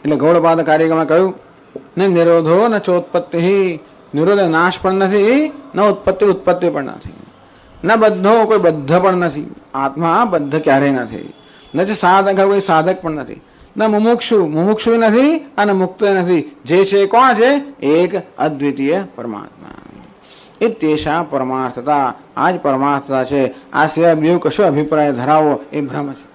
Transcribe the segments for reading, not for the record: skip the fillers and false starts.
એટલે ગૌડપાદ કાર્યક્રમમાં કહ્યું ને નિરોધો ન ચોત્પત્તિ, નિરોધ નાશ પણ નથી, ન ઉત્પત્તિ પણ નથી, ન બધ્ધો કોઈ બદ્ધ પણ નથી, આત્મા બદ્ધ ક્યારેય નથી, ન સાધક કોઈ સાધક પણ નથી, ન મુમુક્ષુ નથી અને મુક્ત નથી. જે છે કોણ છે? એક અદ્વિતીય પરમાત્મા. ઇત્યેષા પરમાર્થતા, આ જ પરમાર્થતા છે. આ સિવાય બીજો કશો અભિપ્રાય ધરાવો એ ભ્રમ છે.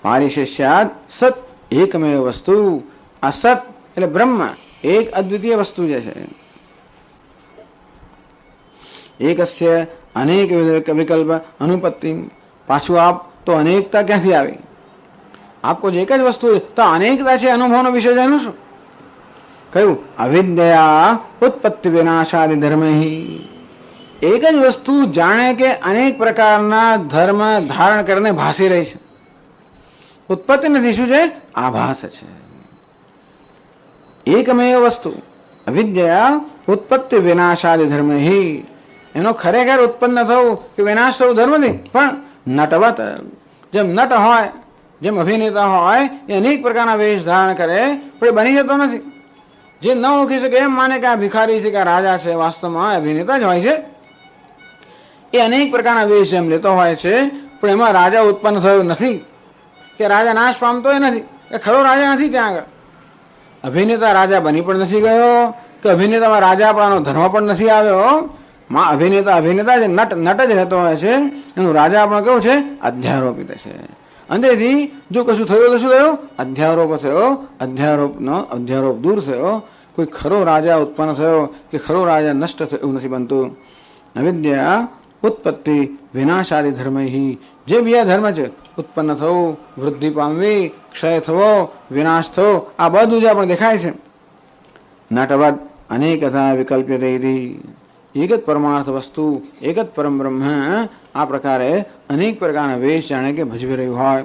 પારિશેષ્યાદ સત એકમેવ વસ્તુ. આ સત એટલે બ્રહ્મ એક અદ્વિતીય વસ્તુ જે છે. એકસ્ય અનેક વિકલ્પ અનુપત્તિ. પાછું આપ તો અનેકતા ક્યાંથી આવી? આપકો એક જ વસ્તુ તો અનેકતા છે, અનુભવનો વિષય છે. એનું શું કહ્યું? અવિદ્યા ઉત્પત્તિ વિનાશાદિ ધર્મ. એક જ વસ્તુ જાણે કે અનેક પ્રકારના ધર્મ ધારણ કરીને ભાસી રહી છે. ઉત્પત્તિ નથી. શું છે? આભાસ છે. એકમેવ વસ્તુ અવિદ્યા ઉત્પત્તિ વિનાશાદિ ધર્મ. એનો ખરેખર ઉત્પન્ન થવું કે વિનાશ થવું ધર્મ નહીં, પણ નટવત, જેમ નટ હોય, જેમ અભિનેતા હોય, એ અનેક પ્રકારના વેશ ધારણ કરે પણ એ બની જતો નથી. જે ન ઓળખી શકે એમ માને કે આ ભિખારી છે કે આ રાજા છે, વાસ્તવમાં અભિનેતા જ હોય છે. એ અનેક પ્રકારના વેશ એમ લેતો હોય છે, પણ એમાં રાજા ઉત્પન્ન થયો નથી કે રાજા નાશ પામતો નથી, એ ખરો રાજા નથી. ત્યાં આગળ અભિનેતા રાજા બની પણ નથી ગયો કે અભિનેતામાં રાજા પણ ધર્મ પણ નથી આવ્યો. માં અભિનેતા જે નટ જ રહેતો હોય છે, એનું રાજા પણ કેવું છે? અધ્યારોપિત છે. અંદરથી જો કશું થયું તો શું થયું? અધ્યારોપ થયો. અધ્યારોપ દૂર થયો. કોઈ ખરો રાજા ઉત્પન્ન થયો કે ખરો રાજા નષ્ટ થયો એવું નથી બનતું. અવિદ્યા ઉત્પત્તિ વિનાશાદિ ધર્મ. જે બીજા ધર્મ છે, ઉત્પન્ન થવું, વૃદ્ધિ પામવી, ક્ષય થવો, વિનાશ થવો, આ બધું જે આપણે દેખાય છે. નટવદ અનેકથા વિકલ્પ્યતે. એક જ પરમાર્થ વસ્તુ, એક જ પરમ બ્રહ્મ આ પ્રકારે અનેક પ્રકારના વેશ જાણે કે ભજવી રહ્યું હોય.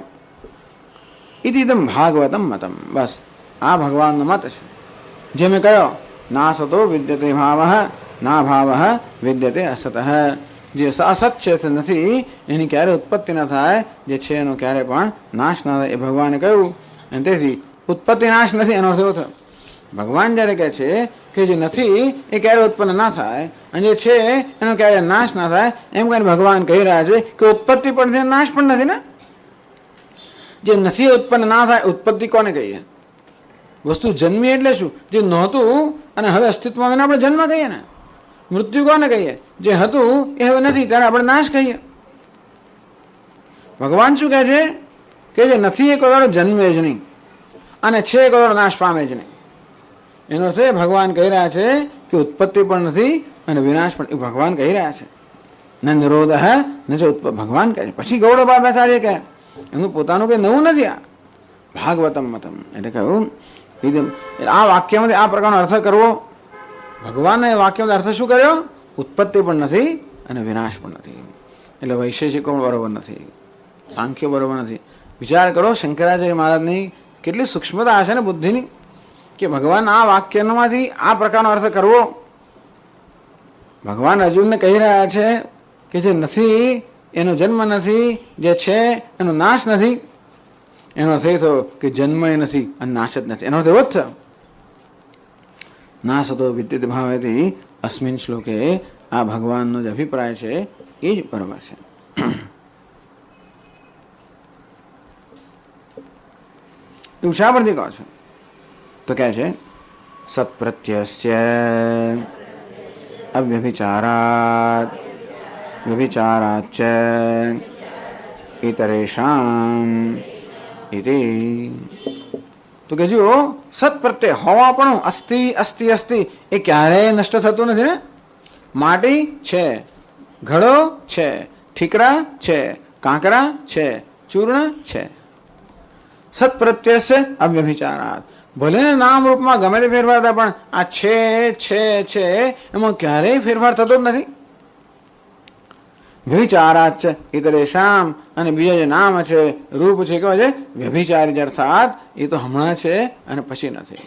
ઇતિદમ ભાગવતમ મતમ. બસ આ ભગવાનનો મત છે. જે મેં કહ્યો, ના સતો વિદ્યતે ભાવ, ના ભાવ વિદ્યતે અસત. જે અસત છે તે નથી, એની ક્યારે ઉત્પત્તિ ન થાય, જે છે એનો ક્યારે પણ નાશ ના થાય, એ ભગવાને કહ્યું. અને તેથી ઉત્પત્તિ નાશ નથી એનો અર્થ એવો થયો. ભગવાન જયારે કહે છે કે જે નથી એ ક્યારે ઉત્પન્ન ના થાય અને જે છે એનો ક્યારે નાશ ના થાય, એમ કહીને ભગવાન કહી રહ્યા છે કે ઉત્પત્તિ પણ છે, નાશ પણ નથી ને. જે નથી ઉત્પન્ન ના થાય, ઉત્પત્તિ કોને કહીએ? વસ્તુ જન્મી એટલે શું? જે નહોતું અને હવે અસ્તિત્વમાં આવીને આપણે જન્મ કહીએ ને. મૃત્યુ કોને કહીએ? જે હતું એ હવે નથી, ત્યારે આપણે નાશ કહીએ. ભગવાન શું કહે છે કે જે નથી એ કોઈ વાર જન્મે જ નહીં અને છે એ કોઈ વાર નાશ પામે જ નહીં. એનો છે ભગવાન કહી રહ્યા છે કે ઉત્પત્તિ પણ નથી અને વિનાશ પણ. એ ભગવાન કહી રહ્યા છે. ન નિરોધ ન ભગવાન કહે છે. પછી ગૌડપાદ આચાર્ય કહે, એનું પોતાનું કઈ નવું નથી. આ ભાગવતમ મતમ એટલે કહ્યું. આ વાક્યમાંથી આ પ્રકારનો અર્થ કરવો. ભગવાનના એ વાક્યનો અર્થ શું કર્યો? ઉત્પત્તિ પણ નથી અને વિનાશ પણ નથી. એટલે વૈશેષિકો બરોબર નથી, સાંખ્યો બરોબર નથી. વિચાર કરો શંકરાચાર્ય મહારાજની કેટલી સૂક્ષ્મતા હશે ને બુદ્ધિની, કે ભગવાન આ વાક્યમાંથી આ પ્રકારનો અર્થ કરવો. ભગવાન અર્જુનને કહી રહ્યા છે કે જે નથી એનો જન્મ નથી, જે છે એનો નાશ નથી. એનો અર્થ એ થયો કે જન્મ એ નથી અને નાશ જ નથી. એનો અર્થ એવો જ થયો. નાશ હતો વિદ્યુત ભાવેથી અસ્મિન શ્લોકે આ ભગવાનનો જે અભિપ્રાય છે એ જ બરોબર છે. એવું શા પરથી કહો છો? તો કહે છે સત્પ્રત્યસ્ય અવ્યભિચારાત વ્યભિચારાચ ઇતરેષામ ઇતિ. તો કે જો સત પ્રત્યય હોવા પણ અસ્થિ અસ્થિ અસ્થિ એ ક્યારેય નષ્ટ થતું નથી ને. માટી છે, ઘડો છે, ઠીકરા છે, કાંકરા છે, ચૂર્ણ છે. સત પ્રત્યય અવ્યભિચારાત. ભલે નામ રૂપમાં ગમે તે ફેરફાર થાય પણ આ છે એમાં ક્યારેય ફેરફાર થતો જ નથી. વ્યભિચારાચ ઇતરેષામ. અને બીજા જે નામ છે, રૂપ છે, કેવા છે? વ્યભિચારી. અર્થાત એ તો હમણાં છે અને પછી નથી.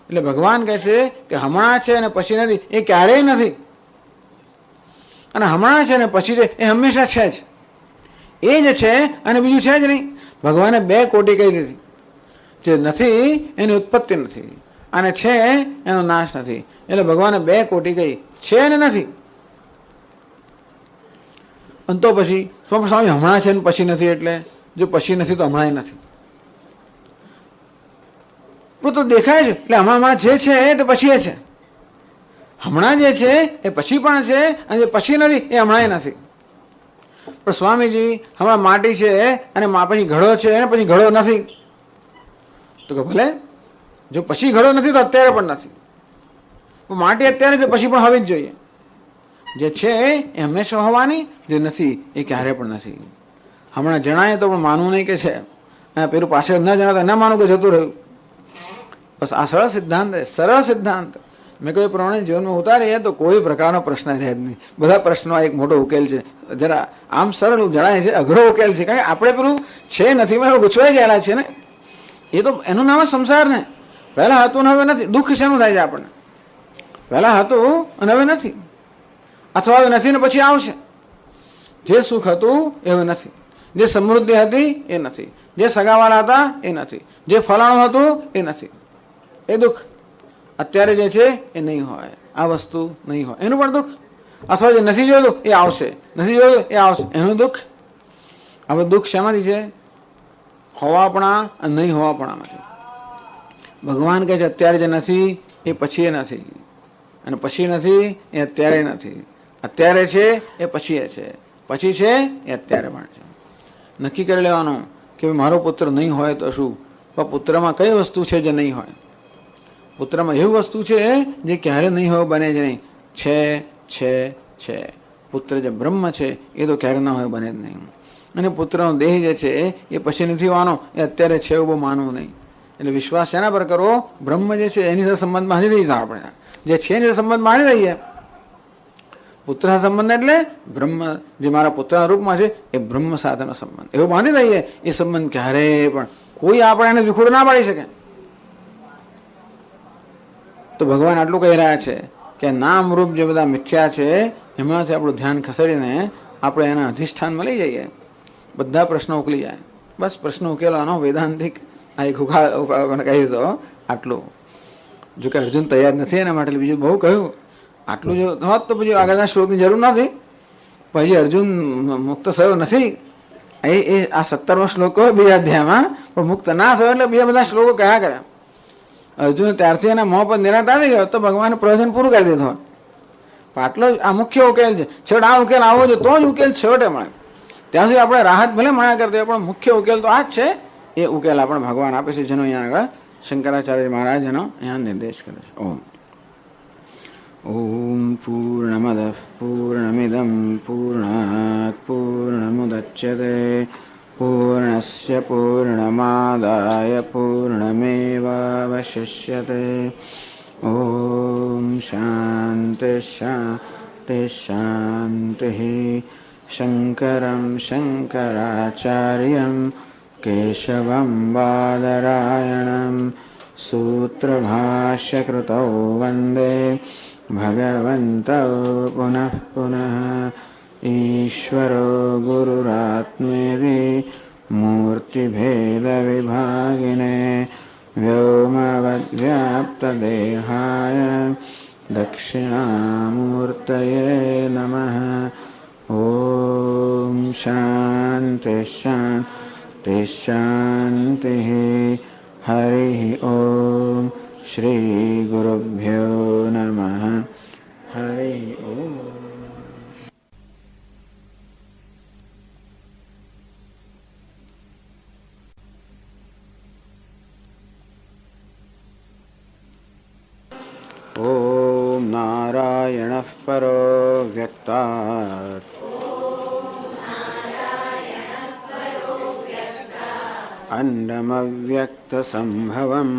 એટલે ભગવાન કહે છે કે હમણાં છે અને પછી નથી એ ક્યારેય નથી, અને હમણાં છે અને પછી છે એ હંમેશા છે જ. એ જ છે અને બીજું છે જ નહીં. ભગવાને બે કોટી કહી દીધી. જે નથી એની ઉત્પત્તિ નથી અને છે એનો નાશ નથી. એટલે ભગવાને બે કોટી કહી, છે ને નથી. અને તો પછી સ્વામી હમણાં છે ને પછી નથી, એટલે જો પછી નથી તો હમણાં નથી. તો દેખાય છે એટલે હમણાં જે છે તે પછી છે. હમણાં જે છે એ પછી પણ છે અને જે પછી નથી એ હમણાં નથી. પણ સ્વામીજી હમણાં માટી છે અને પછી ઘડો છે અને પછી ઘડો નથી. તો કે ભલે, જો પછી ઘડો નથી તો અત્યારે પણ નથી. માટી અત્યારે તો પછી પણ હોવી જ જોઈએ. જે છે એ હંમેશા હોવાની, જે નથી એ ક્યારે પણ નથી. હમણાં જણાય તો પણ માનવું નહીં કે છે, અને પેલું પાછળ ન જણાતા ન માનવું કે જતું રહ્યું. બસ આ સરળ સિદ્ધાંત, સરળ સિદ્ધાંત. મેં કોઈ પ્રમાણે જીવનમાં ઉતારીએ તો કોઈ પ્રકારનો પ્રશ્ન રહે જ નહીં. બધા પ્રશ્નો એક મોટો ઉકેલ છે. જરા આમ સરળ જણાય છે, અઘરો ઉકેલ છે. કારણ કે આપણે પેલું છે નથી માં ગુચવાઈ ગયેલા છે ને. એ તો એનું નામ સંસાર ને. પહેલા હતું ને હવે નથી. દુઃખ શેનું થાય છે આપણને? પહેલા હતું અને હવે નથી, અથવા હવે નથી ને પછી આવશે. જે સુખ હતું એ હવે નથી, જે સમૃદ્ધિ હતી એ નથી, જે સગાવાળા હતા એ નથી, જે ફલાણું હતું એ નથી. એ દુઃખ. અત્યારે જે છે એ નહીં હોય, આ વસ્તુ નહીં હોય એનું પણ દુઃખ. અથવા જે નથી જોયું એ આવશે, નથી જોયું એ આવશે એનું દુઃખ. હવે દુઃખ શેમાંથી છે? હોવાપણા અને નહીં હોવાપણામાંથી. ભગવાન કહે છે અત્યારે જે નથી એ પછી એ નથી, અને પછી નથી એ અત્યારે નથી. અત્યારે છે એ પછી એ છે, પછી છે એ અત્યારે પણ છે. નક્કી કરી લેવાનું કે મારો પુત્ર નહીં હોય તો શું? પણ પુત્રમાં કઈ વસ્તુ છે જે નહીં હોય? પુત્રમાં એવી વસ્તુ છે જે ક્યારે નહીં હોય, બને જ નહીં. છે. પુત્ર જે બ્રહ્મ છે એ તો ક્યારે ના હોય, બને જ નહીં. અને પુત્રનો દેહ જે છે એ પછી નથી હોવાનો, એ અત્યારે છે એવું બહુ માનવું નહીં. એટલે વિશ્વાસ શેના પર કરવો? બ્રહ્મ જે છે એની સાથે સંબંધ બાંધી દઈએ આપણે. જે છે એની સંબંધ બાંધી દઈએ. પુત્ર સંબંધ એટલે બ્રહ્મ જે મારા પુત્રના રૂપમાં છે એ બ્રહ્મ સાથેનો સંબંધ એવો બાંધી દઈએ. એ સંબંધ ક્યારેય પણ કોઈ આપણે એને વિખૂટ ના પાડી શકે. તો ભગવાન આટલું કહી રહ્યા છે કે નામ રૂપ જે બધા મિથ્યા છે એમાંથી આપણું ધ્યાન ખસેડીને આપણે એના અધિષ્ઠાનમાં લઈ જઈએ, બધા પ્રશ્નો ઉકેલી જાય. બસ પ્રશ્નો ઉકેલવાનો વેદાંતિક આ એક કહી દો આટલું. જો કે અર્જુન તૈયાર નથી એના માટે બીજું બહુ કહ્યું. આટલું જો હોત તો પછી આગળના શ્લોકની જરૂર નથી. પછી અર્જુન મુક્ત થયો નથી. એ આ 17મો શ્લોક હોય બીજા અધ્યાયમાં, પણ મુક્ત ના થયો એટલે બીજા બધા શ્લોકો કયા કર્યા. અર્જુન ત્યારથી એના મોં પર નિરાત આવી ગયો તો ભગવાને પ્રયોજન પૂરું કરી દીધું. આટલો જ આ મુખ્ય ઉકેલ છે. છેવટે આ ઉકેલ આવો છે તો જ ઉકેલ છેવટે મળે. ત્યાં સુધી આપણે રાહત ભલે મળ્યા કરતા પણ મુખ્ય ઉકેલ તો આ જ છે. એ ઉકેલ આપણે ભગવાન આપે છે, જેનો અહીંયા આગળ શંકરાચાર્ય મહારાજ એનો અહીંયા નિર્દેશ કરે છે. ઓમ પૂર્ણમદ પૂર્ણમિદમ પૂર્ણાત પૂર્ણમુદચ્યતે પૂર્ણસ્ય પૂર્ણમાદાય પૂર્ણમેવાવશિષ્યતે. ઓમ શાંતિ શાંતિ શાંતિ. શંકરં શંકરાચાર્યં કેશવં બાદરાયણં સૂત્રભાષ્યકૃતૌ વંદે ભગવन्तૌ પુનઃ પુનઃ. ઈશ્વરો ગુરુરાત્મેતિ મૂર્તિભેદવિભાગિને વ્યોમવદ્વ્યાપ્તદેહાય દક્ષિણામૂર્તયે નમઃ. ઓમ શાંતિ શાંતિ શાંતિ. હરિ ઓમ. શ્રી ગુરુભ્યો નમઃ. હરિ ઓમ. ઓમ નારાયણઃ પરો વ્યક્તાત અંડમવ્યક્તસંભવम्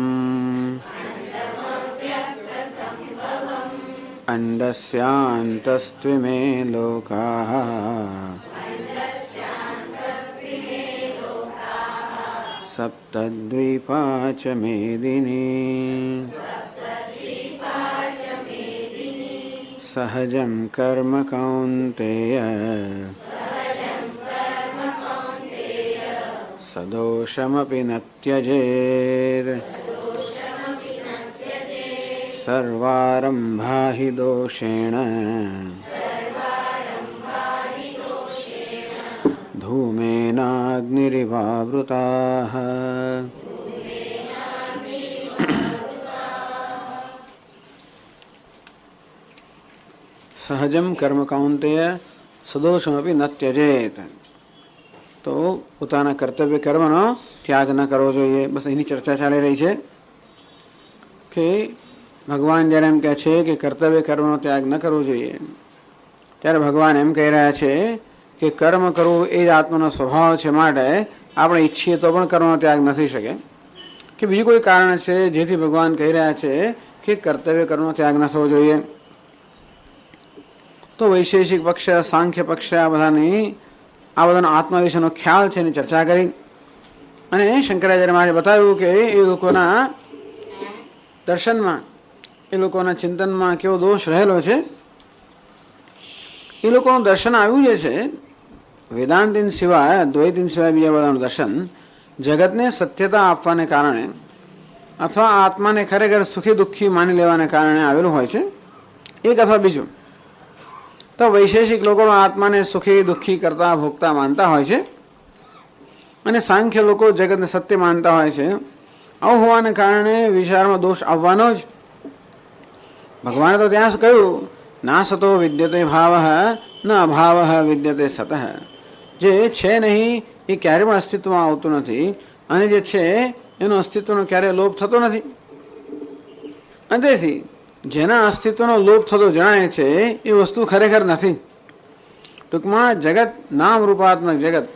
અંડસ્યાन्तસ્ત્વિમે લોકાઃ સપ્તદ્વીપા ચ મેદિની સહજં કર્મ કૌન્તેય સદોષમપી ન ત્યજેત સર્વારંભા હિ દોષેણ ધૂમેનાગ્નિરિવાવૃતાઃ સહજમ કર્મ કૌંતેય સદોષમપી ન ત્યજેત. તો પોતાના કર્તવ્ય કર્મનો ત્યાગ ન કરવો જોઈએ. બસ એની ચર્ચા ચાલી રહી છે કે ભગવાન જ્યારે એમ કહે છે કે કર્તવ્ય કર્મનો ત્યાગ ન કરવો જોઈએ, ત્યારે ભગવાન એમ કહી રહ્યા છે કે કર્મ કરવું એ જ આત્માનો સ્વભાવ છે, માટે આપણે ઈચ્છીએ તો પણ કર્મનો ત્યાગ નથી શકે. કે બીજું કોઈ કારણ છે જેથી ભગવાન કહી રહ્યા છે કે કર્તવ્ય કર્મનો ત્યાગ ન થવો જોઈએ. તો વૈશેષિક પક્ષ, સાંખ્ય પક્ષ, આ બધાનો આત્મા વિશેનો ખ્યાલ છે એની ચર્ચા કરી. અને શંકરાચાર્ય મહારાજે બતાવ્યું કે એ લોકોના દર્શનમાં, એ લોકોના ચિંતનમાં કેવો દોષ રહેલો છે. એ લોકોનું દર્શન આવ્યું જે છે વેદાંતિન સિવાય, દ્વૈતિન સિવાય બીજા બધાનું દર્શન જગતને સત્યતા આપવાને કારણે અથવા આત્માને ખરેખર સુખી દુઃખી માની લેવાને કારણે આવેલું હોય છે, એક અથવા બીજું. તો વૈશેષિક લોકો આત્માને સુખી દુઃખી કરતા ભોગતા માનતા હોય છે, અને સાંખ્ય લોકો જગતને સત્ય માનતા હોય છે. આવું હોવાને કારણે વિચારમાં દોષ આવવાનો જ. ભગવાને તો ત્યાં કહ્યું, ના સતો વિદ્યતે ભાવ ન અભાવ વિદ્યતે સતઃ. જે છે નહીં એ ક્યારે પણ અસ્તિત્વમાં આવતું નથી, અને જે છે એનો અસ્તિત્વનો ક્યારેય લોપ થતો નથી. અને તેથી જેના અસ્તિત્વનો લોપ થતો જણાય છે એ વસ્તુ ખરેખર નથી. ટૂંકમાં જગત નામ રૂપાત્મક જગત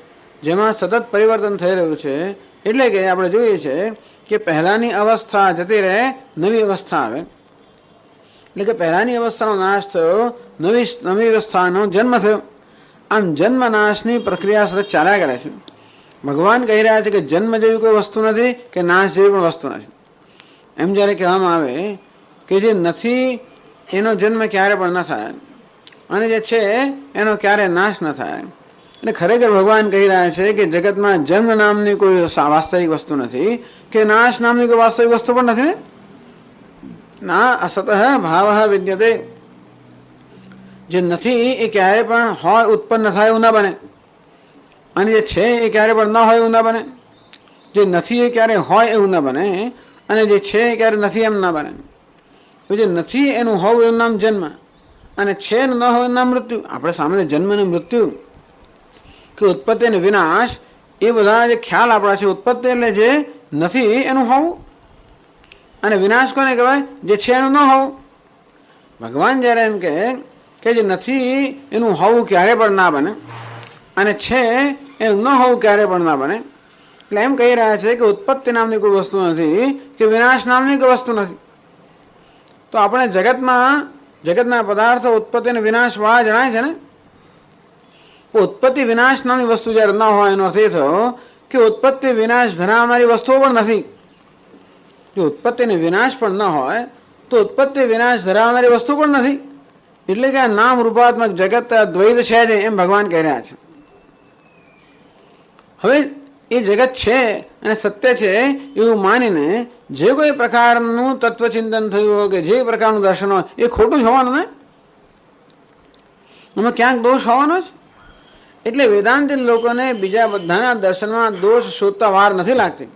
જેમાં સતત પરિવર્તન થઈ રહ્યું છે. એટલે કે આપણે જોઈએ છે કે પહેલાની અવસ્થા જતી રહે, નવી અવસ્થા આવે. એટલે કે પહેલાની અવસ્થાનો નાશ થયો, નવી અવસ્થાનો જન્મ થયો. આમ જન્મ નાશની પ્રક્રિયા સતત ચાલ્યા કરે છે. ભગવાન કહી રહ્યા છે કે જન્મ જેવી કોઈ વસ્તુ નથી કે નાશ જેવી પણ વસ્તુ નથી. એમ જ્યારે કહેવામાં આવે કે જે નથી એનો જન્મ ક્યારે પણ ન થાય, અને જે છે એનો ક્યારે નાશ ન થાય. એટલે ખરેખર ભગવાન કહી રહ્યા છે કે જગતમાં જન્મ નામની કોઈ વાસ્તવિક વસ્તુ નથી, કે નાશ નામની કોઈ વાસ્તવિક વસ્તુ પણ નથી. ના અસત ભાવ વિદ્યતે. જે નથી એ ક્યારે પણ હોય, ઉત્પન્ન થાય એવું ના બને, અને જે છે એ ક્યારે પણ ન હોય એવું ના બને. જે નથી એ ક્યારે હોય એવું ના બને, અને જે છે એ ક્યારે નથી એમ ના બને. જે નથી એનું હોવું એનું નામ જન્મ, અને છે એનું ન હોય એનું નામ મૃત્યુ. આપણે સામે જન્મ અને મૃત્યુ કે ઉત્પત્તિ અને વિનાશ એ બધા જે ખ્યાલ આપણા છે. ઉત્પત્તિ એટલે જે નથી એનું હોવું, અને વિનાશ કોને કહેવાય? જે છે એનું ન હોવું. ભગવાન જ્યારે એમ કે જે નથી એનું હોવું ક્યારે પણ ના બને, અને છે એનું ન હોવું ક્યારે પણ ના બને. એટલે એમ કહી રહ્યા છે કે ઉત્પત્તિ નામની કોઈ વસ્તુ નથી, કે વિનાશ નામની કોઈ વસ્તુ નથી. તો આપણે જગતના પદાર્થો ઉત્પત્તિ અને વિનાશ વાળા જણાય છે ને. ઉત્પત્તિ વિનાશ નામની વસ્તુ જ્યારે ન હોય એનો અર્થ એ થયો કે ઉત્પત્તિ વિનાશ ધરાવનારી વસ્તુઓ પણ નથી. જો ઉત્પત્તિ અને વિનાશ પણ ન હોય તો ઉત્પત્તિ વિનાશ ધરાવનારી વસ્તુ પણ નથી. એટલે કે આ નામ રૂપાત્મક જગત દ્વૈત છે જ, એમ ભગવાન કહી રહ્યા છે. હવે એ જગત છે અને સત્ય છે એવું માનીને જે કોઈ પ્રકારનું તત્વચિંતન થયું હોય કે જે પ્રકારનું દર્શન હોય એ ખોટું જ હોવાનું ને, એમાં ક્યાંક દોષ હોવાનો જ. એટલે વેદાંતી લોકોને બીજા બધાના દર્શનમાં દોષ શોધતા વાર નથી લાગતી.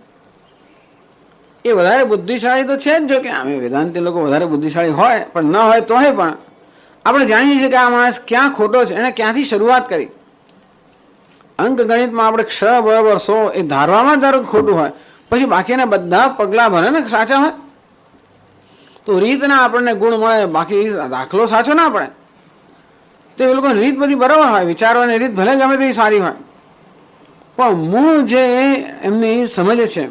એ વધારે બુદ્ધિશાળી તો છે જ. જો કે અમે વેદાંતી લોકો વધારે બુદ્ધિશાળી હોય પણ ન હોય તોય પણ આપણે જાણીએ છીએ કે આ માણસ ક્યાં ખોટો છે, એને ક્યાંથી શરૂઆત કરી. અંક ગણિતમાં આપણે ક્ષ બરાબર 100 એ ધારવામાં ધારો ખોટું હોય, પછી બાકીના બધા પગલા ભરે ને સાચા હોય. તો રીતના આપણને ગુણ મળે, બાકી દાખલો સાચો ના પડે. તો એ લોકોની રીત બધી બરાબર હોય, વિચારવાની રીત ભલે ગમે તે સારી હોય, પણ મૂળ જે એમની સમજ છે,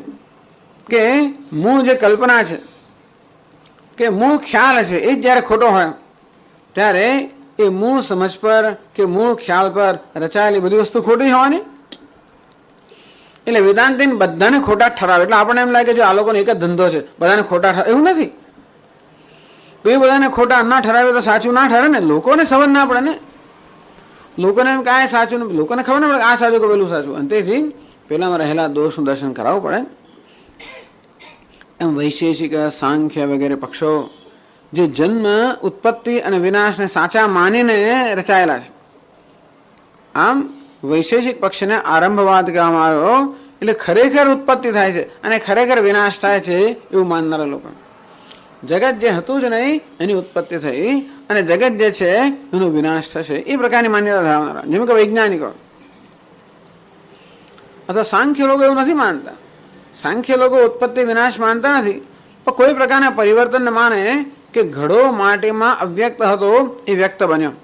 કે મૂળ જે કલ્પના છે, કે મૂળ ખ્યાલ છે, એ જ જ્યારે ખોટો હોય ત્યારે એ મૂળ સમજ પર કે મૂળ ખ્યાલ પર રચાયેલી બધી વસ્તુ ખોટી હોવાની. એટલે વેદાંતિને બધાને ખોટા ઠરાવે. એટલે આપણને એમ લાગે છે આ લોકોનો એક જ ધંધો છે, બધાને ખોટા ઠરાવે. એવું નથી. એ બધાને ખોટા ના ઠરાવે તો સાચું ના ઠરે ને. લોકોને સમજ ના પડે ને. લોકોને એમ કાંઈ સાચું નથી, લોકોને ખબર ના પડે આ સાચું કે પેલું સાચું. અને તેથી પેલામાં રહેલા દોષનું દર્શન કરાવવું પડે. એમ વૈશેષિક, સાંખ્ય વગેરે પક્ષો જે જન્મ, ઉત્પત્તિ અને વિનાશને સાચા માનીને રચાયેલા છે. આમ વૈશેષિક પક્ષને આરંભવાદ કહેવામાં આવ્યો, એટલે ખરેખર ઉત્પત્તિ થાય છે અને ખરેખર વિનાશ થાય છે એવું માનનારા લોકો. જગત જે હતું જ નહીં એની ઉત્પત્તિ થઈ અને જગત જે છે એનો વિનાશ થશે એ પ્રકારની માન્યતા ધરાવનારા, જેમ કે વૈજ્ઞાનિકો. અથવા સાંખ્ય લોકો એવું નથી માનતા. સાંખ્ય લોકો ઉત્પત્તિ વિનાશ માનતા નથી, પણ કોઈ પ્રકારના પરિવર્તન માને કે ઘડો માટીમાં અવ્યક્ત હતો એ વ્યક્ત બન્યો.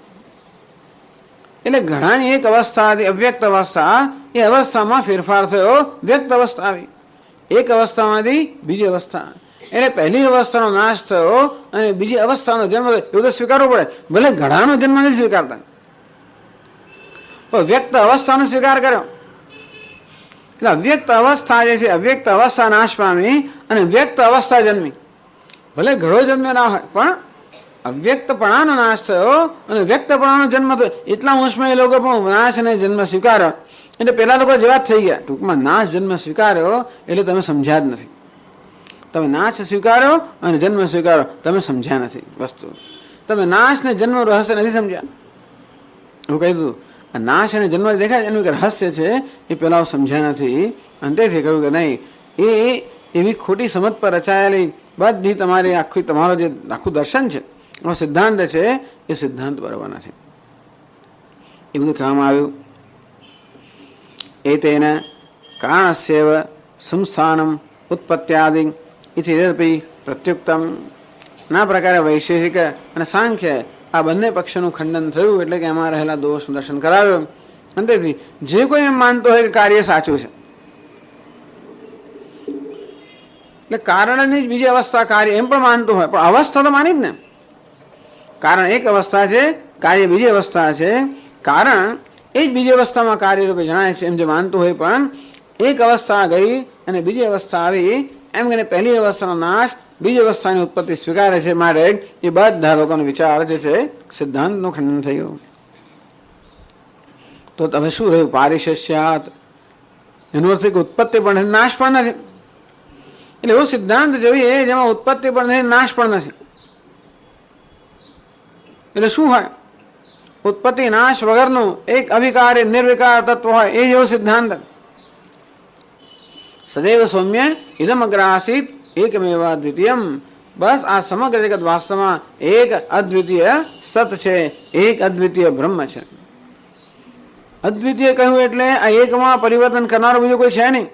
એટલે ઘડાની એક અવસ્થા હતી અવ્યક્ત અવસ્થા, એ અવસ્થામાં ફેરફાર થયો, વ્યક્ત અવસ્થા આવી. એક અવસ્થામાંથી બીજી અવસ્થા, એટલે પહેલી અવસ્થાનો નાશ થયો અને બીજી અવસ્થાનો જન્મ થયો. એવું તો સ્વીકારવું પડે. ભલે ઘડાનો જન્મ નથી સ્વીકારતા, પણ વ્યક્ત અવસ્થાનો સ્વીકાર કર્યો. એટલે અવ્યક્ત અવસ્થા જે છે, અવ્યક્ત અવસ્થા નાશ પામી અને વ્યક્ત અવસ્થા જન્મી. ભલે ઘડો જન્મ્યો ના હોય, પણ અવ્યક્તપણાનો નાશ થયો અને વ્યક્તપણાનો જન્મ થયો. એટલા અંશમાં એ લોકો પણ નાશ અને જન્મ સ્વીકાર્યો. એટલે પેલા લોકો જવાબ થઈ ગયા. ટૂંકમાં નાશ જન્મ સ્વીકાર્યો એટલે તમે સમજ્યા જ નથી. તમે નાશ સ્વીકાર્યો અને જન્મ સ્વીકાર્યો, તમે સમજ્યા નથી વસ્તુ. તમે નાશ ને જન્મ રહસ્ય નથી સમજ્યા. એવું કહી દીધું. નાશ અને જન્મ દેખાય એનું એક રહસ્ય છે, એ પેલા સમજ્યા નથી. અને તેથી કહ્યું કે નહીં, એ એવી ખોટી સમજ પર રચાયેલી બધી તમારી આખી તમારો જે આખું દર્શન છે, સિદ્ધાંત છે, એ સિદ્ધાંત બરાબર નથી. એ બધું કહેવામાં આવ્યું. એ તેના કારણસ્યૈવ સંસ્થાનમ ઉત્પત્ત્યાદિ ઇતિ પ્રત્યુક્તમ. ના પ્રકારે વૈશેષિક અને સાંખ્ય આ બંને પક્ષનું ખંડન થયું. એટલે કે એમાં રહેલા દોષનું દર્શન કરાવ્યું. અને તેથી જે કોઈ એમ માનતો હોય કે કાર્ય સાચું છે, એટલે કારણની જ બીજી અવસ્થા કાર્ય એમ પણ માનતું હોય, પણ અવસ્થા તો માની જ ને. કારણ એક અવસ્થા છે, કાર્ય બીજી અવસ્થા છે. કારણ એ જ બીજી અવસ્થામાં કાર્યરૂપે જણાય છે એમ જે માનતું હોય, પણ એક અવસ્થા ગઈ અને બીજી અવસ્થા આવી એમ કે પહેલી અવસ્થાનો નાશ, બીજી અવસ્થાની ઉત્પત્તિ સ્વીકારે છે. માટે એ બધા લોકોનો વિચાર જે છે સિદ્ધાંતનું ખંડન થયું. તો તમે શું રહ્યું? પારિશસ્યાત, એનો અર્થ કે ઉત્પત્તિ પણ નથી, નાશ પણ નથી. એટલે એવો સિદ્ધાંત જોઈએ જેમાં ઉત્પત્તિ પણ નથી, નાશ પણ નથી. એટલે શું હોય? ઉત્પત્તિ નાશ વગરનું એક અવિકારી નિર્વિકાર તત્વ હોય, એ જેવો સિદ્ધાંત. સદૈવ સૌમ્ય ઇદમ અગ્રાસિત એકમેવ અદ્વિતીયમ. બસ આ સમગ્ર જગત વાસ્તવમાં એક અદ્વિતીય સત છે, એક અદ્વિતીય બ્રહ્મ છે. અદ્વિતીય કહ્યું એટલે આ એકમાં પરિવર્તન કરનારો બીજો કોઈ છે નહીં.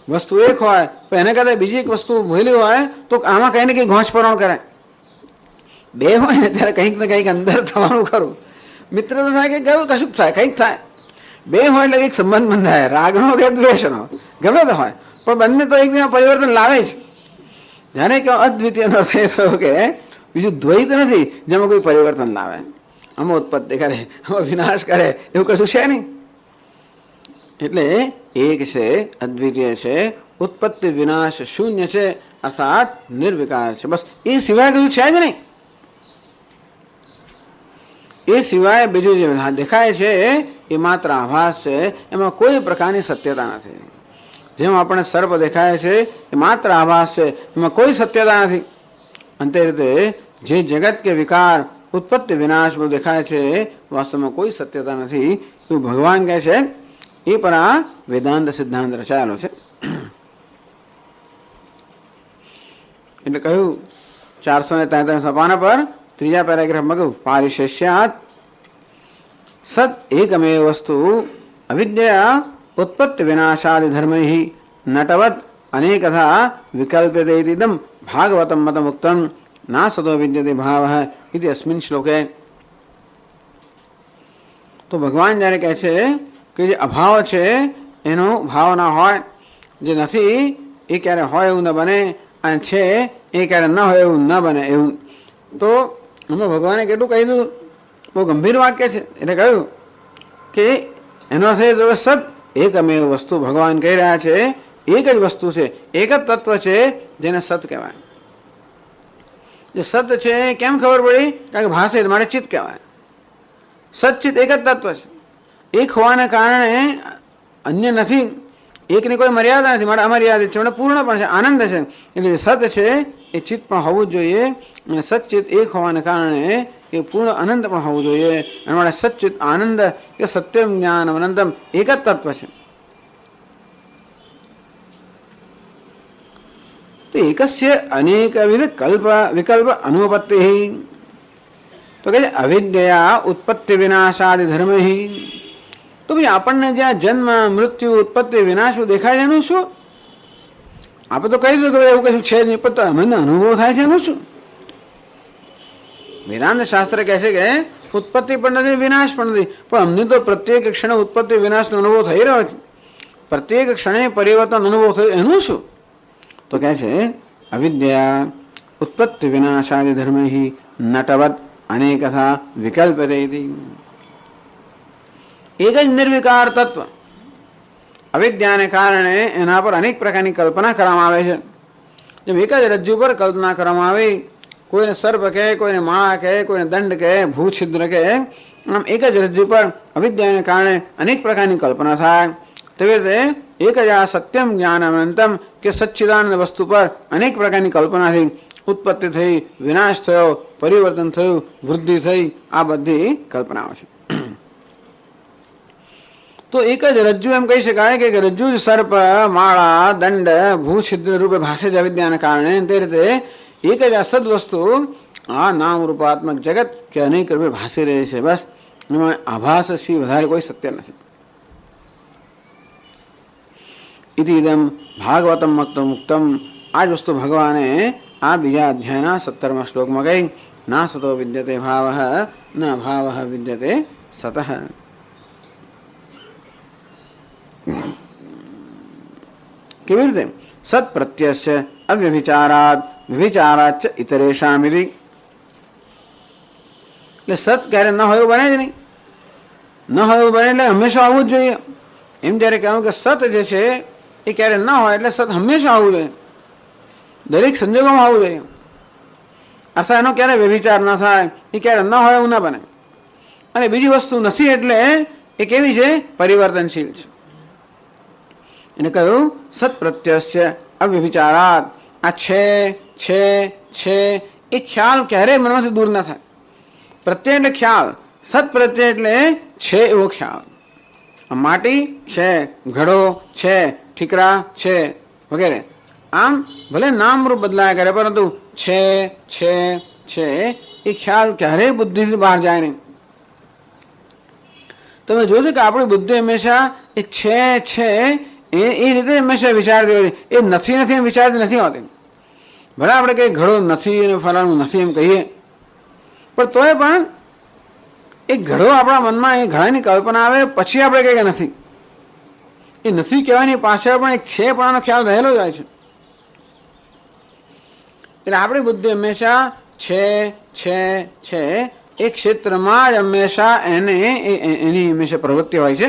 વસ્તુ એક હોય પણ એને કરતા બીજી એક વસ્તુ ભૂલી હોય તો આમાં કઈ ને કઈ ઘોંચપરણ કરે. બે હોય ને ત્યારે કંઈક ને કંઈક અંદર થવાનું ખરું. મિત્ર તો થાય કે ગયું કશું થાય, કંઈક થાય. બે હોય એટલે એક સંબંધ બંધાય, રાગનો કે દ્વેષનો, ગમે તો હોય, પણ બંને તો એકબીજા પરિવર્તન લાવે છે. જાણે કે અદ્વિતીયનો અર્થ એ થયો કે બીજું દ્વૈત નથી જેમાં કોઈ પરિવર્તન લાવે. આમાં ઉત્પત્તિ કરે, આમાં વિનાશ કરે, એવું કશું છે નહીં. એટલે એક છે, અદ્વિતીય છે, ઉત્પત્તિ વિનાશ શૂન્ય છે, અર્થાત નિર્વિકાર છે. બસ એ સિવાય કશું છે જ નહીં. એ સિવાય બીજું જે દેખાય છે એ માત્ર આભાસ છે, એમાં કોઈ પ્રકારની સત્યતા નથી. જેમ આપણે સર્પ દેખાય છે એ માત્ર આભાસ છે, એમાં કોઈ સત્યતા નથી. અંતે રીતે જે જગત કે વિકાર ઉત્પત્તિ વિનાશ બધું દેખાય છે વાસ્તવમાં કોઈ સત્યતા નથી એવું ભગવાન કહે છે. એ પર આ વેદાંત સિદ્ધાંત રચાયેલો છે. એટલે કહ્યું 443 પાના પર ત્રીજા પેરાગ્રાફમાં કહ્યું પારિશસ્યાત સત એકમેવ વસ્તુ અવિદ્યા ઉત્પત્તિ વિનાશાદિ ધર્મૈ નટવત અનેકથા વિકલ્પ્યતે ઇદમ ભાગવતમ મતમ ઉક્તમ ના સતો વિદ્યતે ભાવઃ ઇતિ અસ્મિન શ્લોકે. તો ભગવાન જ્યારે કહે છે કે જે અભાવ છે એનો ભાવ ના હોય, જે નથી એ ક્યારે હોય એવું ન બને, અને છે એ ક્યારે ન હોય એવું ન બને. એવું તો એમાં ભગવાને કેટલું કહી દીધું, બહુ ગંભીર વાક્ય છે. એટલે કહ્યું કે એનો છે સત એકમેવ વસ્તુ. ભગવાન કહી રહ્યા છે એક જ વસ્તુ છે, એક જ તત્વ છે જેને સત કહેવાય. જે સત છે કેમ ખબર પડી? કારણ કે ભાષે મારે ચિત્ત કહેવાય. સચિત એક જ તત્વ છે. એક હોવાને કારણે અન્ય નથી એકની કોઈ મર્યાદા નથી, માટે અમર્યાદિત છે, માટે પૂર્ણ પણ છે, આનંદ છે. એટલે સત છે એ ચિત્ત પણ હોવું જ જોઈએ, અને સચ્ચિત એક હોવાને કારણે એ પૂર્ણ આનંદ પણ હોવું જોઈએ. અને માટે સચ્ચિત આનંદ એ સત્યમ જ્ઞાન અનંતમ એક જ તત્વ છે. તો એકસ્ય અનેકવિધ કલ્પ વિકલ્પ અનુપત્તિ, તો કે અવિદ્યા ઉત્પત્તિ વિનાશાદિ ધર્મ. તો ભાઈ આપણને જ્યાં જન્મ મૃત્યુ ઉત્પત્તિ વિનાશ દેખાય છે એનું શું? આપણે તો કહી દઉં કે એવું કશું છે નહીં, પણ અમને અનુભવ થાય છે એનું શું? વેદાંત શાસ્ત્ર કહે છે કે ઉત્પત્તિ પણ નથી વિનાશ પણ નથી, પણ અમને તો પ્રત્યેક ક્ષણે ઉત્પત્તિ વિનાશનો અનુભવ થઈ રહ્યો છે. પ્રત્યેક ક્ષણે પરિવર્તન અનુભવ થયો એનું શું? તો કહે છે અવિદ્યા ઉત્પત્તિ વિનાશાદિ ધર્મ નટવત અનેકથા વિકલ્પતે. એક જ નિર્વિકાર તત્વ અવિદ્યાને કારણે એના પર અનેક પ્રકારની કલ્પના કરવામાં આવે છે. જેમ એક જ રજ્જુ પર કલ્પના કરવામાં આવી, કોઈને સર્પ કહે, કોઈને માળા કહે, કોઈને દંડ કહે, ભૂછિદ્ર કહે, આમ એક જ રજ્જુ પર અવિદ્યાને કારણે અનેક પ્રકારની કલ્પના થાય. તેવી રીતે એક જ આ સત્યમ જ્ઞાન અનંતમ કે સચ્ચિદાનંદ વસ્તુ પર અનેક પ્રકારની કલ્પનાથી ઉત્પત્તિ થઈ, વિનાશ થયો, પરિવર્તન થયું, વૃદ્ધિ થઈ, આ બધી કલ્પનાઓ છે. તો એક જ રજ્જુ એમ કહી શકાય કે રજ્જુ જ સર્પ માળા દંડ ભૂછિદ્ર રૂપે ભાષે જ અવિદ્યાના કારણે. તે રીતે એક જ આ સદ વસ્તુ આ નામ રૂપાત્મક જગત કે અનેક રૂપે ભાષી રહે છે. બસ એમાં આભાસ સિવાય વધારે કોઈ સત્ય નથી. ઇતિદમ ભાગવતમ મક્ત મુક્તમ, આ જ વસ્તુ ભગવાને આ બીજા અધ્યાયના 17મા શ્લોકમાં કહી. ના સતો વિદ્યતે ભાવ ન ભાવ વિદ્યતે સતઃ. કેવી રીતે? સત પ્રત્યસ્ય અવ્યભિચારાત વિચારાચ ઇતરેશામિતિ. એટલે સત ક્યારે ન હોય બને જ નહીં, ન હોય બને એટલે હંમેશા આવવું જ જોઈએ. એમ જયારે કહેવું કે સત જે છે એ ક્યારે ન હોય એટલે સત હંમેશા આવવું જોઈએ, દરેક સંજોગોમાં આવવું જોઈએ. અર્થાત એનો ક્યારે વ્યભિચાર ન થાય, એ ક્યારે ન હોય એવું ના બને. અને બીજી વસ્તુ નથી એટલે એ કેવી છે? પરિવર્તનશીલ છે. એને કહ્યું સત પ્રત્યસ્ય અવ્યભિચારાત. આ છે એ ખ્યાલ ક્યારેય મનમાંથી દૂર ના થાય. પ્રત્યય એટલે ખ્યાલ, સત પ્રત્યય એટલે છે એવો ખ્યાલ. માટી છે, ઘડો છે, ઠીકરા છે વગેરે, આમ ભલે નામરૂપ બદલાયા કરે પરંતુ છે એ ખ્યાલ ક્યારેય બુદ્ધિથી બહાર જાય નહીં. તમે જોજો કે આપણી બુદ્ધિ હંમેશા એ છે એ રીતે હંમેશા વિચારતી હોય, એ નથી એમ વિચારતી નથી હોતી. ભલે આપણે કઈ ઘડો નથી અને ફલાણું નથી એમ કહીએ, પણ તોય પણ એ ઘડો આપણા મનમાં એ ઘડાની કલ્પના આવે પછી આપણે કહીએ કે નથી. એ નથી કહેવાની પાછળ પણ એક છે પણ ખ્યાલ રહેલો જાય છે. એટલે આપણી બુદ્ધિ હંમેશા છે એ ક્ષેત્રમાં જ હંમેશા એની હંમેશા પ્રવૃત્તિ હોય છે.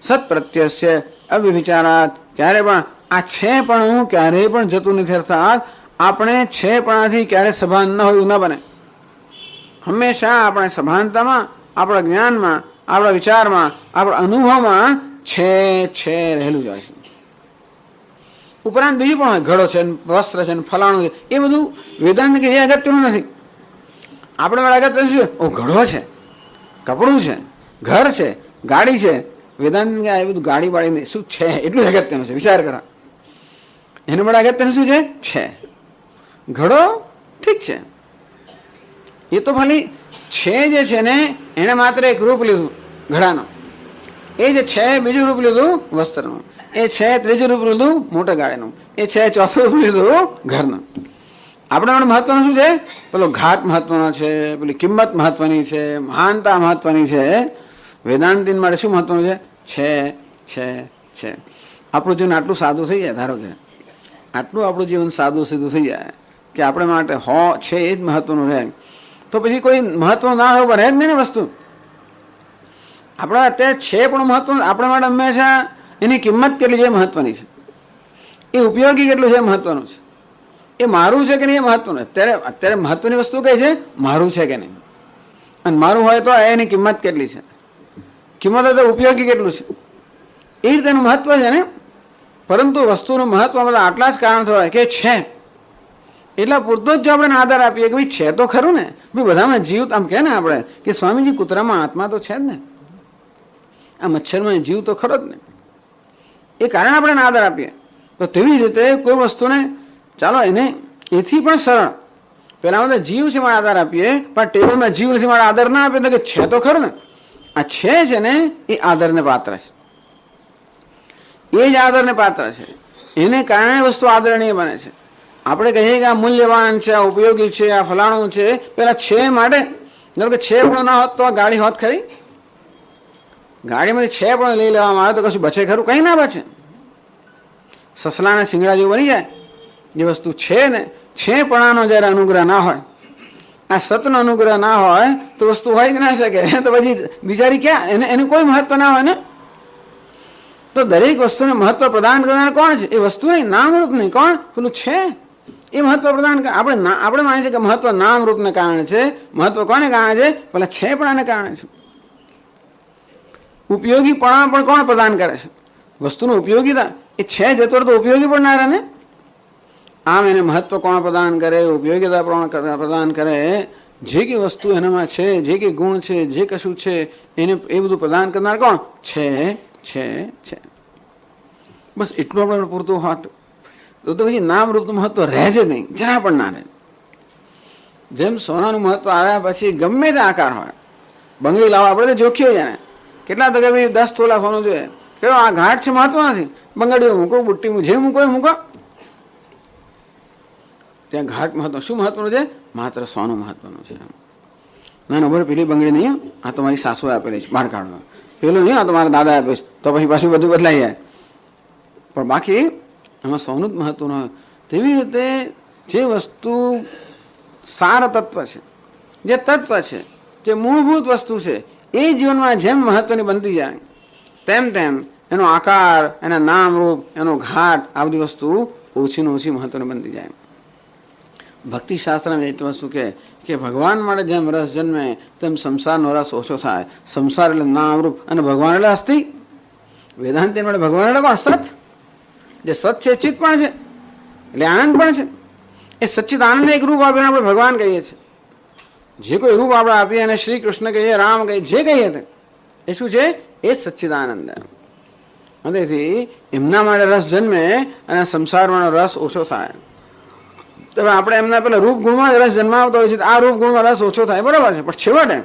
સત પ્રત્યસ્ય અવ્યભિચારાત. ક્યારે પણ આ છે પણ હું ક્યારેય પણ જતું નથી. અર્થાત આપણે છે પણથી ક્યારે સભાન ન હોય એવું ન બને. હંમેશા આપણે સભાનતામાં, આપણા જ્ઞાનમાં, આપણા વિચારમાં, આપણા અનુભવમાં છે રહેલું જાય છે. ઉપરાંત બીજું પણ હોય, ઘડો છે, વસ્ત્ર છે, ફલાણું છે, એ બધું વેદાંત કે એ અગત્યનું નથી. આપણે અગત્યનું છે ઓ ઘડો છે, કપડું છે, ઘર છે, ગાડી છે. વેદાંત કે એ બધું ગાડી વાળી શું છે એટલું અગત્યનું છે. વિચાર કરો, એનું પણ અગત્યનું શું છે? ઘડો ઠીક છે, એ તો ખાલી છે જે છે ને એને માત્ર એક રૂપ લીધું ઘડાનો. એ જે છે બીજું રૂપ લીધું વસ્ત્રનું, એ છે ત્રીજું રૂપ લીધું મોટર ગાડીનું, એ છે ચોથું રૂપ લીધું ઘરનું. આપણે મહત્વનું શું છે? પેલો ઘાટ મહત્વનો છે, પેલી કિંમત મહત્વની છે, મહાનતા મહત્વની છે. વેદાંતિન માટે શું મહત્વનું છે? આપણું જીવન આટલું સાદું થઈ જાય, ધારો કે આટલું આપણું જીવન સાદું સીધું થઈ જાય કે આપણે માટે છે એ જ મહત્વનું રહે, તો પછી કોઈ મહત્વનું ના હોય રહે જ નહીં ને વસ્તુ. આપણા અત્યારે છે પણ મહત્વ આપણા માટે હંમેશા એની કિંમત કેટલી છે મહત્વની છે, એ ઉપયોગી કેટલું છે મહત્વનું છે, એ મારું છે કે નહીં એ મહત્વનું. અત્યારે મહત્વની વસ્તુ કઈ છે? મારું છે કે નહીં. અને મારું હોય તો એની કિંમત કેટલી છે, કિંમત હોય તો ઉપયોગી કેટલું છે. એ રીતે એનું મહત્વ છે ને. પરંતુ વસ્તુનું મહત્વ બધા આટલા જ કારણ હોય કે છે એટલા પૂરતો જ જો આપણે આધાર આપીએ કે ભાઈ છે તો ખરું ને, ભાઈ બધામાં જીવ આમ કહે ને આપણે કે સ્વામીજી કૂતરામાં આત્મા તો છે જ ને, આ મચ્છરમાં જીવ તો ખરો જ ને, એ કારણે આપણે આધાર આપીએ. તો તેવી રીતે કોઈ વસ્તુને ચાલો એને એથી પણ સરળ પેલા બધા જીવ છે મારે આધાર આપીએ, પણ ટેબલમાં જીવ નથી મારે આધાર ના આપીએ કે છે તો ખરું ને. આ છે ને એ આદરને પાત્ર છે, એ જ આદરને પાત્ર છે, એને કારણે વસ્તુ આદરણીય બને છે. આપણે કહીએ કે આ મૂલ્યવાન છે, આ ઉપયોગી છે, આ ફલાણું છે, પેલા છે માટે કે છે પણ ના હોત તો આ ગાડી હોત ખરી? ગાડીમાંથી છે પણ લઈ લેવામાં આવે તો કશું બચે ખરું? કઈ ના બચે. સસલાના શિંગડા જેવું બની જાય. જે વસ્તુ છે ને છે પણાનો જયારે અનુગ્રહ ના હોય, આ સતનો અનુગ્રહ ના હોય તો વસ્તુ હોય જ ના શકે. તો પછી બિચારી ક્યાં, એને કોઈ મહત્વ ના હોય ને. તો દરેક વસ્તુને મહત્વ પ્રદાન કરનાર કોણ છે? એ વસ્તુ નહીં, નામરૂપ નહીં. કોણ? પેલું છે એ મહત્વ પ્રદાન. આપણે માનીએ છીએ કે મહત્વ નામરૂપને કારણે છે, મહત્વ કોને કારણે છે? પેલા છે પણ આને કારણે છે. ઉપયોગીપણા પણ કોણ પ્રદાન કરે છે? વસ્તુનું ઉપયોગીતા એ છે જતો તો ઉપયોગી પણ ના રહે ને. આમ એને મહત્વ કોણ પ્રદાન કરે, ઉપયોગીતા પ્રદાન કરે, જે કઈ વસ્તુ એનામાં છે, જે કઈ ગુણ છે, જે કશું છે એને એ બધું પ્રદાન કરનાર કોણ છે? છે. બસ એટલું આપણે પૂરતું હોત તો પછી નામ રૂપનું મહત્વ રહે છે નહીં, જરા પણ ના રહે. જેમ સોનાનું મહત્વ આવ્યા પછી ગમે તે આકાર હોય, બંગડી લાવવા આપણે તો જોખીએ છે ને, કેટલા તો કે ભાઈ 10 તોલા સોનું જોઈએ, કેવો આ ઘાટ છે મહત્વ નથી, બંગડીઓ મૂકો, બુટ્ટી જે મૂકો એ મૂકો, ત્યાં ઘાટ મહત્વ શું મહત્વનું છે? માત્ર સોનું મહત્વનું છે. ના ના બરાબર, પેલી બંગડી નહીં, આ તો મારી સાસુએ આપેલી છે બહાર કાઢવા, પેલું નહીં આ તો મારા દાદા આપે છે, તો પછી પાછું બધું બદલાઈ જાય. પણ બાકી એમાં સોનું જ મહત્વનું હોય. તેવી રીતે જે વસ્તુ સાર તત્વ છે, જે તત્વ છે, જે મૂળભૂત વસ્તુ છે, એ જીવનમાં જેમ મહત્વની બનતી જાય તેમ તેમ એનો આકાર, એના નામ રૂપ, એનો ઘાટ, આ બધી વસ્તુ ઓછી ને ઓછી મહત્વની બનતી જાય. ભક્તિ શાસ્ત્રમાં એટલી વસ્તુ કે ભગવાન માટે જેમ રસ જન્મે તેમ સંસારનો રસ ઓછો થાય. સંસાર એટલે નામરૂપ અને ભગવાન એટલે અસ્થિ. વેદાંત માટે ભગવાન એટલે કોણ? સત. જે સત છે ચિત્ત પણ છે, એટલે આનંદ પણ છે. એ સચ્ચિત આનંદ એક રૂપ આપીને આપણે ભગવાન કહીએ છીએ. જે કોઈ રૂપ આપણે આપીએ અને શ્રી કૃષ્ણ કહીએ, રામ કહીએ, જે કહીએ તે એ શું છે? એ સચ્ચિદાનંદ. તેથી એમના માટે રસ જન્મે અને સંસારમાં રસ ઓછો થાય. હવે આપણે એમના પેલા રૂપ ગુણમાં રસ જન્માવતો હોય છે, આ રૂપ ગુણમાં રસ ઓછો થાય, બરાબર છે. પણ છેવટે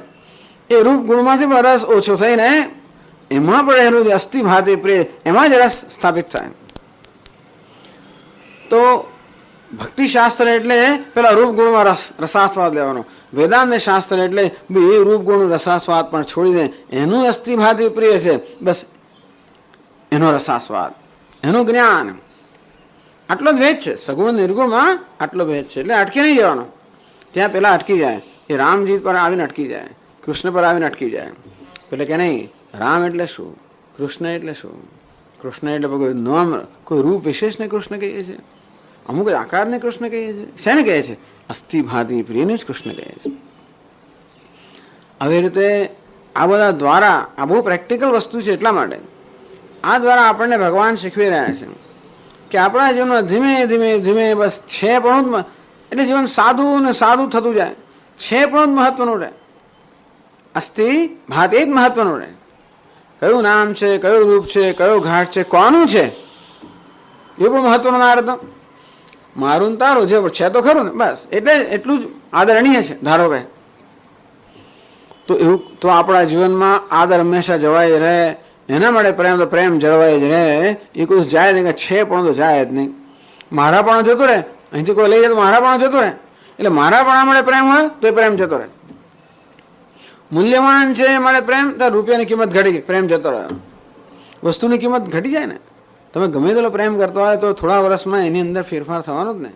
એ રૂપ ગુણમાંથી પણ રસ ઓછો થઈને એમાં પણ એનું જે અસ્થિ ભાતિ પ્રિય એમાં જ રસ સ્થાપિત થાય. તો ભક્તિ શાસ્ત્ર એટલે પેલા રૂપ ગુણમાં રસાસ્વાદ લેવાનો. વેદાંત શાસ્ત્ર એટલે એ રૂપ ગુણ રસાસ્વાદ પણ છોડીને એનું અસ્થિ ભાતિ પ્રિય છે, બસ એનો રસાસ્વાદ, એનું જ્ઞાન. આટલો જ ભેદ છે. સગુણ નિર્ગુણમાં આટલો ભેદ છે. એટલે અટકી નહીં જવાનો. ત્યાં પેલા અટકી જાય, એ રામજી પર આવીને અટકી જાય, કૃષ્ણ પર આવીને અટકી જાય. એટલે કે નહીં, રામ એટલે શું, કૃષ્ણ એટલે શું? કૃષ્ણ એટલે કોઈ નામ, કોઈ રૂપ વિશેષને કૃષ્ણ કહીએ છીએ, અમુક આકારને કૃષ્ણ કહીએ છીએ. શેને કહે છે? અસ્થિ ભાતિ પ્રિયને જ કૃષ્ણ કહે છે. આવી રીતે આ બધા દ્વારા, આ બહુ પ્રેક્ટિકલ વસ્તુ છે. એટલા માટે આ દ્વારા આપણને ભગવાન શીખવી રહ્યા છે કે આપણા જીવનમાં ધીમે ધીમે ધીમે બસ છે પણ એટલે જીવન સાદું ને સાદું થતું જાય. છે પણ મહત્વનું રહે, અસ્થિ ભાત એ જ મહત્વનું રહે. કયું નામ છે, કયું રૂપ છે, કયો ઘાટ છે, કોનું છે એ પણ મહત્વનું ના રહેતો. મારું તારું જે છે તો ખરું ને, બસ એટલે એટલું જ આદરણીય છે. ધારો કે તો એવું તો આપણા જીવનમાં આદર હંમેશા જળવાઈ રહે. એના માટે પ્રેમ તો પ્રેમ જળવાઈ જ રહે. એ કોઈ જાય નહીં, છે પણ તો જાય જ નહીં. મારા પણ જતો રહે, અહીંથી કોઈ લઈ જાય તો મારા પણ જતો રહે. એટલે મારા પણ માટે પ્રેમ હોય તો એ પ્રેમ જતો રહે. મૂલ્યવાન છે મારે પ્રેમ, તો રૂપિયાની કિંમત ઘટી ગઈ, પ્રેમ જતો રહ્યો. વસ્તુની કિંમત ઘટી જાય ને. તમે ગમે તેટલો પ્રેમ કરતો હોય તો થોડા વર્ષમાં એની અંદર ફેરફાર થવાનો જ ને.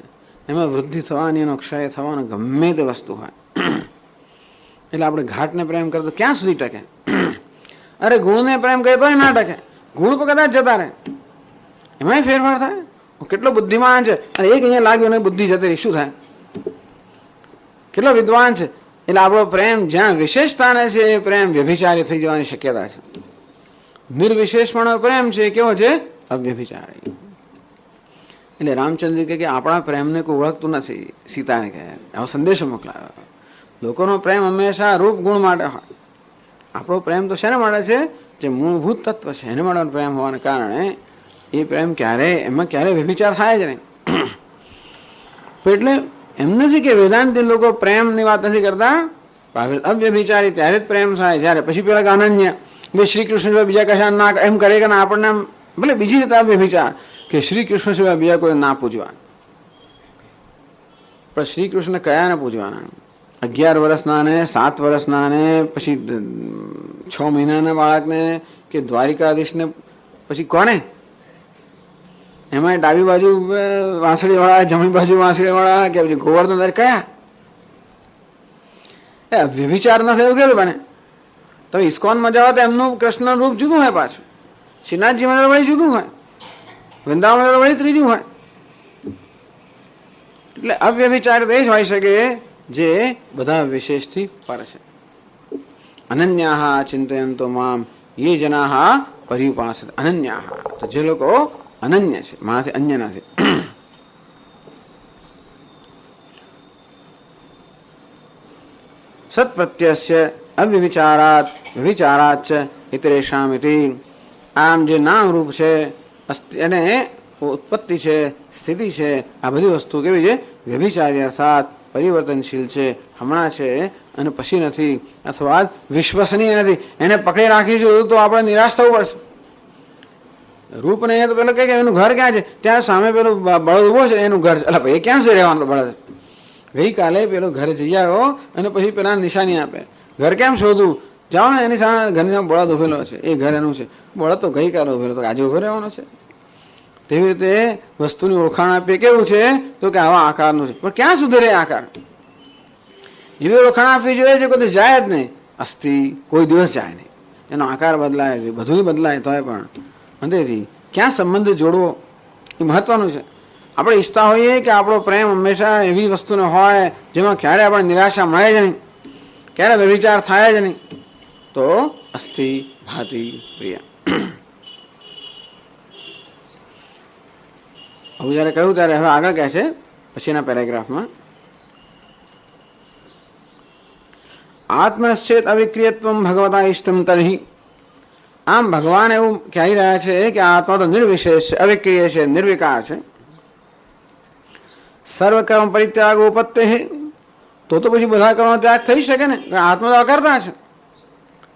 એમાં વૃદ્ધિ થવાની, એનો ક્ષય થવાનો, ગમે તે વસ્તુ હોય. એટલે આપણે ઘાટને પ્રેમ કરતો ક્યાં સુધી ટકે? અરે ગુણને પ્રેમ કરે તો ના ટકે. ગુણ પર કદાચ જતા રહે, એમાંય ફેરફાર થાય. કેટલો બુદ્ધિમાન છે અને એક અહીંયા લાગ્યો ને બુદ્ધિ જતી રહી, શું થાય? કેટલો વિદ્વાન છે. એટલે આપણો પ્રેમ જ્યાં વિશેષ સ્થાને છે એ પ્રેમ વ્યભિચારી થઈ જવાની શક્યતા છે. નિર્વિશેષપણો પ્રેમ છે કેવો છે? અવ્યભિચારી. એટલે રામચંદ્ર કે આપણા પ્રેમને કોઈ ઓળખતું નથી. સીતાને કહે આવો સંદેશો મોકલાવ્યો. લોકોનો પ્રેમ હંમેશા રૂપ ગુણ માટે હોય. આપણો પ્રેમ તો શેના માટે છે? જે મૂળભૂત તત્વ છે એને માટે પ્રેમ હોવાને કારણે એ પ્રેમ એમાં ક્યારેય વ્યભિચાર થાય જ નહીં. એટલે એમ નથી કે વેદાંતી લોકો પ્રેમની વાત નથી કરતા. અવ્યભિચારી ત્યારે જ પ્રેમ થાય જ્યારે પછી પેલા અનન્ય શ્રી કૃષ્ણ સિવાય બીજા કશા ના એમ કરે કે આપણને ભલે બીજી રીતે વ્યભિચાર કે શ્રી કૃષ્ણ સિવાય બીજા કોઈ ના પૂજવા. પણ શ્રી કૃષ્ણ કયા ને પૂજવાના? 11 વર્ષના ને 7 વર્ષના ને પછી 6 મહિનાના બાળકને કે દ્વારિકાધીશને પછી કોને? એમાં ડાબી બાજુ વાંસળી વાળા, જમણી બાજુ વાંસળી વાળા કે પછી ગોવર્ધન કયા? વ્યભિચાર ના થયું કેવું બને? તો ઇસ્કોનમાં જાઓ તો એમનું કૃષ્ણ રૂપ જુદું હોય, પાછું શ્રીનાથજી મંદિર વળી જુદું હોય, વૃંદાવન મંદિર વળી ત્રીજું હોય. એટલે અવ્યભિચાર એ જ હોય શકે જે બધા વિશેષથી પર છે. અનન્યાહ ચિંતયંતો મામ યે જનાહ પર્યુપાસતે. અનન્યાહ તો જે લોકો અનન્ય છે, મારાથી અન્ય નથી. સત્પ્રત્યસ્ય અવ્યવિચારાત વિચારાચ ઇતરેષામ ઇતિ. આમ જે નામ રૂપ છે એને ઉત્પત્તિ છે, સ્થિતિ છે, આ બધી વસ્તુ કેવી છે? વ્યભિચારી અર્થાત પરિવર્તનશીલ છે, હમણાં છે અને પછી નથી, અથવા વિશ્વસનીય નથી. એને પકડી રાખીશું તો આપણે નિરાશ થવું પડશે. રૂપ નહીં તો પેલો કે એનું ઘર ક્યાં છે? ત્યાં સામે પેલું બળદ ઉભો છે, એનું ઘર છે. એટલે ભાઈ ક્યાં સુધી રહેવાનું બળદ? ગઈકાલે પેલો ઘરે જઈ આવ્યો અને પછી પેલા નિશાની આપે. ઘર કેમ શોધવું? જાઓ ને એની સામે ઘરની બળદ ઉભેલો છે, એ ઘર એનું છે. બળદ તો ગઈકાલે ઉભેલો, તો આજે ઉભો રહેવાનો છે. તેવી રીતે વસ્તુની ઓળખાણ આપીએ. કેવું છે? તો કે આવા આકારનું છે. પણ ક્યાં સુધી રહે આકાર? એવી ઓળખાણ આપવી જોઈએ છે કોઈ જાય જ નહીં. અસ્થિ કોઈ દિવસ જાય નહીં. એનો આકાર બદલાય, બધું બદલાય તોય પણ અંતેથી ક્યાં સંબંધ જોડવો એ મહત્વનું છે. આપણે ઈચ્છતા હોઈએ કે આપણો પ્રેમ હંમેશા એવી વસ્તુનો હોય જેમાં ક્યારે આપણે નિરાશા મળે જ નહીં, ક્યારે વ્યભિચાર થાય જ નહીં. તો અસ્થિ ભાતિ પ્રિય. હવે જયારે કહ્યું ત્યારે હવે આગળ કહે છે પછીના પેરેગ્રાફમાં, આત્મશ્ચેત અવિક્રિયત્વમ ભગવતા ઇષ્ટમ તર્હિ. આમ ભગવાન એવું કહી રહ્યા છે કે આત્મા તો નિર્વિશેષ છે, અવિક્રિય છે, નિર્વિકાર છે. સર્વકર્મ પરિત્યાગ ઉપત્તે. તો પછી બધા કર્મનો ત્યાગ થઈ શકે ને? આત્મા તો અકર્તા છે.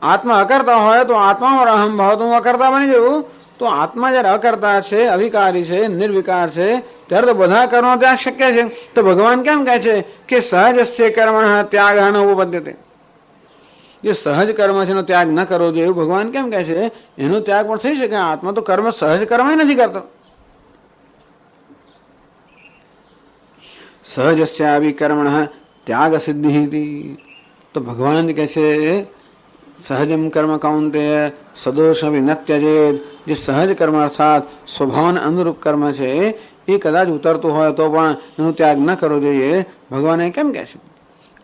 આત્મા અકર્તા હોય તો આત્મામાં અહમ ભાવ તો હું અકર્તા બની જવું. તો આત્મા જયારે અકર્તા છે, અવિકારી છે, નિર્વિકાર છે, ત્યારે તો બધા કર્મનો ત્યાગ શક્ય છે. તો ભગવાન કેમ કહે છે કે સહજસ્ય કર્મણ ત્યાગ ન ઉપપદ્યતે? જે સહજ કર્મ છે એનો ત્યાગ ન કરવો જોઈએ એવું ભગવાન કેમ કહે છે? એનો ત્યાગ પણ થઈ શકે. આત્મા તો કર્મ સહજ કર્મ નથી કરતો. સહજસ્ય અવિકર્મણ ત્યાગ સિદ્ધિ. તો ભગવાન કહે છે સહજમ કર્મ કૌંતેય સદોષ ન ત્યજેત. જે સહજ કર્મ અર્થાત સ્વભાવને અનુરૂપ કર્મ છે એ કદાચ ઉતરતું હોય તો પણ એનો ત્યાગ ન કરવો જોઈએ. ભગવાન એ કેમ કહે છે?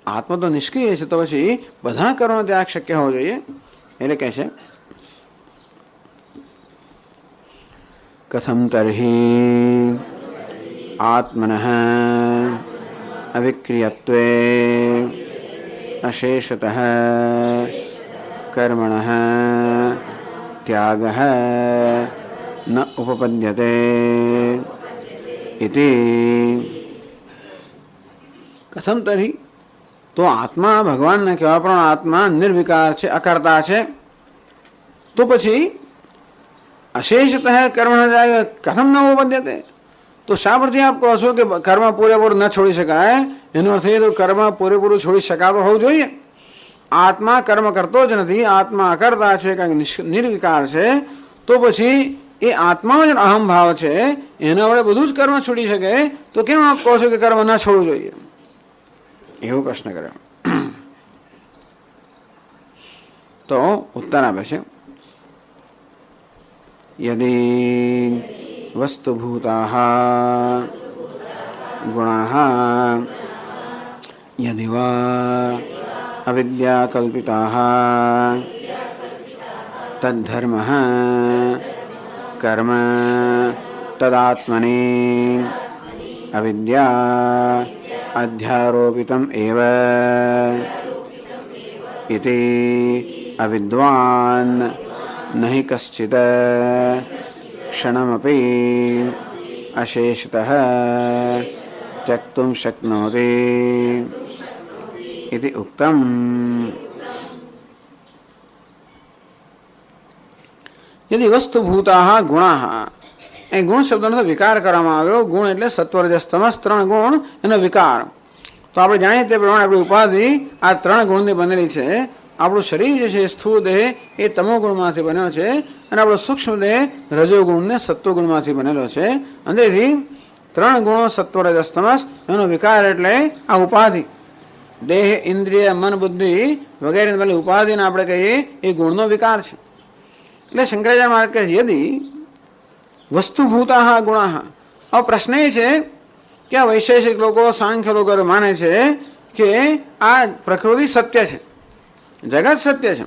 આત્મા તો નિષ્ક્રિય છે, તો પછી બધા કર્મનો ત્યાગ શક્ય હોવો જોઈએ. એટલે કહે છે કથમ તર્હિ આત્મનઃ અવિક્રિયત્વે અશેષતઃ કર્મણઃ ત્યાગઃ ન ઉપપદ્યતે ઇતિ. કથમ તર્હિ, તો આત્મા ભગવાનને કહેવા પણ આત્મા નિર્વિકાર છે, અકર્તા છે. તો પછી અશેષતઃ કર્મણઃ ત્યાગ કથમ ન ઉપપદ્યતે. તો શા પરથી આપ કહો છો કે કર્મ પૂરેપૂરું ન છોડી શકાય? એનો અર્થ એ તો કર્મ પૂરેપૂરું છોડી શકાતો હોવું જોઈએ. આત્મા કર્મ કરતો જ નથી, આત્મા અકર્તા છે, કંઈક નિર્વિકાર છે. તો પછી એ આત્મામાં જ અહમ ભાવ છે, એના વડે બધું જ કર્મ છોડી શકે. તો કેમ આપ કહો છો કે કર્મ ન છોડવું જોઈએ? એવો પ્રશ્ન કર્યો. તો ઉત્તર આપે છે યદિ વસ્તુભૂતાઃ ગુણાઃ યદિ વા અવિદ્યાકલ્પિતાઃ તદ્ધર્મ કર્મ તદાત્મની અવિદ્યા અધ્યારોપિતમ એવ ઇતિ અવિદ્વાન નહીં કશ્ચિત ક્ષણમપી અશેષતઃ त्यक्तुं शक्नोति इति उक्तम्। यदि वस्तुभूताः गुणाः, એ ગુણ શબ્દનો વિકાર કરવામાં આવ્યો. ગુણ એટલે સત્વરજસ તમસ, ત્રણ ગુણ એનો વિકાર. તો આપણે જાણીએ તે પ્રમાણે આપણી ઉપાધિ આ ત્રણ ગુણની બનેલી છે. આપણું શરીર જે છે સ્થૂળ દેહ એ તમો ગુણમાંથી બન્યો છે અને આપણો સૂક્ષ્મ દેહ રજોગુણ ને સત્વગુણમાંથી બનેલો છે. અંદરથી ત્રણ ગુણો સત્વરજસ તમસ એનો વિકાર એટલે આ ઉપાધિ. દેહ, ઇન્દ્રિય, મન, બુદ્ધિ વગેરે બનેલી ઉપાધિને આપણે કહીએ એ ગુણનો વિકાર છે. એટલે શંકરાચાર્ય મહારાજ કહે છે યદિ વસ્તુભૂતા ગુણા. હવે પ્રશ્ન એ છે કે આ વૈશેષિક લોકો, સાંખ્ય લોકો માને છે કે આ પ્રકૃતિ સત્ય છે, જગત સત્ય છે,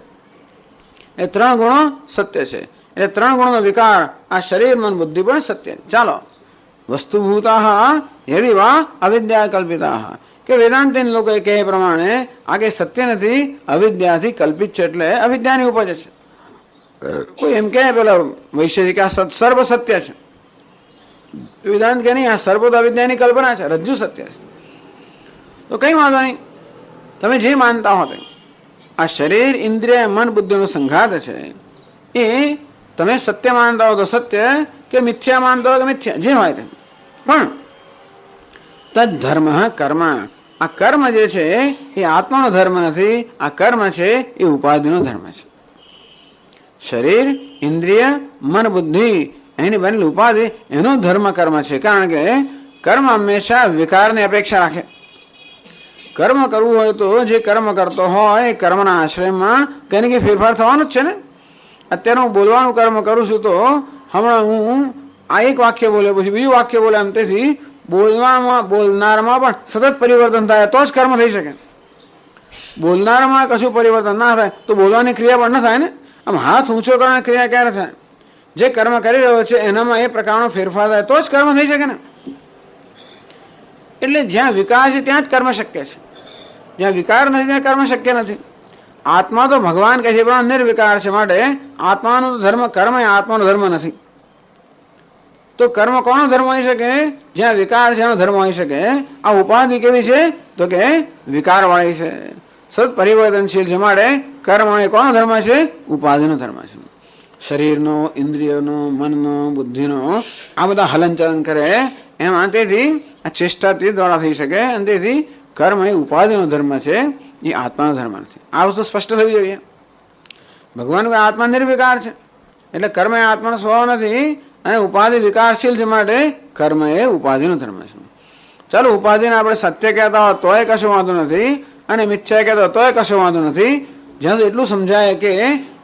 એ ત્રણ ગુણો સત્ય છે. એટલે ત્રણ ગુણોનો વિકાર આ શરીર, મન, બુદ્ધિ પણ સત્ય છે. ચાલો, વસ્તુભૂતા યદિ વા અવિદ્યા કલ્પિતા, કે વેદાંતિન લોકો કહે પ્રમાણે આ કે સત્ય નથી, અવિદ્યાથી કલ્પિત છે, એટલે અવિદ્યાની ઉપજ છે. કોઈ એમ કહે પેલા વૈશેષિક આ સર્વ સત્ય છે, વેદાંત કે નહીં, આ સર્વ તો અવિદ્યાની કલ્પના છે, રજ્જુ સત્ય છે. તો કઈ વાંધો નહીં, તમે જે માનતા હો તે આ શરીર, ઇન્દ્રિય, મન, બુદ્ધિનો સંઘાત છે એ તમે સત્ય માનતા હો તો સત્ય, કે મિથ્યા માનતા હો તો મિથ્યા, જે હોય તે. પણ તદ્ધર્મ કર્મ, આ કર્મ જે છે એ આત્માનો ધર્મ નથી, આ કર્મ છે એ ઉપાધિનો ધર્મ છે. શરીર, ઇન્દ્રિય, મન, બુદ્ધિ એની બનેલી ઉપાધિ એનો ધર્મ કર્મ છે. કારણ કે કર્મ હંમેશા વિકારની અપેક્ષા રાખે. કર્મ કરવું હોય તો જે કર્મ કરતો હોય કર્મના આશ્રયમાં કંઈ કંઈ ફેરફાર થવાનો જ છે ને. અત્યારે હું બોલવાનું કર્મ કરું છું તો હમણાં હું આ એક વાક્ય બોલ્યો પછી બીજું વાક્ય બોલે, એમ તેથી બોલનારમાં પણ સતત પરિવર્તન થાય તો જ કર્મ થઈ શકે. બોલનારમાં કશું પરિવર્તન ના થાય તો બોલવાની ક્રિયા પણ ન થાય ને. આમ હાથ ઊંચો કરવાની ક્રિયા ક્યારે થાય? જે કર્મ કરી રહ્યો છે એનામાં એ પ્રકારનો ફેરફાર થાય તો જ કર્મ થઈ શકે ને. એટલે જ્યાં વિકાર છે ત્યાં જ કર્મ શક્ય છે, જ્યાં વિકાર નથી ત્યાં કર્મ શક્ય નથી. આત્મા તો ભગવાન કહે છે પણ નિર્વિકાર છે, માટે આત્માનો ધર્મ કર્મ એ આત્માનો ધર્મ નથી. તો કર્મ કોનો ધર્મ હોઈ શકે? જ્યાં વિકાર છે એનો ધર્મ હોઈ શકે. આ ઉપાધિ કેવી છે તો કે વિકાર વાળી છે, સત પરિવર્તનશીલ છે, માટે કર્મ એ કોનો ધર્મ છે? ઉપાધિનો ધર્મ છે. શરીરનો, ઇન્દ્રિયનો, મનનો, બુદ્ધિનો આ બધા હલનચલન કરે એમાં તેથી આ ચેષ્ટા તે દ્વારા થઈ શકે. અને તેથી કર્મ એ ઉપાધિનો ધર્મ છે, એ આત્માનો ધર્મ નથી. આ વસ્તુ સ્પષ્ટ થવી જોઈએ. ભગવાન આત્મા નિર્વિકાર છે એટલે કર્મ એ આત્માનો સ્વભાવ નથી અને ઉપાધિ વિકારશીલ છે, માટે કર્મ એ ઉપાધિનો ધર્મ છે. ચાલો, ઉપાધિને આપણે સત્ય કહેતા હોય તોય કશો વાંધો નથી અને મિથ્યા કહેતા હોય તોય કશો વાંધો નથી, જ્યાં એટલું સમજાય કે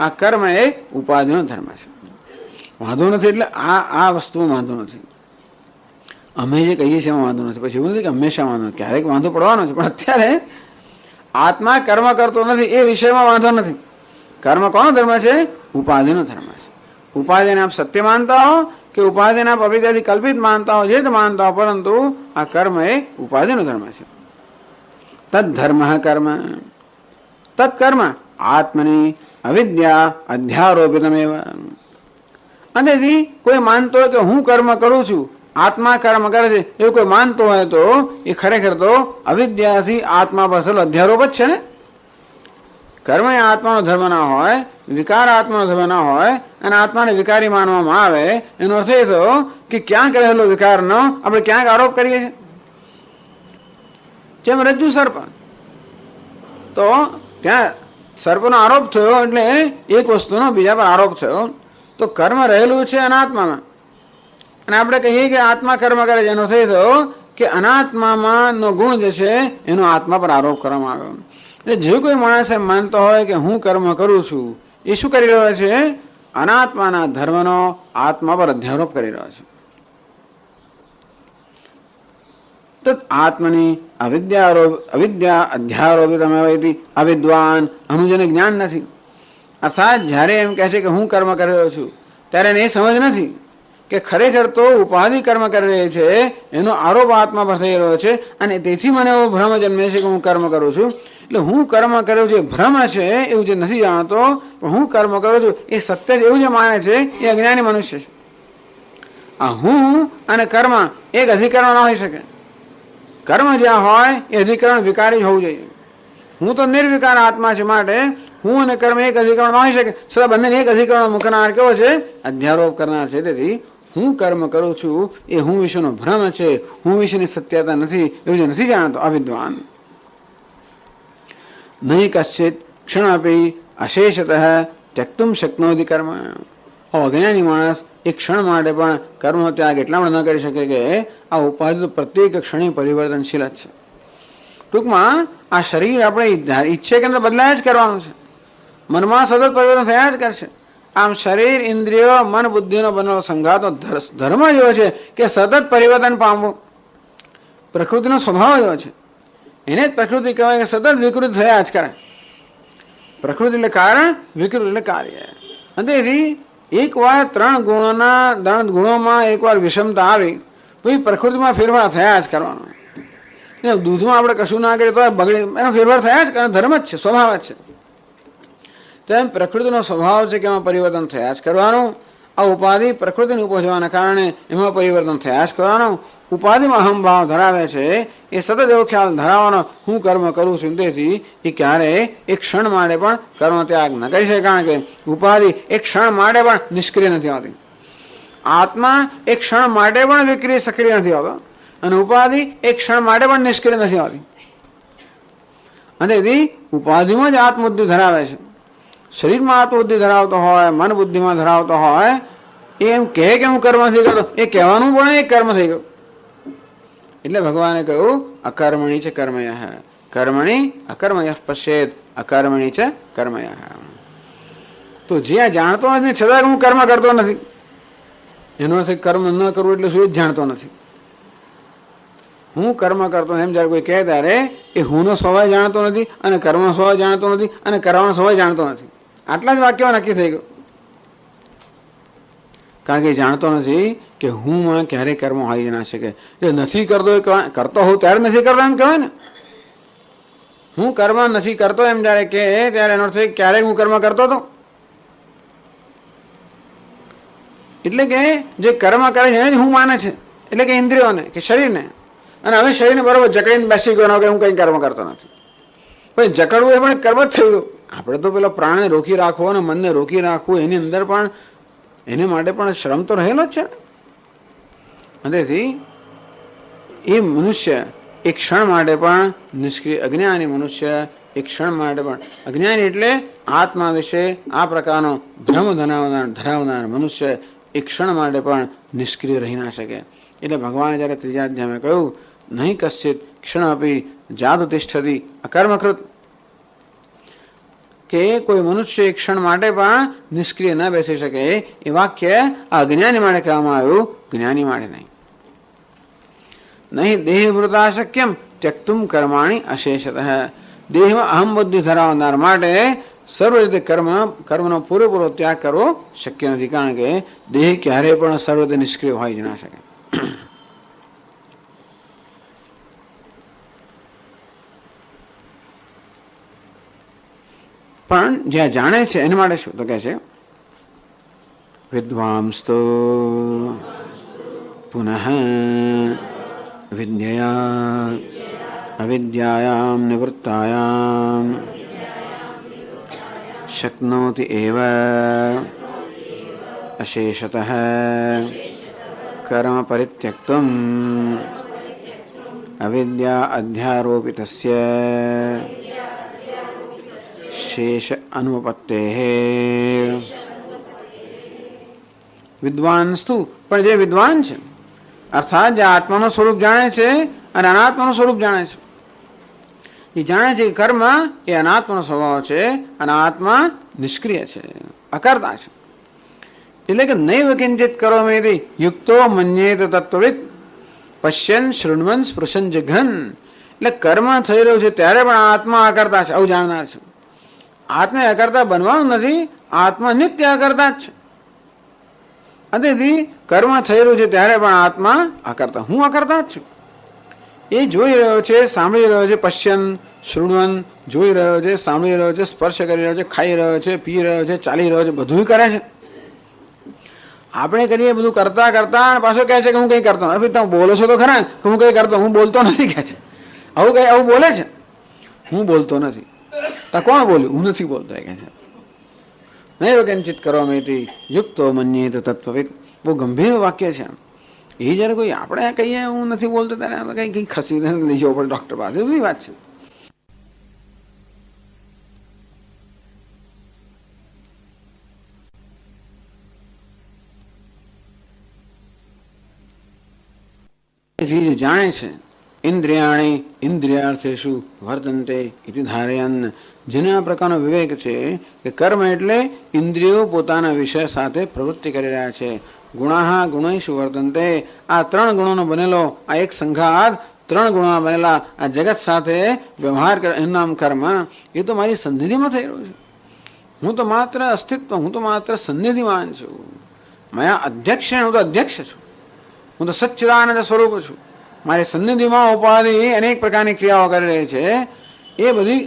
આ કર્મ એ ઉપાધિનો ધર્મ છે. વાંધો નથી એટલે આ વસ્તુમાં વાંધો નથી. અમે જે કહીએ છીએ એમાં વાંધો નથી. પછી એવું નથી કે હંમેશા વાંધો નથી, ક્યારેક વાંધો પડવાનો છે, પણ અત્યારે આત્મા કર્મ કરતો નથી એ વિષયમાં વાંધો નથી. કર્મ કોનો ધર્મ છે? ઉપાધિનો ધર્મ છે. ઉપાધિને આપ સત્ય માનતા હો કે ઉપાધિને આપ અવિદ્યાથી કલ્પિત માનતા હો, જે જ માનતા હો, પરંતુ આ કર્મ એ ઉપાધિનો ધર્મ છે. તદ્ધર્મ કર્મ તત્કર્મ આત્મની અવિદ્યા અધ્યારોપિતમેવ. અને કોઈ માનતો હોય કે હું કર્મ કરું છું, આત્મા કર્મ કરે છે એવું કોઈ માનતો હોય તો એ ખરેખર તો અવિદ્યાથી આત્મા પર અધ્યારોપ જ છે ને. કર્મ એ આત્માનો ધર્મ ના હોય, વિકાર આત્માનો ધર્મ ના હોય અને આત્માને વિકારી માનવામાં આવે, એનો અર્થ એ થયો કે ક્યાંક રહેલો વિકારનો આપણે ક્યાંક આરોપ કરીએ છીએ. જેમ રજ્જુ સર્પ, તો ત્યાં સર્પનો આરોપ થયો એટલે એક વસ્તુનો બીજા પર આરોપ થયો. તો કર્મ રહેલું છે અનાત્મામાં અને આપણે કહીએ કે આત્મા કર્મ કરે છે, એનો થઈ થયો કે અનાત્મામાં નો ગુણ જે છે એનો આત્મા પર આરોપ કરવામાં આવ્યો. એટલે જે કોઈ માણસ એમ માનતો હોય કે હું કર્મ કરું છું, એ શું કરી રહ્યો છે? અનાત્માના ધર્મનો આત્મા પર અધ્યારોપ કરી રહ્યો છે. તો આત્મની અવિદ્યા અધ્યારોપિતમેવ ઇતિ અવિદ્વાન, આનું જેને જ્ઞાન નથી, અર્થાત જ્યારે એમ કહે છે કે હું કર્મ કરી રહ્યો છું ત્યારે એને એ સમજ નથી કે ખરેખર તો ઉપાધિ કર્મ કરી રહી છે, એનો આરોપ આત્મા પર થઈ રહ્યો છે અને તેથી મને એવો ભ્રમ જન્મે છે કે હું કર્મ કરું છું. એટલે હું કર્મ કર્યો જે ભ્રમ છે એવું જે નથી જાણતો, પણ હું કર્મ કરું છું એ સત્ય છે એવું જે માને છે એ અજ્ઞાની મનુષ્ય છે. આ હું અને કર્મ એક અધિકરણ ના હોઈ શકે. કર્મ જ્યાં હોય એ અધિકરણ વિકારી જ હોવું જોઈએ. હું તો નિર્વિકાર આત્મા છે, માટે હું અને કર્મ એક અધિકરણ ના હોઈ શકે. સદા બંને એક અધિકરણ મૂકનાર કેવો છે? અધ્યારોપ કરનાર છે. તેથી હું કર્મ કરું છું એ હું વિશેનો ભ્રમ છે, હું વિશેની સત્યતા નથી એવું જે નથી જાણતો અવિદ્વાન. નહીં કશ્ચિત ક્ષણપી અશેષતઃ ત્યક્તુમ શક્નોતિ કર્મ. અજ્ઞાની માણસ એક ક્ષણ માટે પણ કર્મનો ત્યાગ એટલા પણ ન કરી શકે કે આ ઉપાધિ પ્રત્યેક ક્ષણે પરિવર્તનશીલ જ છે. ટૂંકમાં આ શરીર આપણે ઈચ્છે કે બદલાયા જ કરવાનું છે. મનમાં સતત પરિવર્તન થયા જ કરશે. આમ શરીર, ઇન્દ્રિયો, મન, બુદ્ધિનો બનેલો સંઘાતનો ધર્મ એવો છે કે સતત પરિવર્તન પામવું. પ્રકૃતિનો સ્વભાવ એવો છે. એને જ પ્રકૃતિ કહેવાય કે સતત વિકૃત થયા જ કરે. પ્રકૃતિ એટલે કારણ, વિકૃતિ એટલે કાર્ય. અને તેથી એકવાર ત્રણ ગુણોમાં એકવાર વિષમતા આવી પછી પ્રકૃતિમાં ફેરફાર થયા જ કરવાનો. દૂધમાં આપણે કશું ના કરીએ તો બગડે, એનો ફેરફાર થયા જ કરે. ધર્મ જ છે, સ્વભાવ જ છે. તેમ પ્રકૃતિનો સ્વભાવ છે કે એમાં પરિવર્તન થયા જ કરવાનું. આ ઉપાધિ પ્રકૃતિને ઉપજવાના કારણે એમાં પરિવર્તન થયા જ કરવાનું. ઉપાધિમાં અહમભાવ ધરાવે છે એ સતત એવો ખ્યાલ ધરાવવાનો હું કર્મ કરું છું. તેથી એ ક્યારેય એક ક્ષણ માટે પણ કર્મ ત્યાગ ન કરી શકે. કારણ કે ઉપાધિ એક ક્ષણ માટે પણ નિષ્ક્રિય નથી હોતી. આત્મા એક ક્ષણ માટે પણ વિક્રિય સક્રિય નથી હોતો અને ઉપાધિ એક ક્ષણ માટે પણ નિષ્ક્રિય નથી હોતી. અને તેથી ઉપાધિમાં જ આત્મબુદ્ધિ ધરાવે છે. શરીરમાં આત્મબુદ્ધિ ધરાવતો હોય, મન બુદ્ધિમાં ધરાવતો હોય, એ એમ કહે કે હું કર્મ નથી કરતો, એ કહેવાનું પણ એક કર્મ થઈ ગયું. એટલે ભગવાને કહ્યું અકર્મણી છે કર્મય, કર્મણી અકર્મય પશ્ચેત અકર્મણી છે કર્મય. તો જે જાણતો નથી છતાં હું કર્મ કરતો નથી, એનો અર્થ કર્મ ન કરવું એટલે શું જ જાણતો નથી. હું કર્મ કરતો એમ જયારે કોઈ કહે ત્યારે એ હુંનો સ્વભાવ જાણતો નથી અને કર્મનો સ્વભાવ જાણતો નથી અને કરવાનો સ્વભાવ જાણતો નથી. આટલા જ વાક્યો નક્કી થઈ ગયું. કારણ કે જાણતો નથી કે હું માં ક્યારેય કર્મ હોઈ ના શકે. એ નથી કરતો હોઉં ત્યારે નથી કરતો એમ કહેવાય ને. હું કર્મ નથી કરતો એમ જયારે કે ત્યારે એનો અર્થ ક્યારેય હું કર્મ કરતો હતો. એટલે કે જે કર્મ કરે છે એને જ હું માને છે. એટલે કે ઇન્દ્રિયોને કે શરીરને. અને હવે શરીરને બરોબર જકડીને બેસી ગયો કે હું કઈ કર્મ કરતો નથી. પછી જકડવું એ પણ કર્મ જ થયું. આપણે તો પેલા પ્રાણને રોકી રાખવો અને મનને રોકી રાખવું એની અંદર પણ એને માટે પણ શ્રમ તો રહેલો જ છે. તેથી એ મનુષ્ય એક ક્ષણ માટે પણ નિષ્ક્રિય, અજ્ઞાની મનુષ્ય એક ક્ષણ માટે પણ, અજ્ઞાની એટલે આત્મા વિશે આ પ્રકારનો ભ્રમ ધરાવનાર મનુષ્ય એક ક્ષણ માટે પણ નિષ્ક્રિય રહી ના શકે. એટલે ભગવાને જયારે ત્રીજા અધ્યાયમાં કહ્યું નહીં કશ્ચિત ક્ષણ આપી જાદુ તિષ્ઠતી અકર્મકૃત, કે કોઈ મનુષ્ય એક ક્ષણ માટે પણ નિષ્ક્રિય ન બેસી શકે, એ વાક્ય આ અજ્ઞાની માટે કહેવામાં આવ્યું, જ્ઞાની માટે નહીં. નહીં દેહભૃતા શક્યમ ત્યક્તુમ કર્માણી અશેષતઃ. દેહમાં અહમ બુદ્ધિ ધરાવનાર માટે સર્વ રીતે કર્મનો પૂરેપૂરો ત્યાગ કરવો શક્ય નથી. કારણ કે દેહ ક્યારેય પણ સર્વ રીતે નિષ્ક્રિય હોય જ ના શકે. પણ જ્યાં જાણે છે એના માટે શું તો કહે છે વિદ્વાંસ્તો પુનઃ વિદ્યયા અવિદ્યાયામ નિવૃત્તાયામ શક્નોતિ એવ અશેષતઃ કર્મ પરિત્યક્તુમ અવિદ્યા અધ્યારોપિતસ્ય શેષ અનુપત્તેઃ. વિદ્વાંસ્તુ પણ જે વિદ્વાન છે અર્થાત જે આત્માનું સ્વરૂપ જાણે છે અને અનાત્માનું સ્વરૂપ જાણે છે, એ જાણે છે કે કર્મ એ અનાત્માનો સ્વભાવ છે અને આત્મા નિષ્ક્રિય છે, અકર્તા છે. એટલે કે નૈવ કિંચિત કરોમિતિ યુક્તો મન્યેત તત્વવિદ પશ્યન શૃણવન સ્પૃશન જઘ્રન. એટલે કર્મ થઈ રહ્યું છે ત્યારે પણ આત્મા અકર્તા છે આવું જાણનાર છે. આત્મા અકર્તા બનવાનું નથી, આત્મા નિત્ય અકર્તા જ છે. તેથી કર્મ થયેલું છે ત્યારે પણ આત્મા અકર્તા, હું અકર્તા જ છું. એ જોઈ રહ્યો છે, સાંભળી રહ્યો છે, પશ્યન શૃણવન, જોઈ રહ્યો છે, સાંભળી રહ્યો છે, સ્પર્શ કરી રહ્યો છે, ખાઈ રહ્યો છે, પી રહ્યો છે, ચાલી રહ્યો છે, બધું કરે છે. આપણે કરીએ બધું કરતા કરતા પાછો કહે છે કે હું કઈ કરતો નથી. તમે બોલો છો તો ખરા કે હું કઈ કરતો, હું બોલતો નથી કહે છે. આવું બોલે છે, હું બોલતો નથી. તો કોણ બોલ્યું? હું નથી બોલતો કહે છે. નૈવ કિંચિત કરોમિતિ યુક્તો મન્યેત તત્વવિદ. બહુ ગંભીર વાક્ય છે. એ જયારે કોઈ આપણે કહીએ હું નથી બોલતો ત્યારે કઈ ખસી લઈ જવો પડે ડોક્ટર પાસે, એવી વાત છે. જાણે છે ઇન્દ્રિયાણી ઇન્દ્રિયાર્થેષુ વર્તન્તે ઇતિ ધારયન. જેને આ પ્રકારનો વિવેક છે કે કર્મ એટલે ઇન્દ્રિયો પોતાના વિષય સાથે પ્રવૃત્તિ કરી રહ્યા છે. ગુણાહા ગુણેષુ વર્તન્તે. આ ત્રણ ગુણોનો બનેલો આ એક સંઘાત, ત્રણ ગુણોના બનેલા આ જગત સાથે વ્યવહાર એનું નામ કર્મ. એ તો મારી સન્નિધિમાં થઈ રહ્યું છે. હું તો માત્ર અસ્તિત્વ, હું તો માત્ર સન્નિધિમાન છું. મયા અધ્યક્ષ, હું તો અધ્યક્ષ છું. હું તો સચ્ચિદાનંદ સ્વરૂપ છું. મારી સન્નિધિમાં ઉપાધિ અનેક પ્રકારની ક્રિયાઓ કરી રહી છે. એ બધી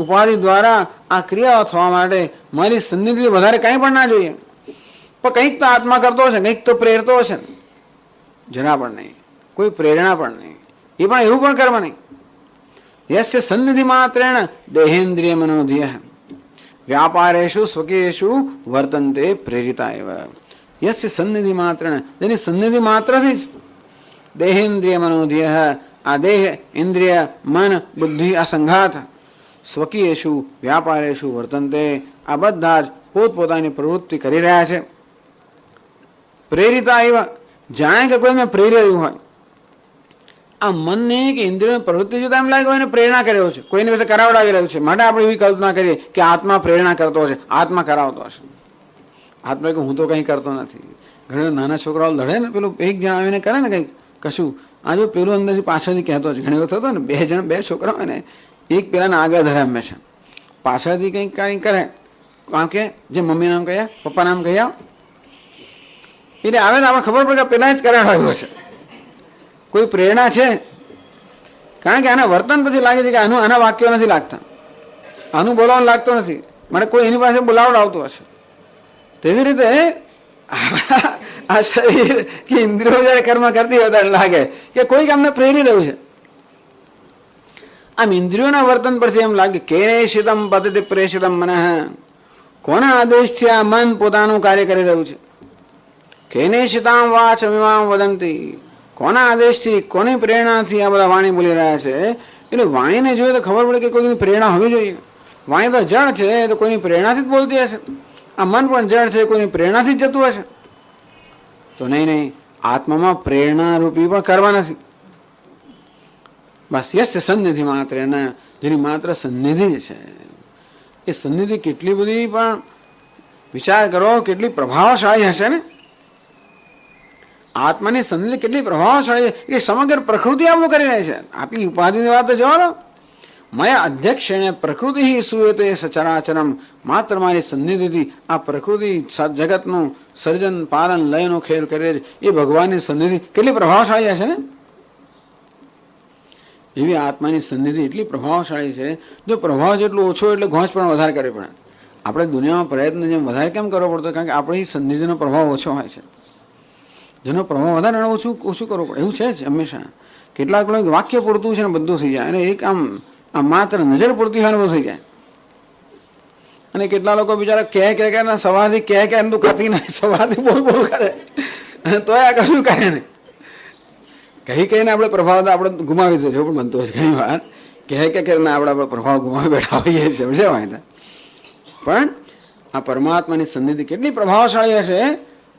ઉપાધિ દ્વારા આ ક્રિયાઓ થવા માટે મારી સન્નિધિ વધારે કંઈ પણ ના જોઈએ. પણ કંઈક તો આત્મા કરતો હશે, કંઈક તો પ્રેરતો હશે. જરા પણ નહીં, કોઈ પ્રેરણા પણ નહીં. એ પણ એવું પણ કર્મ નહીં. યસ્ય સન્નિધિ માત્રેણ દેહેન્દ્રિય મનોધિય વ્યાપારેષુ સ્વકીયેષુ વર્તન્તે પ્રેરિતા એવ. યસ્ય સન્નિધિ માત્રેણ, જેની સન્નિધિ માત્રથી જ દેહેન્દ્રિય મનોધિય, આ દેહ ઇન્દ્રિય મન બુદ્ધિ આ સંઘાત સ્વકીયેષુ વ્યાપારેષુ વર્તન્તે, આ બધા જ પોતપોતાની પ્રવૃત્તિ કરી રહ્યા છે. પ્રેરિતા એવા, જાણે કે કોઈને પ્રેર્યું હોય. આ મનને કે ઇન્દ્રિયોની પ્રવૃત્તિ જોતા એમ લાગે કોઈને પ્રેરણા કર્યો છે, કોઈને વિશે કરાવડાવી રહ્યું છે. માટે આપણે એવી કલ્પના કરીએ કે આત્મા પ્રેરણા કરતો હશે, આત્મા કરાવતો હશે. આત્મા કે હું તો કંઈ કરતો નથી. ઘણા નાના છોકરાઓ લડે ને, પેલું એક જણ આવીને કરે ને કંઈક કશું, આ જો પેલું અંદરથી પાછળથી કહેતો છે. ઘણી વખત થતો ને બે છોકરા હોય ને, એક પેલાને આગળ ધરે હંમેશા, પાછળથી કંઈક કરે. કારણ કે જે મમ્મી નામ કહ્યા, પપ્પા નામ કહ્યા, એટલે આવે ને આપણે ખબર પડે કે પેલા જ કરાવ્યું હશે. કોઈ પ્રેરણા છે? કારણ કે આના વર્તન પછી લાગે છે કે આના વાક્યો નથી લાગતા, આનું બોલાવાનું લાગતો નથી. મને કોઈ એની પાસે બોલાવડાવતું હશે. તેવી રીતે આ શરીર કે ઇન્દ્રિયો જયારે કર્મ કરતી હોય ત્યારે લાગે કે કોઈક અમને પ્રેરી રહ્યું છે. આમ ઇન્દ્રિયોના વર્તન પરથી એમ લાગે કેનેશિતમ પતતિ પ્રેષિતમ મનઃ. કોના આદેશથી આ મન પોતાનું કાર્ય કરી રહ્યું છે? કેનેશિતામ વાચમિમામ વદંતી. કોના આદેશથી, કોની પ્રેરણાથી આ બધા વાણી બોલી રહ્યા છે? એટલે વાણીને જોઈએ તો ખબર પડે કે કોઈની પ્રેરણા હોવી જોઈએ. વાણી તો જળ છે, તો કોઈની પ્રેરણાથી જ બોલતી હશે. આ મન પણ જળ છે, કોઈની પ્રેરણાથી જ જતું હશે. તો નહીં, આત્મામાં પ્રેરણા રૂપી પણ કરવા નથી. બસ યસ્ય સન્નિધિ માત્ર, જેની માત્ર સન્નિધિ છે. એ સન્નિધિ કેટલી બધી પણ વિચાર કરો, કેટલી પ્રભાવશાળી હશે ને. આત્માની સન્નિધિ કેટલી પ્રભાવશાળી, એ સમગ્ર પ્રકૃતિ આવું કરી રહી છે. આટલી ઉપાધિની વાત જવા દો. મયા અધ્યક્ષેણે પ્રકૃતિ સુયતે સચરાચરમ. માત્ર મારી સન્નિધિથી આ પ્રકૃતિ જગતનું સર્જન પાલન લયનો ખેલ કરે છે. એ ભગવાનની સન્નિધિ કેટલી પ્રભાવશાળી હશે ને. એવી આત્માની સન્નિધિ એટલી પ્રભાવશાળી છે. જો પ્રભાવ જેટલો ઓછો એટલે ઘોંચ પણ વધારે કરવી પડે. આપણે દુનિયામાં પ્રયત્ન જેમ વધારે કેમ કરવો પડતો? કારણ કે આપણી સન્નિધિનો પ્રભાવ ઓછો હોય છે. જેનો પ્રભાવ વધારે ઓછું કરવો પડે એવું છે જ હંમેશા. કેટલાક લોકો વાક્ય પૂરતું છે ને બધું થઈ જાય, અને એક આમ માત્ર નજર પૂરતી હોય ને બધું થઈ જાય. અને કેટલા લોકો બિચારા કહે સવારથી કહે તું કરતી નહીં, સવારથી બોલ કરે તો આ કશું કરે નહીં. કહીને આપણે પ્રભાવ આપણે ગુમાવી દે છે. એવું પણ બનતું હોય છે ઘણી વાર. કહે આપણે પ્રભાવ ગુમાવી બેઠા હોઈએ છીએ, સમજાય. પણ આ પરમાત્માની સન્નિધિ કેટલી પ્રભાવશાળી હશે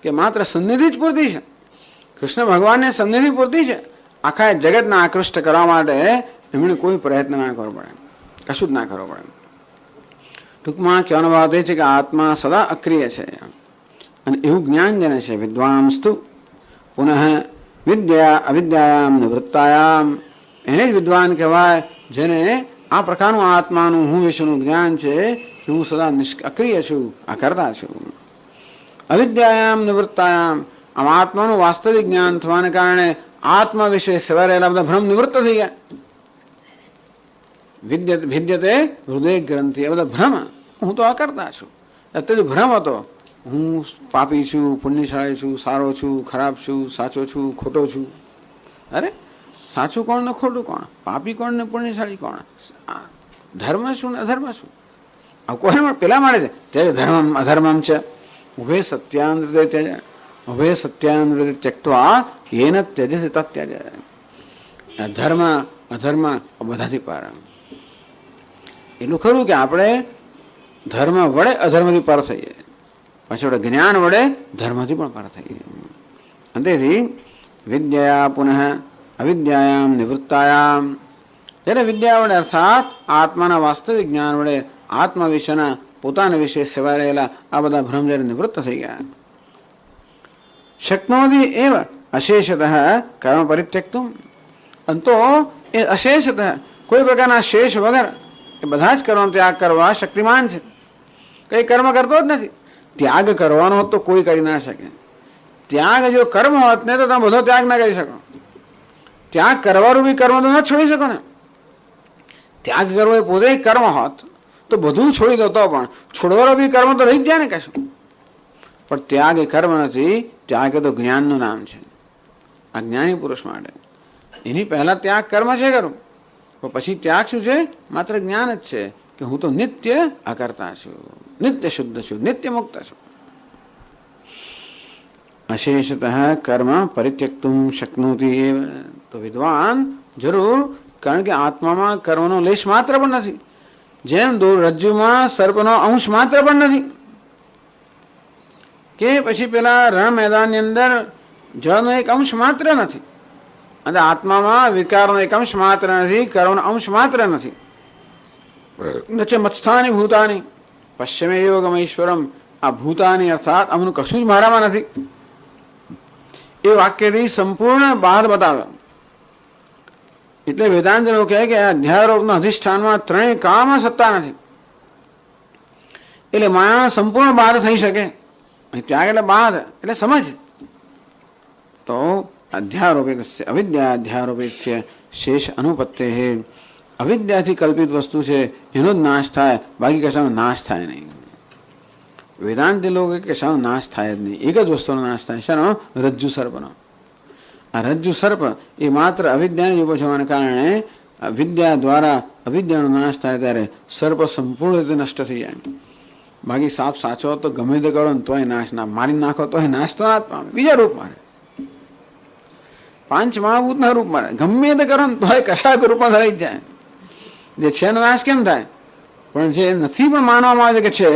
કે માત્ર સન્નિધિ જ પૂરતી છે. કૃષ્ણ ભગવાનને સન્નિધિ પૂરતી છે. આખા જગતને આકૃષ્ટ કરવા માટે એમણે કોઈ પ્રયત્ન ના કરવો પડે, કશું જ ના કરવો પડે. ટૂંકમાં કહેવાનો વાત એ છે કે આત્મા સદા અક્રિય છે. અને એવું જ્ઞાન જેને છે વિદ્વાંસ્તુ પુનઃ વિદ્યા અવિદ્યાયામ નિવૃત્તાયામ, એને જ વિદ્વાન કહેવાય જેને આ પ્રકારનું આત્માનું હું વિશેનું જ્ઞાન છે કે હું સદા અક્રિય છું, અકર્તા છું. અવિદ્યાયામ નિવૃત્તાયામ, આમ આત્માનું વાસ્તવિક જ્ઞાન થવાને કારણે આત્મા વિશે સેવા રહેલા બધા ભ્રમ નિવૃત્ત થઈ ગયા. ભિદ્યતે હૃદય ગ્રંથિ, એ બધા ભ્રમ, હું તો અકર્તા છું. અત્યારે ભ્રમ હતો, હું પાપી છું, પુણ્યશાળી છું, સારો છું, ખરાબ છું, સાચો છું, ખોટો છું. અરે સાચું કોણ ને ખોટું કોણ, પાપી કોણ ને પુણ્યશાળી કોણ, ધર્મ શું ને અધર્મ શું, આ કોને પેલા મળે છે તે ધર્મ અધર્મમ છે. ઉભે સત્યાનૃતે ત્યજ, ઉભે સત્યાનૃતે ત્યક્ત્વા યેન ત્યજસે તત્યજ. ધર્મ અધર્મ બધાથી પાર. એટલું ખરું કે આપણે ધર્મ વડે અધર્મથી પર થઈએ, પછી આપણે જ્ઞાન વડે ધર્મથી પણ પર થઈએ. તેથી વિદ્યા પુનઃ અવિદ્યાયામ નિવૃત્તાયામ, જ્યારે વિદ્યા વડે અર્થાત આત્માના વાસ્તવિક જ્ઞાન વડે આત્મા વિશેના પોતાના વિશે સેવા રહેલા આ બધા ભ્રમ જ્યારે નિવૃત્ત થઈ ગયા, શક્નોતિ એવ અશેષતઃ કર્મ પરિત્યક્તુમ, તો એ અશેષતઃ કોઈ પ્રકારના શેષ વગર એ બધા જ કર્મનો ત્યાગ કરવા શક્તિમાન છે. કઈ કર્મ કરતો જ નથી. ત્યાગ કરવાનો હોત તો કોઈ કરી ના શકે. ત્યાગ જો કર્મ હોત ને તો તમે બધો ત્યાગ ના કરી શકો. ત્યાગ કરવાનું બી કર્મ તો ન છોડી શકો ને. ત્યાગ કરવો એ પોતે કર્મ હોત તો બધું છોડી દો, તો પણ છોડવાનો બી કર્મ તો રહી જ જાય ને કશું. પણ ત્યાગ એ કર્મ નથી, ત્યાગ એ તો જ્ઞાનનું નામ છે. આ જ્ઞાની પુરુષ માટે એની પહેલા ત્યાગ કર્મ છે કરું, પણ પછી ત્યાગ શું છે? માત્ર જ્ઞાન જ છે કે હું તો નિત્ય અકર્તા છું, નિત્ય શુદ્ધ છું, નિત્ય મુક્ત છું. અશેષતઃ કર્મ પરિત્યક્તુમ શક્નોતિ એવ, તો વિદ્વાન જરૂર, કારણ કે આત્મામાં કર્મનો લેશ માત્ર પણ નથી. જેમ રજ્જુમાં સર્પનો અંશ માત્ર પણ નથી, કે પછી પેલા રણ મેદાનની અંદર જળનો એક અંશ માત્ર નથી, અને આત્મામાં વિકારનો એક અંશ માત્ર નથી, કર્મનો અંશ માત્ર નથી. નચે મત્સ્થાની ભૂતાની પશ્ચિમે યોગમ ઈશ્વરમ, આ ભૂતાની અર્થાત અમનું કશું જ મારામાં નથી. એ વાક્યથી સંપૂર્ણ બાદ બતાવે. એટલે વેદાંત લોકો કહે કે અધ્યારોપના અધિષ્ઠાનમાં ત્રણેય કાળમાં સત્તા નથી. એટલે માયાનો સંપૂર્ણ બાદ થઈ શકે. ત્યાગ એટલે બાદ એટલે સમજ. તો અધ્યારોપિત અવિદ્યા અધ્યારોપિત છે શેષ અનુપત્તે, અવિદ્યાથી કલ્પિત વસ્તુ છે એનો જ નાશ થાય, બાકી કશાનો નાશ થાય નહીં. વેદાંતિ લોકો કશાનો નાશ થાય જ નહીં, એક જ વસ્તુનો નાશ થાય. શાનો? રજ્જુ સર્પનો. આ રજ્જુ સર્પ એ માત્ર અવિદ્યાને ઉભો થવાને કારણે વિદ્યા દ્વારા અવિદ્યાનો નાશ થાય ત્યારે સર્પ સંપૂર્ણ રીતે નષ્ટ થઈ જાય. બાકી સાપ સાચો તો ગમે તે કરો ને તોય નાશ ના, મારી નાખો તોય નાશ તો ના જ પામે, બીજા રૂપ મારે, પાંચ મહાભૂતના રૂપ મારે, ગમે તે કરો ને તોય કશાક રૂપમાં થઈ જ જાય. જે છે એનો નાશ કેમ થાય? પણ જે નથી પણ માનવામાં આવે છે કે છે,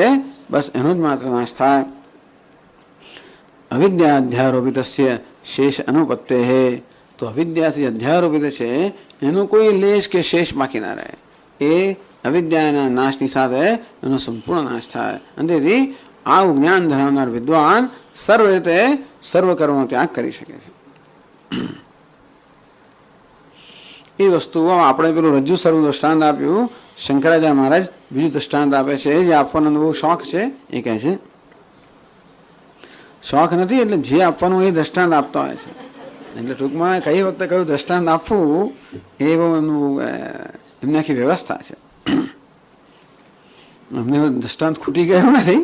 બસ એનો જ માત્ર નાશ થાય. અવિદ્યા અધ્યારોપિત શેષ અનુપત્તે હે, તો અવિદ્યાથી અધ્યારોપિત છે એનો કોઈ લેશ કે શેષ બાકી ના રહે. એ અવિદ્યાના નાશની સાથે એનો સંપૂર્ણ નાશ થાય. અને તેથી આવું જ્ઞાન ધરાવનાર વિદ્વાન સર્વ રીતે સર્વ કર્મનો ત્યાગ કરી શકે છે. એ વસ્તુઓ આપણે પેલું રજ્જુ સર્વ દ્રષ્ટાંત આપ્યું, શંકરાચાર્ય મહારાજ બીજું દ્રષ્ટાંત આપે છે, જે આપવાનો બહુ શોખ છે. એ કહે છે શોખ નથી, એટલે જે આપવાનું એ દ્રષ્ટાંત આપતા હોય છે. એટલે ટૂંકમાં કઈ વખતે કયું દ્રષ્ટાંત આપવું એ બહુ એમની આખી વ્યવસ્થા છે. અમને દ્રષ્ટાંત ખૂટી ગયું નથી,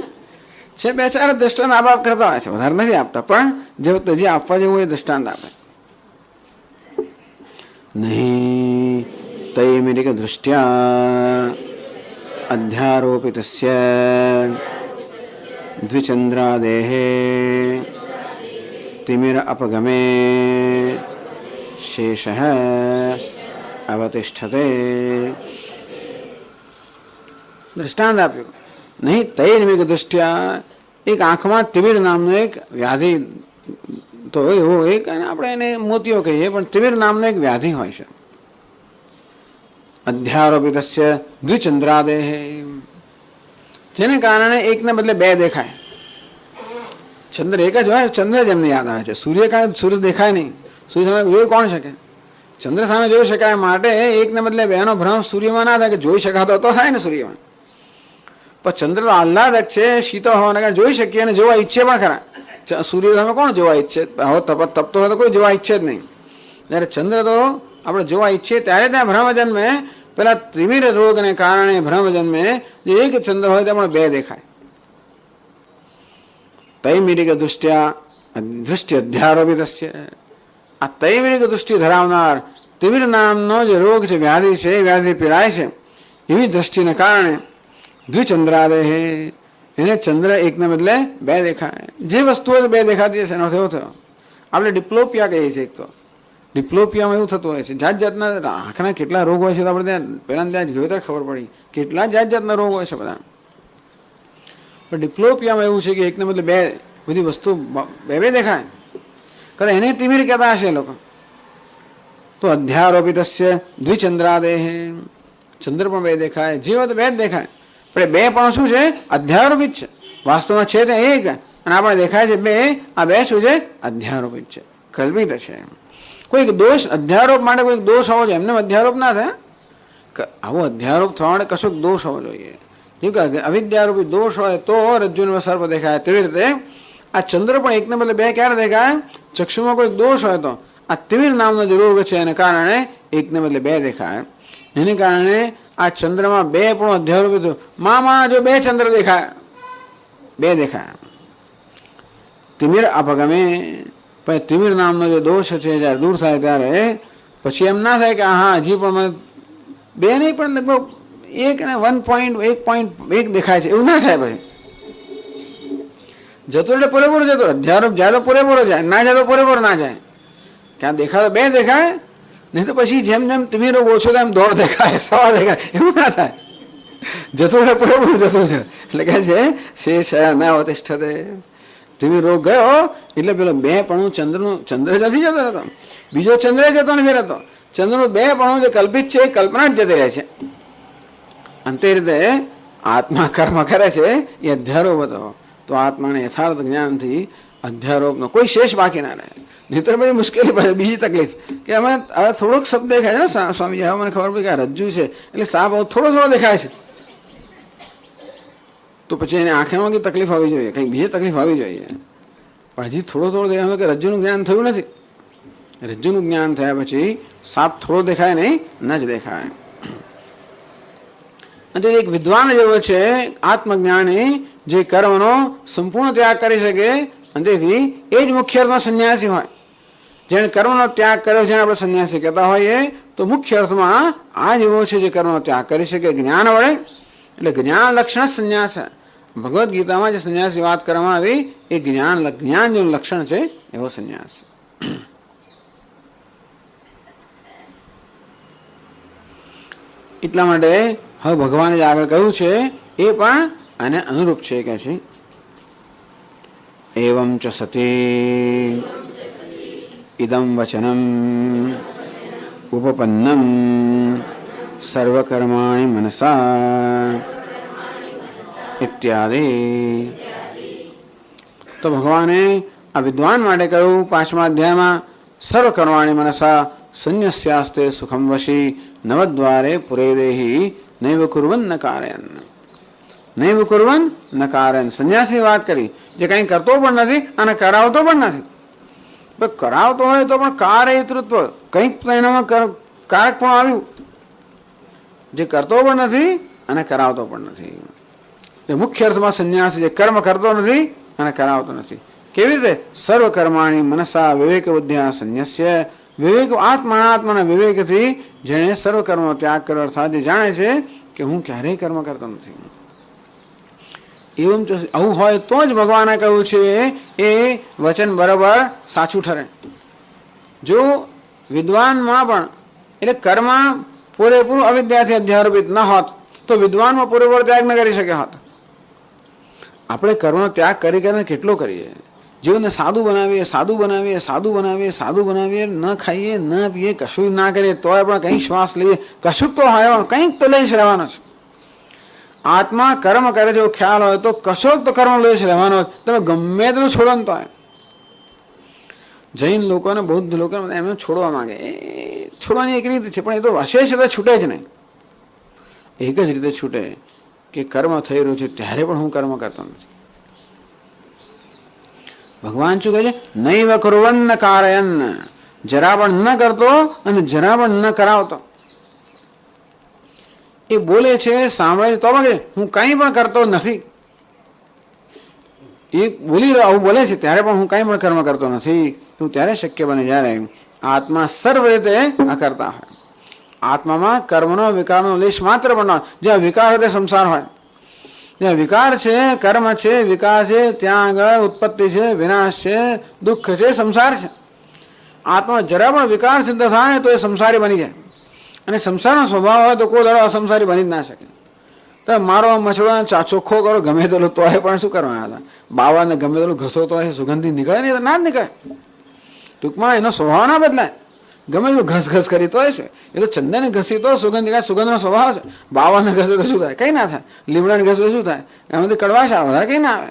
છે બે ચાર દ્રષ્ટાંત આપ કરતા હોય છે, વધારે નથી આપતા, પણ જે વખતે જે આપવા જેવું એ દ્રષ્ટાંત આપે. નહીં તૈમિરિક દૃષ્ટ્યા અધ્યારોપિતસ્ય દ્વિચંદ્રાદેહે તિમિર અપગમે શેષ અવતિષ્ઠતે. દ્રષ્ટાંત આપ્યું. નહીં તૈમિરિક દૃષ્ટ્યા, એક આંખમાં તિમિર નામનો એક વ્યાધિ, તો એવો એક, આપણે એને મોતિયો કહીએ, પણ તિમિર નામનો એક વ્યાધિ હોય છે. અધ્યારોપિતસ્ય દ્વિચંદ્રાદેહ, જેને કારણે એકને બદલે બે દેખાય. ચંદ્ર એક જ હોય, ચંદ્ર જ એમને યાદ આવે છે. સૂર્ય કાંઈ સૂર્ય દેખાય નહીં, સૂર્ય સામે જોઈ કોણ શકે? ચંદ્ર સામે જોઈ શકાય, માટે એકને બદલે બેનો ભ્રમ સૂર્યમાં ના થાય, કે જોઈ શકાતો તો થાય ને સૂર્યમાં. પણ ચંદ્ર આહલાદક છે, શીતળ હોવાના કારણે જોઈ શકીએ અને જોવા ઈચ્છે પણ ખરા. સૂર્ય સામે કોણ જોવા ઈચ્છે? હવે તપતો હોય તો કોઈ જોવા ઈચ્છે જ નહીં. જ્યારે ચંદ્ર તો આપણે જોવા ઈચ્છીએ ત્યારે ત્યાં ભ્રમ જન્મે. પેલા ત્રિમિર રોગને કારણે ભ્રમ જન્મે. જે એક ચંદ્ર હોય ત્યાં પણ બે દેખાય. તૈમિરિક દૃષ્ટિ અધ્યારોપિત છે. આ તૈમિરિક દૃષ્ટિ ધરાવનાર તિમિર નામનો જે રોગ છે, વ્યાધિ છે, વ્યાધિ પીડાય છે, એવી દ્રષ્ટિને કારણે દ્વિચંદ્રાદેહ, એને ચંદ્ર એકને બદલે બે દેખાય. જે વસ્તુઓ બે દેખાતી હશે એનો એવો થયો. આપણે ડિપ્લોપિયા કહીએ છીએ. એક તો ડિપ્લોપિયામાં એવું થતું હોય છે, જાત જાતના આંખના કેટલા રોગ હોય છે. તો આપણે ત્યાં પહેલાં ત્યાં જોયું ત્યારે ખબર પડી કેટલા જાત જાતના રોગ હોય છે બધા. પણ ડિપ્લોપિયામાં એવું છે કે એકને બદલે બે બધી વસ્તુ બે બે દેખાય. કરે એને તિમિર કહેતા હશે લોકો. તો અધ્યારોપિત દ્વિચંદ્રાદેહ, ચંદ્ર પણ બે દેખાય, જીવ તો બે જ દેખાય. પણ બે પણ શું છે? અધ્યારોપિત છે. વાસ્તવમાં છે તે એક અને આપણે દેખાય છે બે. આ બે શું છે? અધ્યારોપિત છે, કલ્પિત છે. કોઈક દોષ અધ્યારોપ માટે કોઈક દોષ હોવો જોઈએ. એમને અધ્યારોપ ના થાય. આવો અધ્યારોપ થવા માટે કશોક દોષ હોવો જોઈએ. જેમ કે અવિદ્યારૂપી દોષ હોય તો રજ્જુનો સર્પ દેખાય. તેવી રીતે આ ચંદ્ર પણ એકને બદલે બે ક્યારે દેખાય? ચક્ષુમાં કોઈક દોષ હોય તો. આ તિમિર નામનો જે રોગ છે એને કારણે એકને બદલે બે દેખાય. એને કારણે આ ચંદ્રમાં બે પણ અધ્યારોપિત. મામાં જો બે ચંદ્ર દેખાય, બે દેખાય. તિમિર અપગમે, પણ તિમિર નામનો જે દોષ છે જ્યારે દૂર થાય ત્યારે પછી એમ ના થાય કે હા હજી પણ બે નહીં પણ લગભગ એક ને 1.1 દેખાય છે, એવું ના થાય. પછી જતો એટલે પૂરેપૂરો જતો. અધ્યારોપ જાય તો પૂરેપૂરો જાય, ના જાય તો પૂરેપૂરો ના જાય. ક્યાં દેખાય તો બે દેખાય, નહીં તો પછી જેમ જેમ તિમિર રોગ ઓછો થાય એમ દોડ દેખાય, સવા દેખાય, એવું ના થાય. જતો એટલે પૂરેપૂરો જતો છે. એટલે કહે છે શેષ ના અવતિષ્ઠતે. તિમિર રોગ ગયો એટલે પેલો બે પણું ચંદ્ર નથી જતો રહેતો, બીજો ચંદ્ર જતો નથી રહેતો. ચંદ્રનું બે પણું જે કલ્પિત છે એ કલ્પના જ જતી રહે છે. અંતે રીતે આત્મા કર્મ કરે છે એ અધ્યારોપ હતો. તો આત્માને યથાર્થ જ્ઞાનથી અધ્યારોપનો કોઈ શેષ બાકી ના રહે. નહીતર બધી મુશ્કેલી પડે. બીજી તકલીફ કે અમે હવે થોડોક શબ્દ દેખાય છે સ્વામીજી, હવે મને ખબર પડી કે આ રજ્જુ છે એટલે સાપ થોડો દેખાય છે. તો પછી એને આંખમાં કંઈ તકલીફ આવી જોઈએ, કંઈક બીજી તકલીફ આવી જોઈએ. પણ હજી થોડો દેખાય કે રજ્જુનું જ્ઞાન થયું નથી. રજ્જુનું જ્ઞાન થયા પછી સાપ થોડો દેખાય નહીં, ન જ દેખાય. અને એક વિદ્વાન જેવો છે આત્મજ્ઞાની, જે કર્મનો સંપૂર્ણ ત્યાગ કરી શકે. અને તેથી એ જ મુખ્ય અર્થમાં સંન્યાસી હોય. જેને કર્મનો ત્યાગ કર્યો જેને આપણે સંન્યાસી કહેતા હોઈએ, તો મુખ્ય અર્થમાં આ જેવો છે જે કર્મનો ત્યાગ કરી શકે જ્ઞાન વડે. એટલે જ્ઞાન લક્ષણ સંન્યાસ. ભગવદ્ ગીતામાં જે સંન્યાસની વાત કરવામાં આવી એ જ્ઞાન જેનું લક્ષણ છે એવો સંન્યાસ. એટલા માટે હવે ભગવાને જે આગળ કહ્યું છે એ પણ આને અનુરૂપ છે. કે છે એવં ચ સતી ઇદમ વચનમ ઉપપન્નમ સર્વકર્માણિ મનસા ઇત્યાદિ. તો ભગવાને આ વિદ્વાન માટે કહ્યું 5મા અધ્યાયમાં, સર્વકર્માણિ મનસા સંન્યસ્યાસ્તે સુખમ વશી નવદ્વારે પુરેદેહી નૈવ કુર્વન ન કારયન. નૈવ કુર્વન ન કારયન. સંન્યાસની વાત કરી, જે કંઈ કરતો પણ નથી અને કરાવતો પણ નથી. કરાવતો હોય તો પણ કારયતૃત્વ કંઈક એનામાં કારક પણ આવ્યું. જે કરતો પણ નથી અને કરાવતો પણ નથી. એ મુખ્ય અર્થમાં સંન્યાસ જે કર્મ કરતો નથી અને કરાવતો નથી. કેવી રીતે? સર્વકર્માણી મનસા વિવેક બુદ્ધ્યા સંન્યસ્ય. વિવેક આત્માના વિવેકથી જેણે સર્વકર્મનો ત્યાગ કર્યો, અર્થાત જે જાણે છે કે હું ક્યારેય કર્મ કરતો નથી. એવું આવું હોય તો જ ભગવાને કહ્યું છે એ વચન બરાબર સાચું ઠરે. જો વિદ્વાનમાં પણ એટલે કર્મ પૂરેપૂરું અવિદ્યાથી અધ્યારોપિત ન હોત તો વિદ્વાનમાં પૂરેપૂરો ત્યાગ ન કરી શકે હોત. આપણે કર્મનો ત્યાગ કરીને કેટલો કરીએ. જીવનને સાદું બનાવીએ, ન ખાઈએ, ન પીએ, કશું ના કરીએ, તોય પણ કંઈક શ્વાસ લઈએ, કશુંક તો હોય, કંઈક તો લઈ જ રહેવાનો છે. આત્મા કર્મ કરે છે એવો ખ્યાલ હોય તો કશોક તો કર્મ લઈ જ રહેવાનો. તમે ગમે તેનું છોડો ને તો જૈન લોકોને બૌદ્ધ લોકોને એમને છોડવા માંગે. એ છોડવાની એક રીત છે, પણ એ તો હશે છે તો છૂટે જ નહીં. એક જ રીતે છૂટે. કે કર્મ થઈ રહ્યું છે ત્યારે પણ હું કર્મ કરતો નથી. ભગવાન શું કહે છે? નૈવ કુર્વન્ન કારયન, જરા પણ ન કરતો અને જરા પણ ન કરાવતો. એ બોલે છે, સાંભળે તો હું કંઈ પણ કરતો નથી. એ બોલી આવું બોલે છે ત્યારે પણ હું કંઈ પણ કર્મ કરતો નથી. તું ત્યારે શક્ય બને જ્યારે આત્મા સર્વ રીતે અકર્તા હોય. આત્મામાં કર્મનો વિકારનો લેશ માત્ર પણ ન હોય. જ્યાં વિકાર હોય તે સંસાર હોય. જ્યાં વિકાર છે, કર્મ છે, વિકાર છે, ત્યાં આગળ ઉત્પત્તિ છે, વિનાશ છે, દુઃખ છે, સંસાર છે. આત્મા જરા પણ વિકાર સિદ્ધ થાય તો એ સંસારી બની જાય. અને સંસારનો સ્વભાવ હોય તો કોઈ દાડો અસંસારી બની જ ના શકે. તો મારો મછળો ચોખ્ખો કરો ગમે તેલો તો પણ શું કરવાના હતા? બાવાને ગમે તેલું ઘસો તો સુગંધી નીકળે નહીં તો ના જ નીકળે. ટૂંકમાં એનો સ્વભાવ ના બદલાય. ગમે તેલું ઘસ કરી તો છે. એ તો ચંદન ઘસી તો સુગંધનો સ્વભાવ છે. બાવાને ઘસે તો શું થાય? કંઈ ના થાય. લીમડાને ઘસે તો શું થાય? એમાંથી કડવાશ આવે, વધારે કંઈ ના આવે.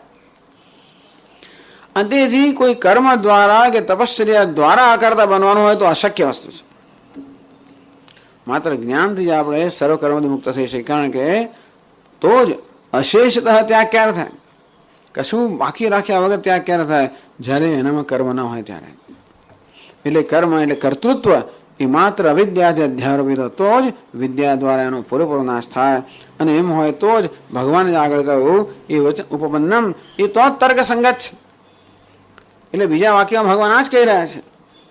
અને તેથી કોઈ કર્મ દ્વારા કે તપશ્ચર્યા દ્વારા આકર્તા બનવાનું હોય તો અશક્ય વસ્તુ છે. માત્ર જ્ઞાનથી જ આપણે સર્વ કર્મથી મુક્ત થઈ શકીએ. કારણ કે તો જ અશેષતઃ ત્યાગ ક્યારે થાય? કશું બાકી રાખ્યા વગર ત્યાગ ક્યારે થાય? જ્યારે એનામાં કર્મ ન હોય ત્યારે. એટલે કર્મ એટલે કર્તૃત્વ એ માત્ર અવિદ્યાથી અધ્યારોપિત તો જ વિદ્યા દ્વારા એનો પૂરેપૂરો નાશ થાય. અને એમ હોય તો જ ભગવાને આગળ કહ્યું એ વચન ઉપપન્નમ એ તો જ તર્ક સંગત છે. એટલે બીજા વાક્યમાં ભગવાન આ જ કહી રહ્યા છે,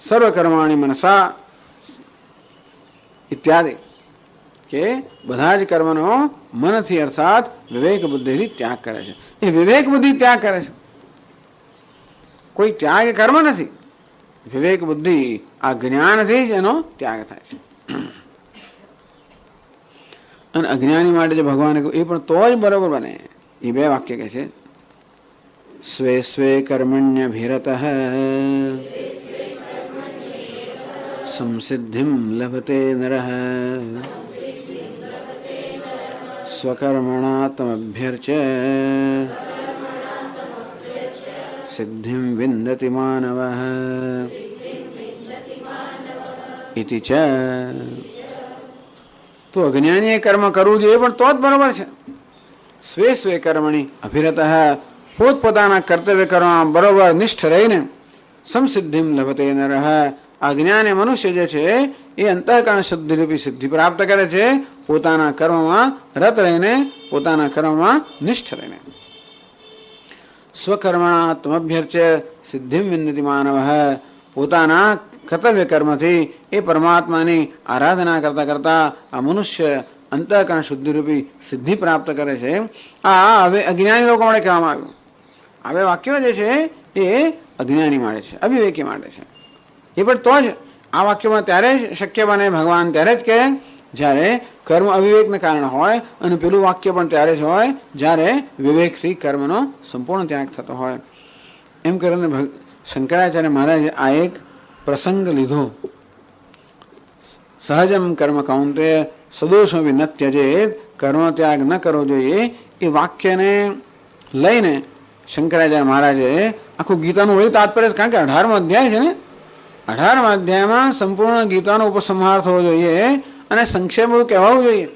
સર્વ કર્માણી મનસા ઇત્યાદિ, કે બધા જ કર્મનો મનથી અર્થાત વિવેક બુદ્ધિથી ત્યાગ કરે છે. એ વિવેક બુદ્ધિ ત્યાગ કરે છે. કોઈ ત્યાગ એ કર્મ નથી. વિવેક બુદ્ધિ આ જ્ઞાનથી જ એનો ત્યાગ થાય છે. અને અજ્ઞાની માટે જે ભગવાને કહ્યું એ પણ તો જ બરોબર બને. એ બે વાક્ય કહે છે, સ્વે સ્વે કર્મણ્યભિરતઃ સંસિદ્ધિમ લભતે નરઃ સ્વકર્મણાત્મભ્યર્ચ્ય સિદ્ધિમ વિંદતિ માનવઃ ઇતિ ચ. તો અજ્ઞાનીએ કર્મ કરવું જોઈએ પણ તો જ બરોબર છે. સ્વે સ્વે કર્મણી અભિરતઃ, પોતપોતાના કર્તવ્ય કરવામાં બરોબર નિષ્ઠ રહીને સમસિદ્ધિમ લભતે નરઃ, અજ્ઞાની મનુષ્ય જે છે એ અંતઃકરણ શુદ્ધિરૂપી સિદ્ધિ પ્રાપ્ત કરે છે પોતાના કર્મમાં રત રહીને, પોતાના કર્મમાં નિષ્ઠ રહીને. સ્વકર્મણાત્મભ્યર્ચ્ય સિદ્ધિમ વિંદતિ માનવ, પોતાના કર્તવ્ય કર્મથી એ પરમાત્માની આરાધના કરતા કરતા આ મનુષ્ય અંતઃકરણ શુદ્ધિરૂપી સિદ્ધિ પ્રાપ્ત કરે છે. આ હવે અજ્ઞાની લોકો માટે કહેવામાં આવ્યું. હવે વાક્યો જે છે એ અજ્ઞાની માટે છે, અવિવેકી માટે છે. એ પણ તો જ આ વાક્યોમાં ત્યારે જ શક્ય બને ભગવાન ત્યારે જ કહે જ્યારે કર્મ અવિવેકને કારણે હોય, અને પેલું વાક્ય પણ ત્યારે જ હોય જ્યારે વિવેકથી કર્મનો સંપૂર્ણ ત્યાગ થતો હોય. એમ કરીને શંકરાચાર્ય મહારાજે આ એક પ્રસંગ લીધો. સહજમ કર્મ કૌંતે સદોષમપી ન ત્યજેત, કર્મ ત્યાગ ન કરવો જોઈએ. એ વાક્યને લઈને શંકરાચાર્ય મહારાજે આખું ગીતાનું વળી તાત્પર્ય, કારણ કે 18મો અધ્યાય છે ને, 18મા અધ્યાયમાં સંપૂર્ણ ગીતાનો ઉપસંહાર થવો જોઈએ અને સંક્ષેપમાં કહેવાવું જોઈએ.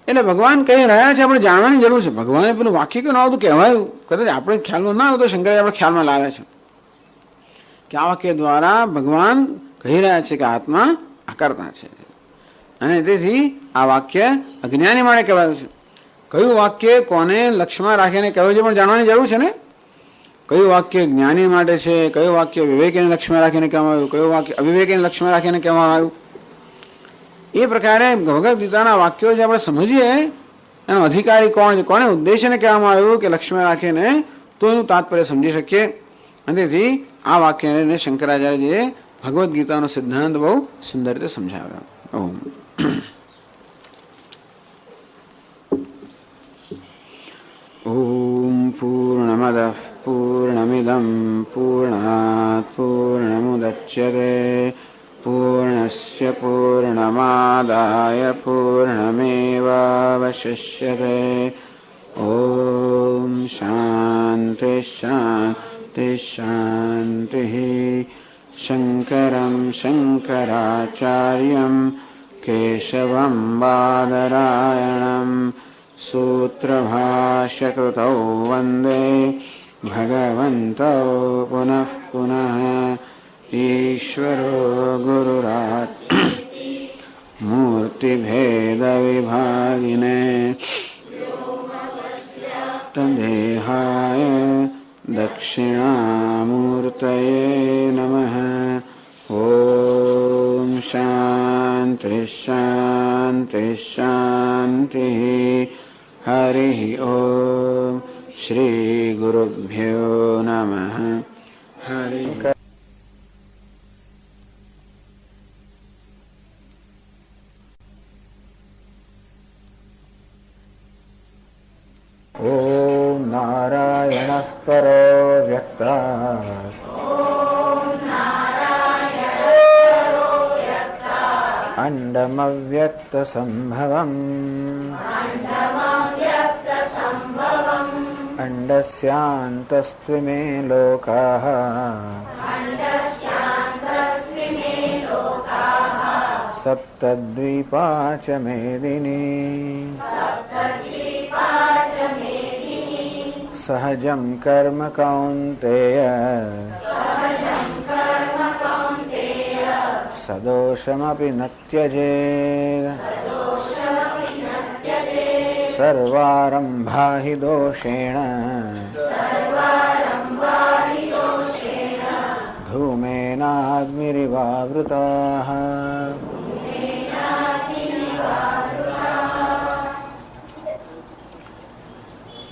એટલે ભગવાન કહી રહ્યા છે, આપણે જાણવાની જરૂર છે. ભગવાને પેલું વાક્ય કેવું આવતું કહેવાયું, કદાચ આપણે ખ્યાલમાં ના આવતું શંકરાચાર્ય આપણે ખ્યાલમાં લાવે છે કે આ વાક્ય દ્વારા ભગવાન કહી રહ્યા છે કે આત્મા અકર્તા છે. અને તેથી આ વાક્ય અજ્ઞાની માટે કહેવાયું છે. કયું વાક્ય કોને લક્ષ્યમાં રાખીને કહેવાયું છે પણ જાણવાની જરૂર છે ને. કયું વાક્ય જ્ઞાની માટે છે, કયું વાક્ય વિવેકને લક્ષ્યમાં રાખીને કહેવામાં આવ્યું, કયું વાક્ય અવિવેકને લક્ષ્યમાં રાખીને કહેવામાં આવ્યું. એ પ્રકારે ભગવદ્ ગીતાના વાક્યો જે આપણે સમજીએ એનો અધિકારી કોણ છે, કોને ઉદ્દેશ્યને કહેવામાં આવ્યું કે લક્ષ્યમાં રાખીને, તો એનું તાત્પર્ય સમજી શકીએ. અને તેથી આ વાક્યને શંકરાચાર્યજીએ ભગવદ્ ગીતાનો સિદ્ધાંત બહુ સુંદર રીતે સમજાવ્યો. ઓમ ઓમ પૂર્ણમદઃ પૂર્ણમિદં પૂર્ણાત પૂર્ણમુદચ્યતે પૂર્ણસ્ય પૂર્ણમાદાય પૂર્ણમેવાવશિષ્યતે. ઓમ શાંતિ શાંતિ શાંતિ. શંકરં શંકરાચાર્યં કેશવં બાદરાયણં सूत्रभाष्यकृतौ वन्दे भगवन्तौ पुनः पुनः। ईश्वरो गुरुरात् मूर्तिभेदविभागिने तदेहाय दक्षिणामूर्तये नमः। ॐ शान्ति शान्ति शान्तिः। हरिः ॐ श्रीगुरुभ्यो नमः। हरिः ॐ नारायणः परो व्यक्तः अण्डमव्यक्तसम्भवम् अण्डस्यान्तस्त्विमे लोकाः सप्तद्वीपा च मेदिनी सहजं कर्म कौन्तेय सदोषमपि न त्यजेत् सर्वारम्भा हि दोषेण धूमेनाग्निरिवावृताः।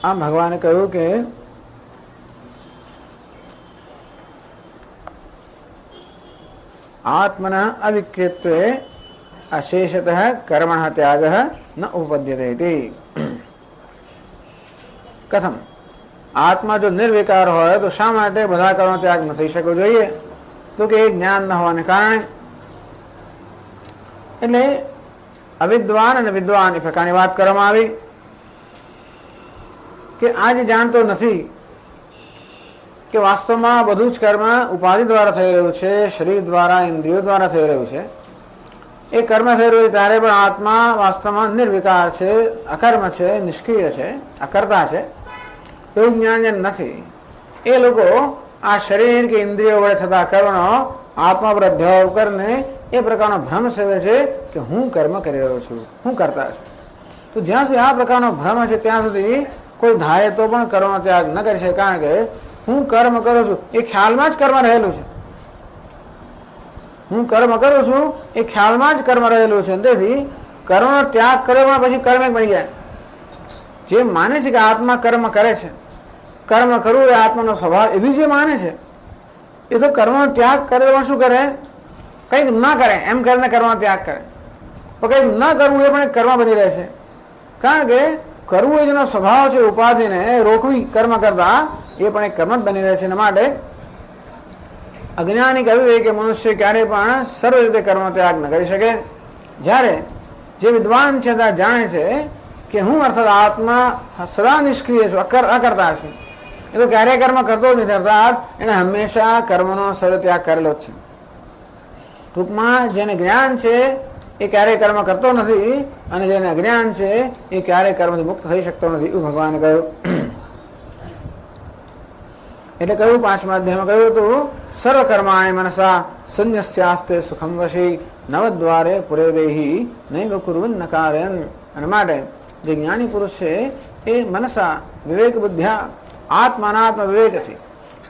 આમ ભગવાને કહ્યું કે આત્મના અવિક્રિયત્વે અશેષતઃ કર્મણઃ ત્યાગઃ ન ઉપપદ્યતે ઇતિ। કથમ આત્મા જો નિર્વિકાર હોય તો શા માટે બધા કર્મનો ત્યાગ ન થઈ શકવો જોઈએ? તો કે એ જ્ઞાન ન હોવાને કારણે। એટલે અવિદ્વાન અને વિદ્વાન એ પ્રકારની વાત કરવામાં આવી કે આ જે જાણતો નથી કે વાસ્તવમાં બધું જ કર્મ ઉપાધિ દ્વારા થઈ રહ્યું છે, શરીર દ્વારા, ઇન્દ્રિયો દ્વારા થઈ રહ્યું છે। એ કર્મ થઈ રહ્યું છે ત્યારે પણ આત્મા વાસ્તવમાં નિર્વિકાર છે, અકર્મ છે, નિષ્ક્રિય છે, અકર્તા છે, એવું જ્ઞાન જેમ નથી એ લોકો આ શરીર કે ઇન્દ્રિયો વડે થતા કર્મનો આત્મા પર અધ્યારોપ કરીને એ પ્રકારનો ભ્રમ સેવે છે કે હું કર્મ કરી રહ્યો છું, હું કરતા છું। તો જ્યાં સુધી આ પ્રકારનો ભ્રમ છે ત્યાં સુધી કોઈ ધારે તો પણ કર્મનો ત્યાગ ન કરી શકે, કારણ કે હું કર્મ કરું છું એ ખ્યાલમાં જ કર્મ રહેલું છે। હું કર્મ કરું છું એ ખ્યાલમાં જ કર્મ રહેલું છે। તેથી કર્મનો ત્યાગ કર્યો પણ પછી કર્મ બની જાય। જે માને છે કે આત્મા કર્મ કરે છે, કર્મ કરવું એ આત્માનો સ્વભાવ, એવી જે માને છે એ તો કર્મનો ત્યાગ કરે પણ શું કરે? કંઈક ન કરે એમ કરીને કર્મનો ત્યાગ કરે, પણ કંઈક ન કરવું એ પણ એક કર્મ બની રહે છે। કારણ કે કરવું એ જેનો સ્વભાવ છે ઉપાધિને રોકવી કર્મ કરતા એ પણ એક કર્મ જ બની રહે છે। એના માટે અજ્ઞાની કહ્યું કે મનુષ્ય ક્યારેય પણ સર્વ રીતે કર્મ ત્યાગ ન કરી શકે। જ્યારે જે વિદ્વાન છે તે જાણે છે કે હું અર્થાત આત્મા સદા નિષ્ક્રિય છું, અકર્તા છું, એ તો ક્યારેય કર્મ કરતો જ નથી, અર્થાત એને હંમેશા કર્મનો સર્વ ત્યાગ કરેલો જ છે। ટૂંકમાં જેને જ્ઞાન છે એ ક્યારેય કર્મ કરતો નથી અને જેને અજ્ઞાન છે એ ક્યારેય કર્મથી મુક્ત થઈ શકતો નથી, એવું ભગવાને કહ્યું। એટલે કહ્યું પાંચમા અધ્યાયમાં કહ્યું હતું સર્વ કર્માણિ મનસા સંન્યસ્યાસ્તે સુખમ વશી નવદ્વારે પુરે દેહી નૈવ કુર્વન નકારયન। અને માટે જે જ્ઞાની પુરુષ છે એ મનસા વિવેક બુદ્ધ્યા આત્માનાત્મ વિવેકથી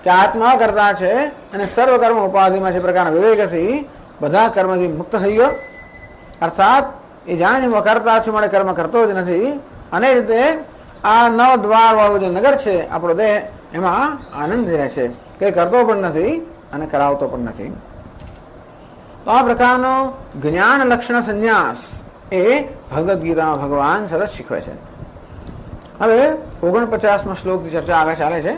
કે આત્મા કરતા છે અને સર્વ કર્મ ઉપાધિમાં છે પ્રકારના વિવેકથી બધા કર્મથી મુક્ત થઈ ગયો। અર્થાત એ જાણે હું કરતા છું, મળે કર્મ કરતો જ નથી। અને રીતે આ નવ દ્વાર વાળું જે નગર છે આપણો દેહ એમાં આનંદ રહે છે, કંઈ કરતો પણ નથી અને કરાવતો પણ નથી। તો આ પ્રકારનો જ્ઞાન લક્ષણ સંન્યાસ એ ભગવદ્ ગીતામાં ભગવાન સરસ શીખવે છે। હવે 49મા શ્લોકની ચર્ચા આગળ ચાલે છે।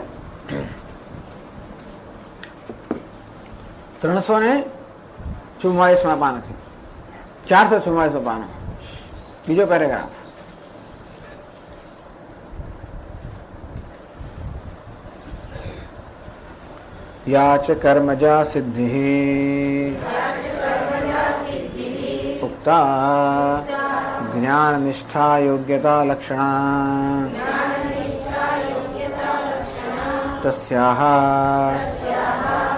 344મા પાનથી 444મા પાન, બીજો પેરેગ્રાફ। या च कर्मजा सिद्धिः उक्ता જ્ઞાન નિષ્ઠા યોગ્યતા લક્ષણા તસ્યાહ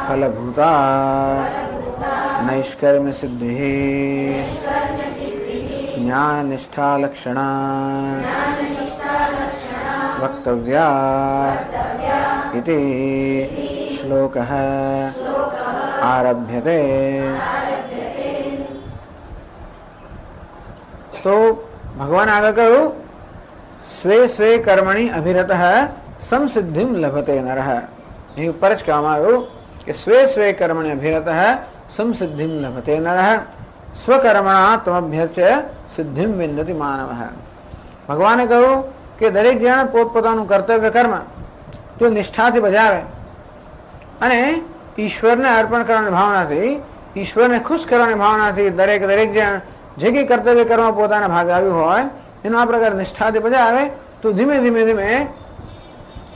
ફલભૂતા નૈષ્કર્મ્ય સિદ્ધિ જ્ઞાન નિષ્ઠા લક્ષણા વક્તવ્યા ઇતિ શ્લોકઃ આરભ્યતે. તો ભગવાન આગળ કહ્યું સ્વે સ્વે કર્મણી અભિરતઃ સંસિદ્ધિમ લભતે નરઃ. એ ઉપર જ કહેવામાં આવ્યું કે સ્વે સ્વે કર્મણી અભિરતઃ સંસિદ્ધિમ લભતે નરઃ સ્વકર્મણા તમભ્યર્ચ્ય સિદ્ધિમ વિંદતિ માનવઃ. ભગવાને કહ્યું કે દરેક જણ પોતપોતાનું કર્તવ્ય કર્મ જો નિષ્ઠાથી બજાવે અને ઈશ્વરને અર્પણ કરવાની ભાવનાથી, ઈશ્વરને ખુશ કરવાની ભાવનાથી દરેક જણ જે કંઈ કર્તવ્ય કર્મ પોતાના ભાગે આવ્યું હોય એનો આ પ્રકાર નિષ્ઠાથી બજાવે તો ધીમે ધીમે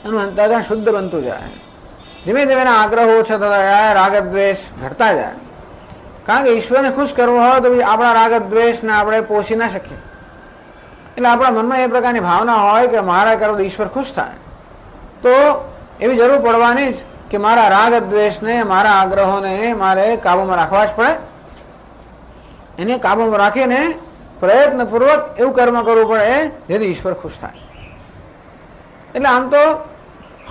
એનું અંતઃકરણ શુદ્ધ બનતું જાય. ધીમે ધીમે એના આગ્રહો ઓછા થતા જાય, રાગ દ્વેષ ઘટતા જાય. કારણ કે ઈશ્વરને ખુશ કરવો હોય તો આપણા રાગ દ્વેષને આપણે પોષી ના શકીએ. એટલે આપણા મનમાં એ પ્રકારની ભાવના હોય કે મારા કરો તો ઈશ્વર ખુશ થાય, તો એવી જરૂર પડવાની જ કે મારા રાગ દ્વેષને, મારા આગ્રહોને મારે કાબૂમાં રાખવા જ પડે. એને કાબૂમાં રાખીને પ્રયત્નપૂર્વક એવું કર્મ કરવું પડે જેથી ઈશ્વર ખુશ થાય. એટલે આમ તો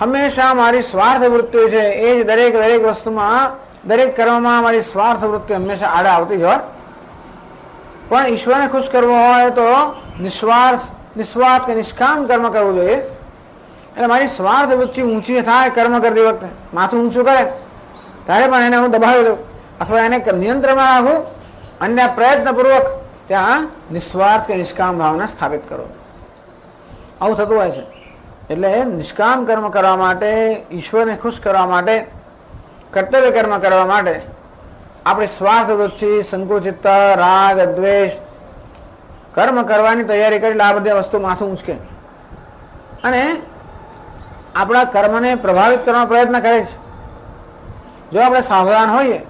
હંમેશા મારી સ્વાર્થ વૃત્તિ છે એ જ દરેક વસ્તુમાં, દરેક કર્મમાં મારી સ્વાર્થ વૃત્તિ હંમેશા આડા આવતી જ હોય. પણ ઈશ્વરને ખુશ કરવો હોય તો નિસ્વાર્થ કે નિષ્કામ કર્મ કરવું જોઈએ. એટલે મારી સ્વાર્થ વૃત્તિ ઊંચી થાય કર્મ કરતી વખતે, માથું ઊંચું કરે ત્યારે પણ એને હું દબાવી દઉં અથવા એને નિયંત્રણમાં રાખું અને પ્રયત્નપૂર્વક ત્યાં નિસ્વાર્થ કે નિષ્કામ ભાવના સ્થાપિત કરો. આવું થતું હોય છે. એટલે નિષ્કામ કર્મ કરવા માટે, ઈશ્વરને ખુશ કરવા માટે, કર્તવ્ય કર્મ કરવા માટે આપણી સ્વાર્થ વૃત્તિ, સંકુચિતતા, રાગ દ્વેષ કર્મ કરવાની તૈયારી કરી આ બધી વસ્તુ માથું ઊંચકે અને આપણા કર્મને પ્રભાવિત કરવાનો પ્રયત્ન કરે છે. જો આપણે સાવધાન હોઈએ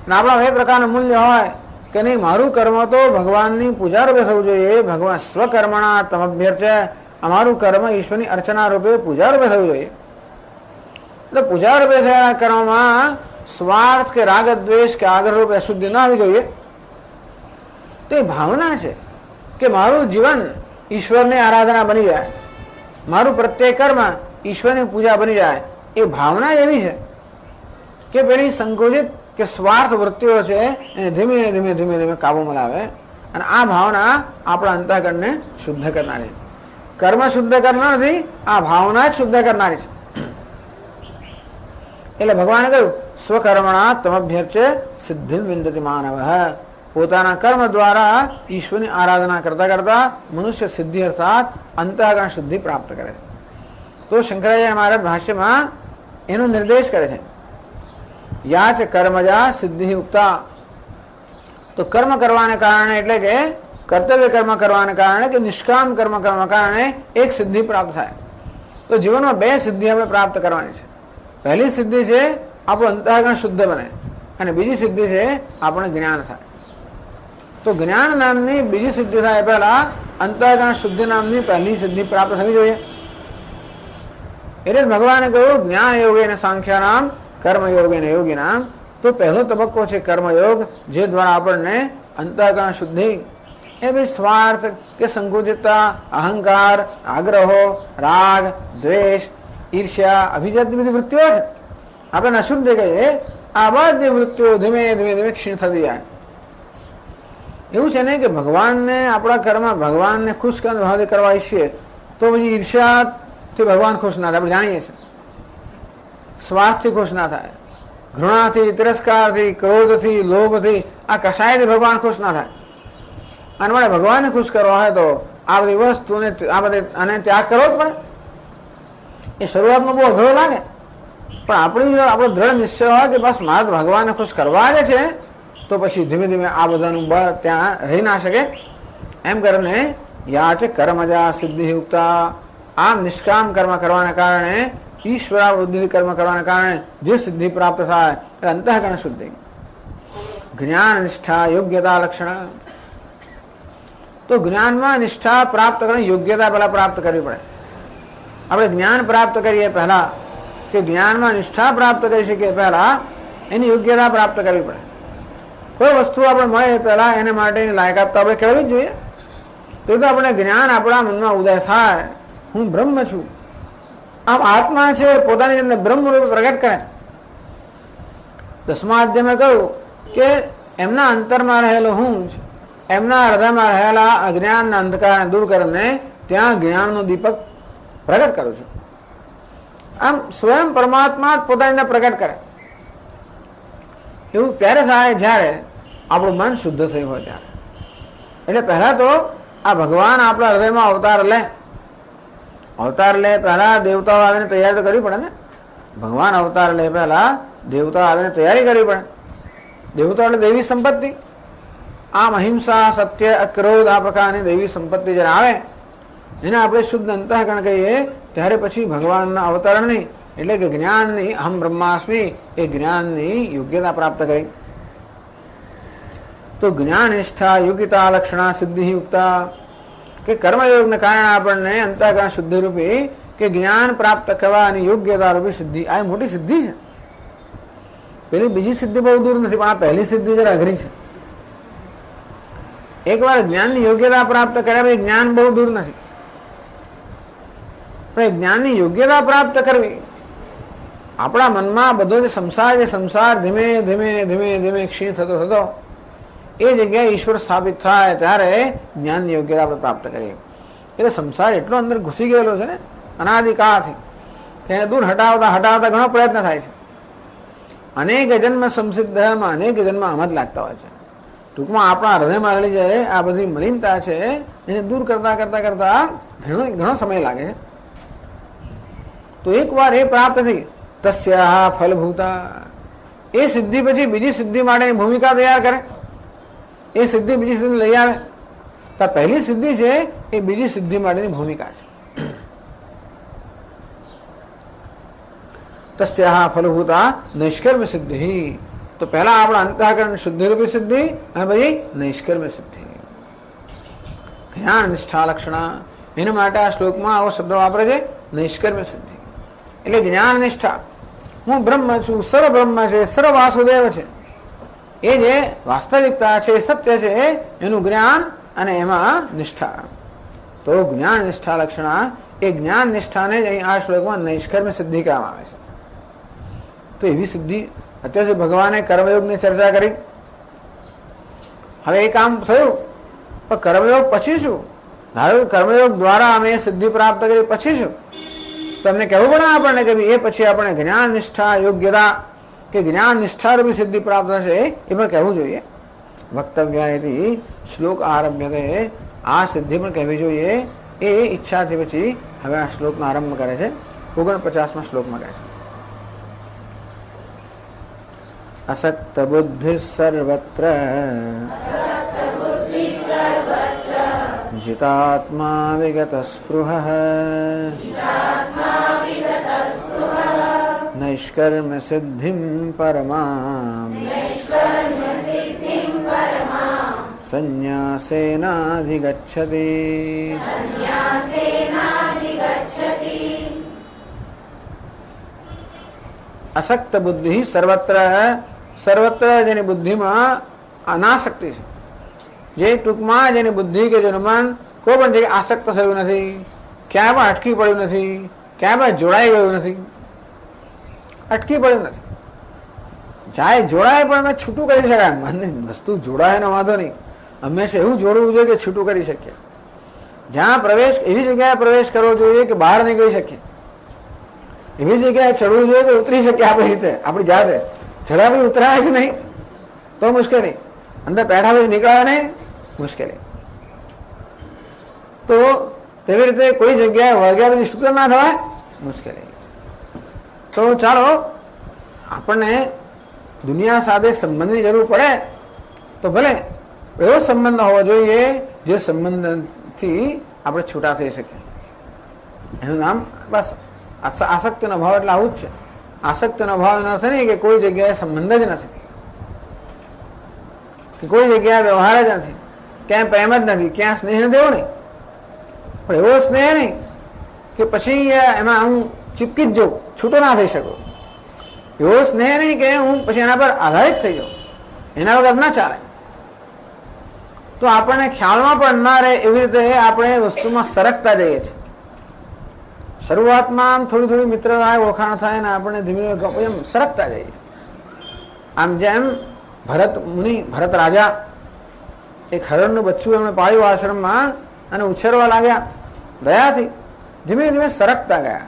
અને આપણા એ પ્રકારનું મૂલ્ય હોય કે નહીં, મારું કર્મ તો ભગવાનની પૂજા રૂપે થવું જોઈએ, ભગવાન સ્વકર્મણા તમભ્યર્ચ્ય, અમારું કર્મ ઈશ્વરની અર્ચના રૂપે પૂજા રૂપે થવું જોઈએ. એટલે પૂજા રૂપે થયેલા કર્મમાં સ્વાર્થ કે રાગ દ્વેષ કે આગ્રહ રૂપે અશુદ્ધિ ન આવી જોઈએ. તો એ ભાવના છે કે મારું જીવન ઈશ્વરની આરાધના બની જાય, મારું પ્રત્યેક કર્મ ઈશ્વરની પૂજા બની જાય. એ ભાવના એવી છે કે પેલી સંકુચિત કે સ્વાર્થ વૃત્તિઓ છે એને ધીમે ધીમે કાબૂમાં લાવે અને આ ભાવના આપણા અંતઃકરણને શુદ્ધ કરનારી છે. કર્મ શુદ્ધ કરનાર નથી, આ ભાવના જ શુદ્ધ કરનારી છે. એટલે ભગવાને કહ્યું સ્વકર્મણા તમભ્યર્ચ્ય સિદ્ધિ વિંદતિ માનવ. પોતાના કર્મ દ્વારા ઈશ્વરની આરાધના કરતા કરતા મનુષ્ય સિદ્ધિ અર્થાત અંતઃકરણ શુદ્ધિ પ્રાપ્ત કરે છે. તો શંકરાચાર્ય મહારાજ ભાષ્યમાં એનો નિર્દેશ કરે છે. યાચ કર્મજા સિદ્ધિ ઉક્તા. તો કર્મ કરવાને કારણે એટલે કે કર્તવ્ય કર્મ કરવાને કારણે કે નિષ્કામ કર્મ કરવાને કારણે એક સિદ્ધિ પ્રાપ્ત થાય. તો જીવનમાં બે સિદ્ધિ આપણે પ્રાપ્ત કરવાની છે. પહેલી સિદ્ધિ છે આપણું અંતઃકરણ શુદ્ધ બને અને બીજી સિદ્ધિ છે આપણે જ્ઞાન થાય. તો જ્ઞાન નામની બીજી સિદ્ધિ થાય પહેલા અંતઃકરણ શુદ્ધિ નામની પહેલી સિદ્ધિ પ્રાપ્ત થવી જોઈએ. એટલે ભગવાને કહ્યું જ્ઞાન યોગી અને સાંખ્ય નામ, કર્મયોગી અને યોગી નામ. તો પહેલો તબક્કો છે કર્મયોગ, જે દ્વારા આપણને અંતઃકરણ શુદ્ધિ એ બી સ્વાર્થ કે સંકુચિતતા, અહંકાર, આગ્રહો, રાગ દ્વેષ, ઈર્ષ્યા, અભિજાતની બધી વૃત્તિઓ છે આપણે અશુદ્ધ કહીએ. આ બધી વૃત્તિઓ ધીમે ધીમે ક્ષીણ થતી જાય. એવું છે ને કે ભગવાનને આપણા કર્મ ભગવાનને ખુશ કરવા ઈચ્છીએ તો પછી ઈર્ષ્યાથી ભગવાન ખુશ ના થાય, આપણે જાણીએ છીએ. સ્વાર્થથી ખુશ ના થાય, ઘૃણાથી, તિરસ્કારથી, ક્રોધથી, લોભથી, આ કશાયથી ભગવાન ખુશ ના થાય. અને મારે ભગવાનને ખુશ કરવા હોય તો આ બધી વસ્તુને આ બધી અને ત્યાગ કરવો જ પડે. એ શરૂઆતમાં બહુ અઘરો લાગે, પણ આપણો દ્રઢ નિશ્ચય હોય કે બસ મારે ભગવાનને ખુશ કરવા જ છે, તો પછી ધીમે ધીમે આ બધાનું બળ ત્યાં રહી ના શકે. એમ કરીને યાચ કર્મજા સિદ્ધિ યુક્તા. આમ નિષ્કામ કર્મ કરવાને કારણે, ઈશ્વરાવૃદ્ધિ કર્મ કરવાને કારણે જે સિદ્ધિ પ્રાપ્ત થાય એ અંતઃકરણ શુદ્ધિ. જ્ઞાન નિષ્ઠા યોગ્યતા લક્ષણ. તો જ્ઞાનમાં નિષ્ઠા પ્રાપ્ત કરવાની યોગ્યતા પહેલા પ્રાપ્ત કરવી પડે. આપણે જ્ઞાન પ્રાપ્ત કરીએ પહેલા કે જ્ઞાનમાં નિષ્ઠા પ્રાપ્ત કરી શકીએ પહેલા એની યોગ્યતા પ્રાપ્ત કરવી પડે. કોઈ વસ્તુ આપણે મળે પહેલા એને માટેની લાયકાત તો આપણે કેળવવી જ જોઈએ. તો આપણે જ્ઞાન આપણા મનમાં ઉદય થાય, હું બ્રહ્મ છું, આમ આત્મા છે પોતાની અંદર બ્રહ્મ રૂપે પ્રગટ કરે. દસમા અધ્યાયમાં કહ્યું કે એમના અંતરમાં રહેલો હું જ એમના હૃદયમાં રહેલા અજ્ઞાનના અંધકારને દૂર કરીને ત્યાં જ્ઞાનનું દીપક પ્રગટ કરું છું. આમ સ્વયં પરમાત્મા જ પોતાની અંદર પ્રગટ કરે. એવું ત્યારે થાય જ્યારે આપણું મન શુદ્ધ થયું હોય ત્યારે. એટલે પહેલા તો આ ભગવાન આપણા હૃદયમાં અવતાર લે પહેલા દેવતાઓ આવીને તૈયારી તો કરવી પડે ને. ભગવાન અવતાર લે પહેલા દેવતાઓ આવીને તૈયારી કરવી પડે. દેવતાઓ એટલે દૈવી સંપત્તિ. આમ અહિંસા, સત્ય, અક્રોધ આ પ્રકારની દૈવી સંપત્તિ જ્યારે આવે એને આપણે શુદ્ધ અંતઃકરણ કહીએ ત્યારે પછી ભગવાનના અવતરણની એટલે કે જ્ઞાનની અહમ બ્રહ્માસ્મિ એ જ્ઞાનની યોગ્યતા પ્રાપ્ત કરી. તો જ્ઞાન નિષ્ઠા યોગ્યતા લક્ષણા સિદ્ધિ યુક્તા કે કર્મયોગને કારણે આપણને અંતઃકરણ શુદ્ધિ રૂપી કે જ્ઞાન પ્રાપ્ત કરવાની યોગ્યતા રૂપી સિદ્ધિ આ મોટી સિદ્ધિ છે. પેલી બીજી સિદ્ધિ બહુ દૂર નથી પણ આ પહેલી સિદ્ધિ જરા અઘરી છે. એકવાર જ્ઞાનની યોગ્યતા પ્રાપ્ત કર્યા પછી જ્ઞાન બહુ દૂર નથી પણ જ્ઞાનની યોગ્યતા પ્રાપ્ત કરવી આપણા મનમાં બધો જે સંસાર ધીમે ધીમે ધીમે ધીમે ક્ષીણ થતો થતો એ જગ્યાએ ઈશ્વર સ્થાપિત થાય ત્યારે જ્ઞાનની યોગ્યતા આપણે પ્રાપ્ત કરીએ. એટલે સંસાર એટલો અંદર ઘૂસી ગયેલો છે ને અનાદિકાળથી કે એને દૂર હટાવતા ઘણો પ્રયત્ન થાય છે. અનેક જન્મ સંસિદ્ધમાં અનેક જન્મ આમ જ લાગતા હોય છે. ટૂંકમાં આપણા હૃદયમાં રહેલી જાય આ બધી મલિનતા છે એને દૂર કરતા ઘણો સમય લાગે છે. તો એકવાર એ પ્રાપ્ત થઈ તસ્યા ફલભૂતા એ સિદ્ધિ પછી બીજી સિદ્ધિ માટેની ભૂમિકા તૈયાર કરે. એ સિદ્ધિ બીજી સિદ્ધિ લઈ આવે તો પહેલી સિદ્ધિ છે એ બીજી સિદ્ધિ માટેની ભૂમિકા છે. તસ્યા ફલભૂતા નૈષ્કર્મ સિદ્ધિ તો પહેલા આપણા અંતઃકરણ શુદ્ધિ રૂપી સિદ્ધિ અને પછી નૈષ્કર્મ સિદ્ધિ. જ્ઞાન નિષ્ઠા લક્ષણા એના માટે આ શ્લોકમાં આવો શબ્દ વાપરે છે નૈષ્કર્મ સિદ્ધિ. એટલે જ્ઞાન નિષ્ઠા હું બ્રહ્મ છું, સર્વ બ્રહ્મ છે, સર્વ વાસુદેવ છે એ જે વાસ્તવિકતા છે સત્ય છે એનું જ્ઞાન અને એમાં નિષ્ઠા. તો જ્ઞાન નિષ્ઠા લક્ષણા એ જ્ઞાન નિષ્ઠાને જ અહીં આ શ્લોકમાં નૈષ્કર્મ સિદ્ધિ કહેવામાં આવે છે. તો એવી સિદ્ધિ અત્યાર સુધી ભગવાને કર્મયોગની ચર્ચા કરી. હવે એ કામ થયું પણ કર્મયોગ પછી શું? ધારો કે કર્મયોગ દ્વારા અમે સિદ્ધિ પ્રાપ્ત કરી પછી શું? તો અમને કહેવું પડે આપણને કે એ પછી આપણે જ્ઞાન નિષ્ઠા યોગ્યતા કે જ્ઞાન નિષ્ઠા રૂપી સિદ્ધિ પ્રાપ્ત થશે એ પણ કહેવું જોઈએ. વક્તવ્યથી શ્લોક આરભ્યતે આ સિદ્ધિ પણ કહેવી જોઈએ એ ઈચ્છાથી પછી હવે આ શ્લોકનો આરંભ કરે છે. 49માં શ્લોકમાં કહે છે અસક્ત બુદ્ધિ સર્વત્ર जितात्मा विगत स्पृह नैष्कर्म सिद्धिं परमां संन्यासेनाधिगच्छति. અસક્ત બુદ્ધિ સર્વત્ર જેની બુદ્ધિમાં અનાસક્તિ છે, જે ટૂંકમાં જેની બુદ્ધિ કે જેનું મન કોઈ પણ જગ્યાએ આસક્ત થયું નથી, ક્યાંય પણ અટકી પડ્યું નથી, ક્યાંય પણ જોડાઈ ગયું નથી, અટકી પડ્યું નથી. જાય જોડાય પણ અમે છૂટું કરી શકાય. મનની વસ્તુ જોડાય એનો વાંધો નહીં, હંમેશા એવું જોડવું જોઈએ કે છૂટું કરી શકીએ. જ્યાં પ્રવેશ એવી જગ્યાએ પ્રવેશ કરવો જોઈએ કે બહાર નીકળી શકીએ, એવી જગ્યાએ ચડવું જોઈએ કે ઉતરી શકીએ આપણી રીતે, આપણી જાતે. ચડ્યા પછી ઉતરાય જ નહીં તો મુશ્કેલી, અંદર બેઠા પછી નીકળાય નહીં મુશ્કેલી. તો તેવી રીતે કોઈ જગ્યાએ વળગ્યા પછી શુક્ર ના થવાય મુશ્કેલી. તો ચાલો આપણને દુનિયા સાથે સંબંધની જરૂર પડે તો ભલે એવો સંબંધ હોવો જોઈએ જે સંબંધથી આપણે છૂટા થઈ શકીએ. એનું નામ બસ આસક્તિનો ભાવ એટલે આવું જ છે. આસક્તિનો ભાવ એનો અર્થ નહીં કે કોઈ જગ્યાએ સંબંધ જ નથી, કે કોઈ જગ્યાએ વ્યવહાર જ નથી. ક્યાંય પ્રેમ જ નથી, ક્યાં સ્નેહ દેવો નહીં. પણ એવો સ્નેહ નહીં કે પછી એમાં હું ચીપકી જ જાઉં, છૂટો ના થઈ શકું. એવો સ્નેહ નહીં કે હું પછી એના પર આધારિત થઈ જાઉં, એના વગર ના ચાલે. તો આપણને ખ્યાલમાં પણ ના રહે એવી રીતે આપણે વસ્તુમાં સરકતા જઈએ છીએ. શરૂઆતમાં આમ થોડી થોડી મિત્રતા ઓળખાણ થાય ને આપણે ધીમે ધીમે એમ સરકતા જઈએ. આમ જેમ ભરત મુનિ, ભરત રાજા એક હરણનું બચ્ચું એમણે પાળ્યું આશ્રમમાં અને ઉછેરવા લાગ્યા. દયાથી ધીમે ધીમે સરકતા ગયા.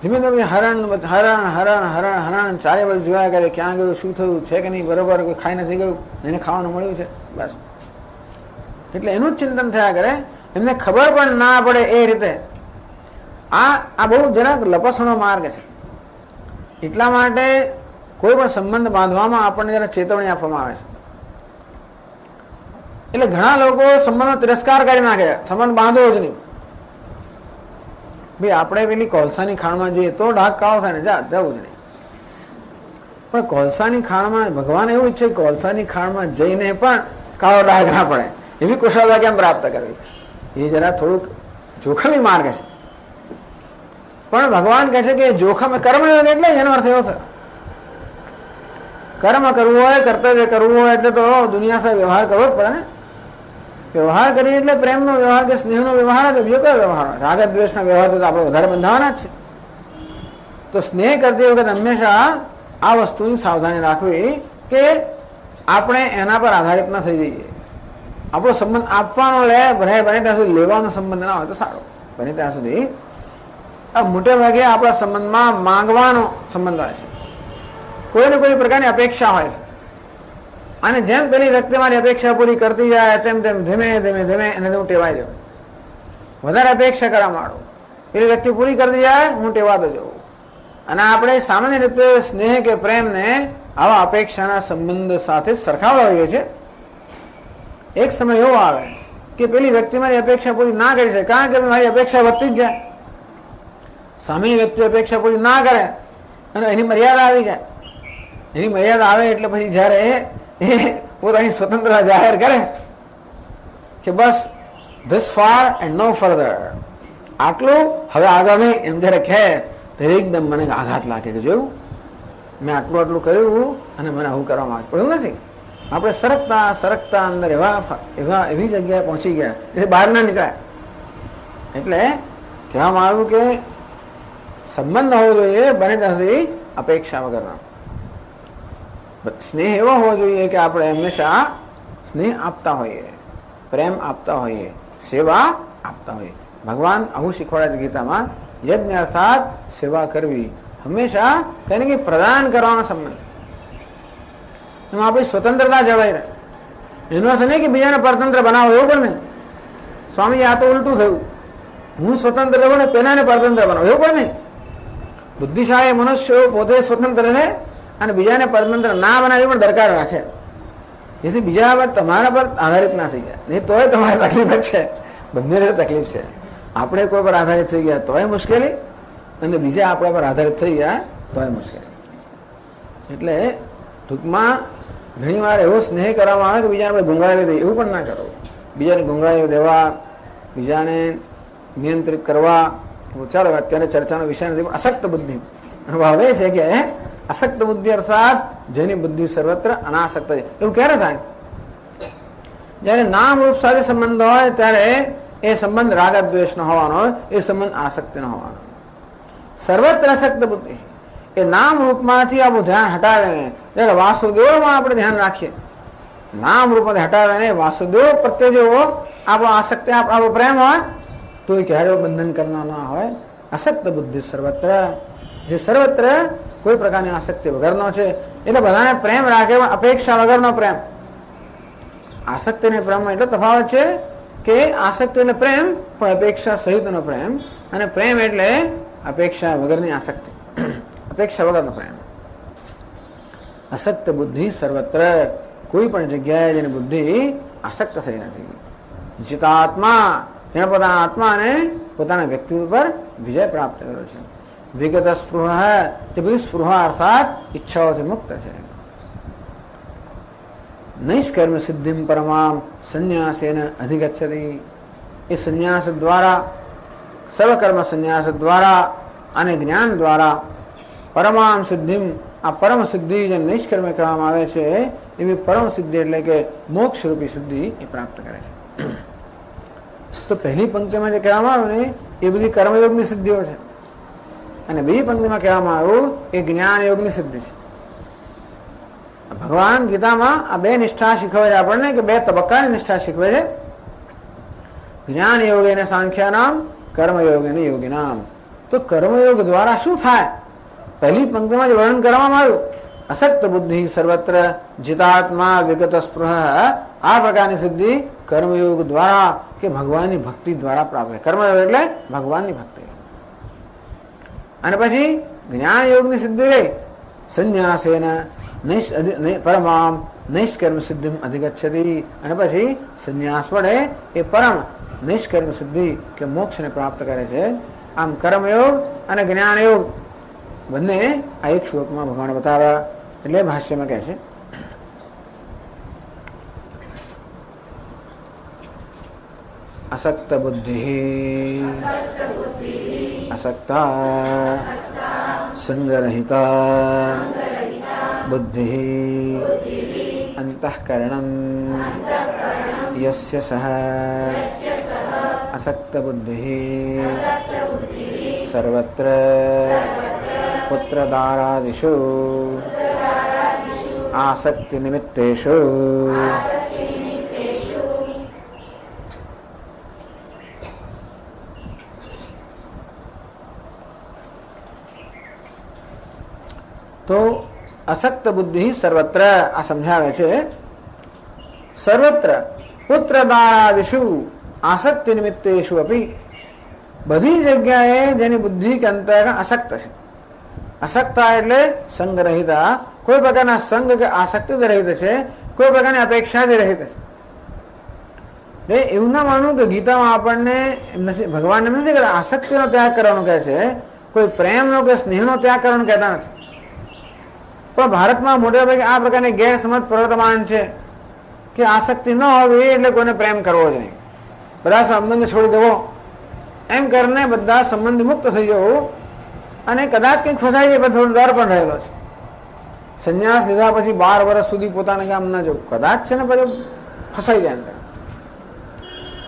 ધીમે ધીમે હરણ હરણ હરણ હરણ હરણ ચારે બાજુ જોયા કરે, ક્યાં ગયું, શું થયું છે કે નહીં, બરોબર કોઈ ખાઈ નથી ગયું, એને ખાવાનું મળ્યું છે, બસ. એટલે એનું જ ચિંતન થયા કરે, એમને ખબર પણ ના પડે એ રીતે. આ બહુ જરાક લપસણો માર્ગ છે. એટલા માટે કોઈ પણ સંબંધ બાંધવામાં આપણને જરા ચેતવણી આપવામાં આવે છે. એટલે ઘણા લોકો સંબંધનો તિરસ્કાર કરી નાખે, સંબંધ બાંધવો જ નહીં. ભાઈ આપણે પેલી કોલસાની ખાણમાં જઈએ તો ડાક કાળો થાય ને, જવું જ નહીં. પણ કોલસાની ખાણમાં ભગવાન એવું ઈચ્છે કોલસાની ખાણમાં જઈને પણ કાળો ડાઘ ના પડે એવી કુશળતા કેમ પ્રાપ્ત કરવી? એ જરા થોડુંક જોખમી માર્ગ છે. પણ ભગવાન કહે છે કે જોખમ કર્મયોગ એટલે જ એનો અર્થ એવો છે. કર્મ કરવું હોય, કર્તવ્ય કરવું હોય એટલે તો દુનિયા સાથે વ્યવહાર કરવો જ પડે ને. વ્યવહાર કરીએ એટલે પ્રેમનો વ્યવહાર કે સ્નેહનો વ્યવહાર, બીજો કયો વ્યવહાર? રાગ દ્વેષના વ્યવહાર તો આપણે વધારે બંધાવાના જ છે. તો સ્નેહ કરતી વખત હંમેશા આ વસ્તુની સાવધાની રાખવી કે આપણે એના પર આધારિત ન થઈ જઈએ. આપણો સંબંધ આપવાનો બને ત્યાં સુધી લેવાનો સંબંધ ના હોય તો સારો. બને ત્યાં સુધી મોટે ભાગે આપણા સંબંધમાં માંગવાનો સંબંધ હોય છે. કોઈને કોઈ પ્રકારની અપેક્ષા હોય છે. અને જેમ પેલી વ્યક્તિ મારી અપેક્ષા પૂરી કરતી જાય તેમ તેમ ધીમે ધીમે ધીમે એને હું ટેવાઈ જાઉં. વધારે અપેક્ષા કરવા માંડું, પેલી વ્યક્તિ પૂરી કરતી જાય હું ટેવાતો જઉં. અને આપણે સામાન્ય રીતે સ્નેહ કે પ્રેમને આવા અપેક્ષાના સંબંધ સાથે સરખાવતા હોઈએ છીએ. એક સમય એવો આવે કે પેલી વ્યક્તિ મારી અપેક્ષા પૂરી ના કરી શકે, કારણ કે મારી અપેક્ષા વધતી જ જાય. સામેની વ્યક્તિ અપેક્ષા પૂરી ના કરે અને એની મર્યાદા આવી જાય. એની મર્યાદા આવે એટલે પછી જયારે એ પોતાની સ્વતંત્રતા જાહેર કરે કે બસ this far and no further, આટલું હવે આગળ નહીં, એમ જયારે કહે ત્યારે એકદમ મને આઘાત લાગે કે જોયું મેં આટલું આટલું કર્યું અને મને આવું કરવામાં આવે. એવું નથી. આપણે સરકતા સરકતા અંદર એવી જગ્યાએ પહોંચી ગયા એટલે બહાર ના નીકળ્યા. એટલે કહેવામાં આવ્યું કે સંબંધ હોવો જોઈએ બને ત્યાં સુધી અપેક્ષા વગરનો. સ્નેહ એવો હોવો જોઈએ કે આપણે હંમેશા સ્નેહ આપતા હોઈએ, પ્રેમ આપતા હોઈએ, સેવા આપતા હોઈએ. ભગવાન આવું શીખવાડે છે ગીતામાં, યજ્ઞ અર્થાત સેવા કરવી, હંમેશા કઈ ને કઈ પ્રદાન કરવાનો સંબંધ. એમાં આપણી સ્વતંત્રતા જળવાઈ રહે. એનો અર્થ નહીં કે બીજાને પરતંત્ર બનાવો, એવું પણ નહીં. સ્વામી આ તો ઉલટું થયું, હું સ્વતંત્ર રહું ને પેલાને પરતંત્ર બનાવો, એવું પણ નહીં. બુદ્ધિશાળી મનુષ્યો પોતે સ્વતંત્ર રહે અને બીજાને પરતંત્ર ના બનાવી પણ દરકાર રાખે, જેથી બીજા પર તમારા પર આધારિત ના થઈ જાય. નહીં તોય તમારે તકલીફ જ છે, બંને રીતે તકલીફ છે. આપણે કોઈ પર આધારિત થઈ ગયા તોય મુશ્કેલી, અને બીજા આપણા પર આધારિત થઈ ગયા તોય મુશ્કેલી. એટલે ટૂંકમાં ઘણી વાર એવો સ્નેહ કરવામાં આવે કે બીજાને આપણે ગુંગાવી દઈએ, એવું પણ ના કરો. બીજાને ગુંગાવી દેવા, બીજાને નિયંત્રિત કરવા, ચાલો અત્યારે ચર્ચાનો વિષય નથી, પણ અશક્ત બુદ્ધિ ભાવ એ છે કે અશક્ત બુદ્ધિ અર્થાત જેની બુદ્ધિ સર્વત્ર અનાસક્ત છે. એવું ક્યારે થાય? જયારે નામ રૂપ સાથે સંબંધ હોય ત્યારે એ સંબંધ રાગ દ્વેષ નો હોવાનો હોય, એ સંબંધ આસક્તિ નો હોવાનો. સર્વત્ર અશક્ત બુદ્ધિ એ નામ રૂપમાંથી આપણું ધ્યાન હટાવીને જયારે વાસુદેવમાં આપણે ધ્યાન રાખીએ, નામ રૂપમાંથી હટાવીને વાસુદેવ પ્રત્યે જેવો આપણો આસક્તિ આપણો પ્રેમ હોય તો એ ક્યારે બંધન કરનાર ના હોય. અશક્ત બુદ્ધિ સર્વત્ર, જે સર્વત્ર કોઈ પ્રકારની આસક્તિ વગરનો છે. એટલે બધાને પ્રેમ રાખે પણ અપેક્ષા વગરનો પ્રેમ. આસક્તિ અને પ્રેમમાં એટલો તફાવત છે કે આસક્તિ એટલે પ્રેમ પણ અપેક્ષા સહિતનો પ્રેમ, અને પ્રેમ એટલે અપેક્ષા વગરની આસક્તિ, અપેક્ષા વગરનો પ્રેમ. અશક્ત બુદ્ધિ સર્વત્ર, કોઈ પણ જગ્યાએ જેની બુદ્ધિ આસક્ત થઈ નથી. જીતાત્મા, જેને પોતાના આત્માને પોતાના વ્યક્તિત્વ પર વિજય પ્રાપ્ત કર્યો છે. વિગત સ્પૃહ, જે બધી સ્પૃહ અર્થાત ઈચ્છાઓથી મુક્ત છે. નૈષ્કર્મ સિદ્ધિમ પરમામ સંન્યાસેન અધિગચ્છતિ. એ સંન્યાસ દ્વારા, સર્વકર્મ સંન્યાસ દ્વારા અને જ્ઞાન દ્વારા પરમામ સિદ્ધિમ, આ પરમ સિદ્ધિ જે નૈષ્કર્મ કહેવામાં આવે છે એવી પરમ સિદ્ધિ એટલે કે મોક્ષ રૂપી સિદ્ધિ એ પ્રાપ્ત કરે છે. તો પહેલી પંક્તિમાં જે કહેવામાં આવ્યું ને એ બધી કર્મયોગની સિદ્ધિઓ છે, અને બીજી પંક્તિમાં કહેવામાં આવ્યું એ જ્ઞાન યોગની સિદ્ધિ છે. ભગવાન ગીતામાં આ બે નિષ્ઠા શીખવે છે આપણને, કે બે તબક્કાની નિષ્ઠા શીખવે છે. જ્ઞાન યોગેન સાંખ્યાનામ, કર્મયોગેન યોગિનામ. તો કર્મયોગ દ્વારા શું થાય? પહેલી પંક્તિમાં જ વર્ણન કરવામાં આવ્યું, અસક્ત બુદ્ધિ સર્વત્ર જીતાત્મા વિગત સ્પૃહ. આ પ્રકારની સિદ્ધિ કર્મયોગ દ્વારા કે ભગવાનની ભક્તિ દ્વારા પ્રાપ્ત થાય. કર્મયોગ એટલે ભગવાનની ભક્તિ. અને પછી જ્ઞાન યોગની સિદ્ધિ રહી, સંન્યાસેન પરમામ નૈષ્કર્મ સિદ્ધિમ અધિગચ્છતિ. અને પછી સંન્યાસ વડે એ પરમ નૈષ્કર્મ સિદ્ધિ કે મોક્ષને પ્રાપ્ત કરે છે. આમ કર્મયોગ અને જ્ઞાન યોગ બંને આ એક શ્લોકમાં ભગવાન બતાવ્યા. એટલે ભાષ્યમાં કહે છે, અસક્ત બુદ્ધિ અસક્તા સંગરહિતા બુદ્ધિ અંતઃકરણમ યસ્ય સહ અસક્ત બુદ્ધિ સર્વત્ર પુત્રદારાદિષુ આસક્તિ નિમિત્તેષુ. તો અસક્ત બુદ્ધિ સર્વત્ર આ સમજાવે છે. સર્વત્ર પુત્રદારાદિષુ આસક્તિ નિમિત્તેષુ અપી, બધી જગ્યાએ જેની બુદ્ધિ કે અંતઃકરણ અસક્ત છે. અસક્તા એટલે સંગરહિતા, કોઈ પ્રકારના સંગ કે આસક્તિ રહિત છે, કોઈ પ્રકારની અપેક્ષાથી રહિત છે. એવું ના માનવું કે ગીતામાં આપણને ભગવાન એમ નથી કહેતા આસક્તિનો ત્યાગ કરવાનો કહે છે, કોઈ પ્રેમનો કે સ્નેહનો ત્યાગ કરવાનો કહેતા નથી. પણ ભારતમાં મોટા ભાગે આ પ્રકારની ગેરસમજ પ્રવર્તમાન છે કે આસક્તિ ન હોવી એટલે કોઈને પ્રેમ કરવો જ નહીં, બધા સંબંધ છોડી દેવો, એમ કરીને બધા સંબંધ મુક્ત થઈ જવું. અને કદાચ કંઈક ફસાઈ જાય પણ થોડો ડર પણ રહેલો છે. સંન્યાસ લીધા પછી 12 વર્ષ સુધી પોતાના ગામ ન જવું, કદાચ છે ને પછી ફસાઈ જાય અંદર.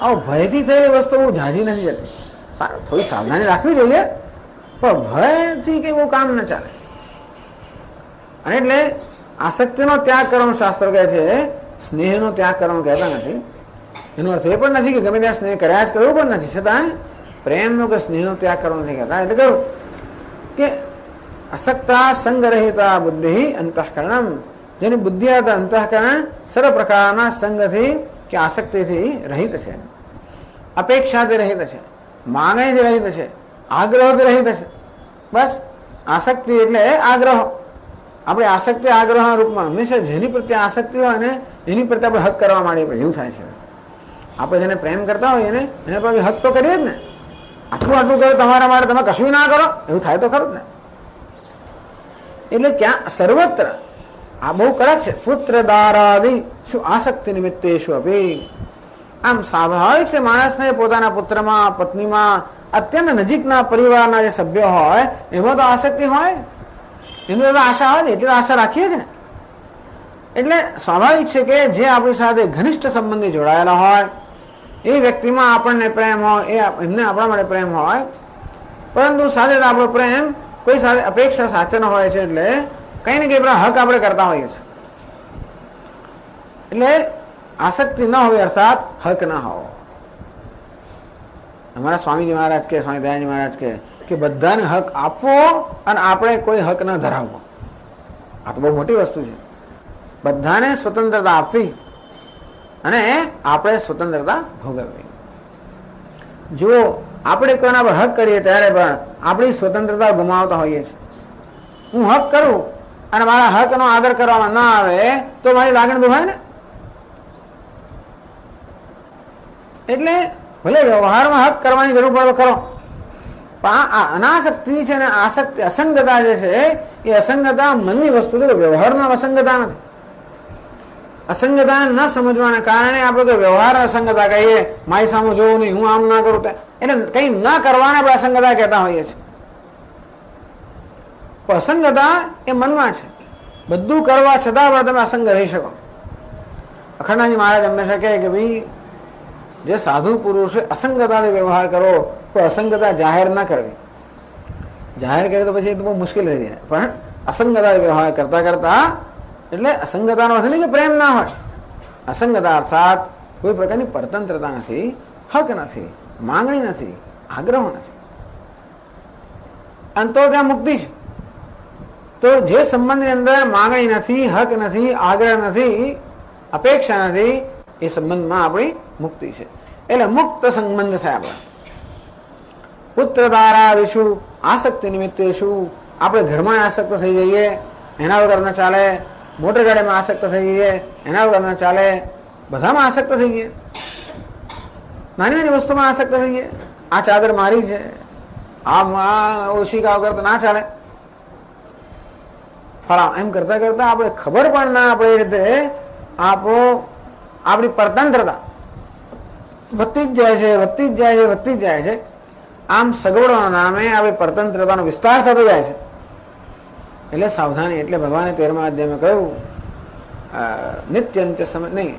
આવું ભયથી થયેલી વસ્તુ બહુ ઝાઝી નથી જતી. સારું, થોડી સાવધાની રાખવી જોઈએ, પણ ભયથી કંઈ બહુ કામ ન ચાલે. અને એટલે આસક્તિનો ત્યાગ કરવાનો શાસ્ત્રો કહે છે, સ્નેહનો ત્યાગ કરવાનો કહેતા નથી. એનો અર્થ એ પણ નથી કે ગમે ત્યાં સ્નેહ કર્યા જ કરવું પણ નથી, છતાં પ્રેમનો કે સ્નેહનો ત્યાગ કરવાનો નથી કહેતા. એટલે કહ્યું કે અસક્તા સંગરહિતા બુદ્ધિ અંતઃકરણમ, જેની બુદ્ધિ અંતઃકરણ સર્વ પ્રકારના સંગથી કે આસક્તિથી રહિત છે, અપેક્ષાથી રહિત છે, માંગણીથી રહિત છે, આગ્રહથી રહિત છે. બસ આસક્તિ એટલે આગ્રહ. આપણે આસક્તિ આગ્રહના રૂપમાં હંમેશા જેની પ્રત્યે આસક્તિ હોય ને એની પ્રત્યે આપણે હક કરવા માંડીએ, એવું થાય છે. આપણે જેને પ્રેમ કરતા હોઈએ ને એના પર હક તો કરીએ જ ને. આટલું કરો તમારા માટે, તમે કશું ના કરો, એવું થાય તો ખરું ને. એટલે ક્યાં સર્વત્ર આ બહુ કડક છે. પુત્ર દારાદિ શું આસક્તિ નિમિત્તે શું અપી. આમ સ્વાભાવિક છે માણસને પોતાના પુત્રમાં, પત્નીમાં, અત્યંત નજીકના પરિવારના જે સભ્યો હોય એમાં તો આસક્તિ હોય, એની તો આશા હોય ને, એટલે આશા રાખીએ જ ને. એટલે સ્વાભાવિક છે કે જે આપણી સાથે ઘનિષ્ઠ સંબંધી જોડાયેલા હોય એ વ્યક્તિમાં આપણને પ્રેમ હોય, એમને આપણા માટે પ્રેમ હોય, પરંતુ સાથે આપણો પ્રેમ કોઈ સાથે અપેક્ષા સાથેનો હોય છે. એટલે કંઈ ને કંઈ હક આપણે કરતા હોઈએ છીએ. એટલે આસક્તિ ન હોય અર્થાત હક ના હોવો. અમારા સ્વામીજી મહારાજ કે, સ્વામી દયાનંદ મહારાજ કે બધાને હક આપવો અને આપણે કોઈ હક ન ધરાવવો. આ તો બહુ મોટી વસ્તુ છે. બધાને સ્વતંત્રતા આપવી અને આપણે સ્વતંત્રતા ભોગવવી. જો આપણે કોઈના પર હક કરીએ ત્યારે પણ આપણી સ્વતંત્રતા ગુમાવતા હોઈએ છીએ. હું હક કરું અને મારા હકનો આદર કરવામાં ના આવે તો મારી લાગણી દુભાય ને. એટલે ભલે વ્યવહારમાં હક કરવાની જરૂર પડે કરો, પણ આ અનાસક્તિ છે ને આસક્તિ અસંગતા જે છે એ અસંગતા મનની વસ્તુ છે, વ્યવહારમાં અસંગતા નથી. અસંગતા ન સમજવાના કારણે આપણે તો વ્યવહાર અસંગતા કહીએ, મારી સામે જોવું નહીં, હું આમ ના કરું, એટલે કઈ ન કરવાને આપણે અસંગતા કહેતા હોઈએ છીએ. અસંગતા એ મનમાં છે, બધું કરવા છતાં પણ તમે અસંગ રહી શકો. અખંડાજી મહારાજ હંમેશા કહે કે ભાઈ જે સાધુ પુરુષ અસંગતાથી વ્યવહાર કરો તો અસંગતા જાહેર ના કરવી. જાહેર કરે તો પછી એ તો બહુ મુશ્કેલ થઈ જાય, પણ અસંગતા વ્યવહાર કરતા કરતા, એટલે અસંગતાનો અર્થ નહીં કે પ્રેમ ના હોય, અસંગતા અર્થાત કોઈ પ્રકારની પરતંત્રતા નથી, હક નથી, માંગણી નથી, આગ્રહ નથી, અને તો ત્યાં મુક્તિ છે. તો જે સંબંધની અંદર માંગણી નથી, હક નથી, આગ્રહ નથી, અપેક્ષા નથી, એ સંબંધમાં આપણી મુક્તિ છે. એટલે મુક્ત સંબંધ થાય. આપણે પુત્ર દારાદિષુ આસક્તિ નિમિત્તે શું, આપણે ઘરમાં આસક્ત થઈ જઈએ એના વગર ન ચાલે, મોટર ગાડીમાં આસક્ત થઈ જઈએ એના વગર ન ચાલે, બધામાં આસક્ત થઈ જઈએ, નાની નાની વસ્તુમાં આસક્ત થઈ જઈએ. આ ચાદર મારી છે, આ ઓશિકા વગર તો ના ચાલે, ફળા એમ કરતા કરતા આપણે ખબર પણ ના આપણે એ રીતે આપણી પરતંત્રતા વધતી જ જાય છે, વધતી જ જાય છે, વધતી જ જાય છે. આમ સગવડોના નામે આપણી પરતંત્રતાનો વિસ્તાર થતો જાય છે. એટલે સાવધાની. એટલે ભગવાને 13મા અધ્યાયમાં કહ્યું નિત્યંત્ય સમય નહીં,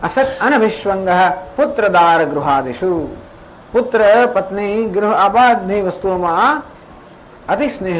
અસત અનવિશ્વંગ પુત્રદાર ગૃહાદિષુ, પુત્ર પત્ની ગૃહ આબાદની વસ્તુઓમાં અતિ સ્નેહ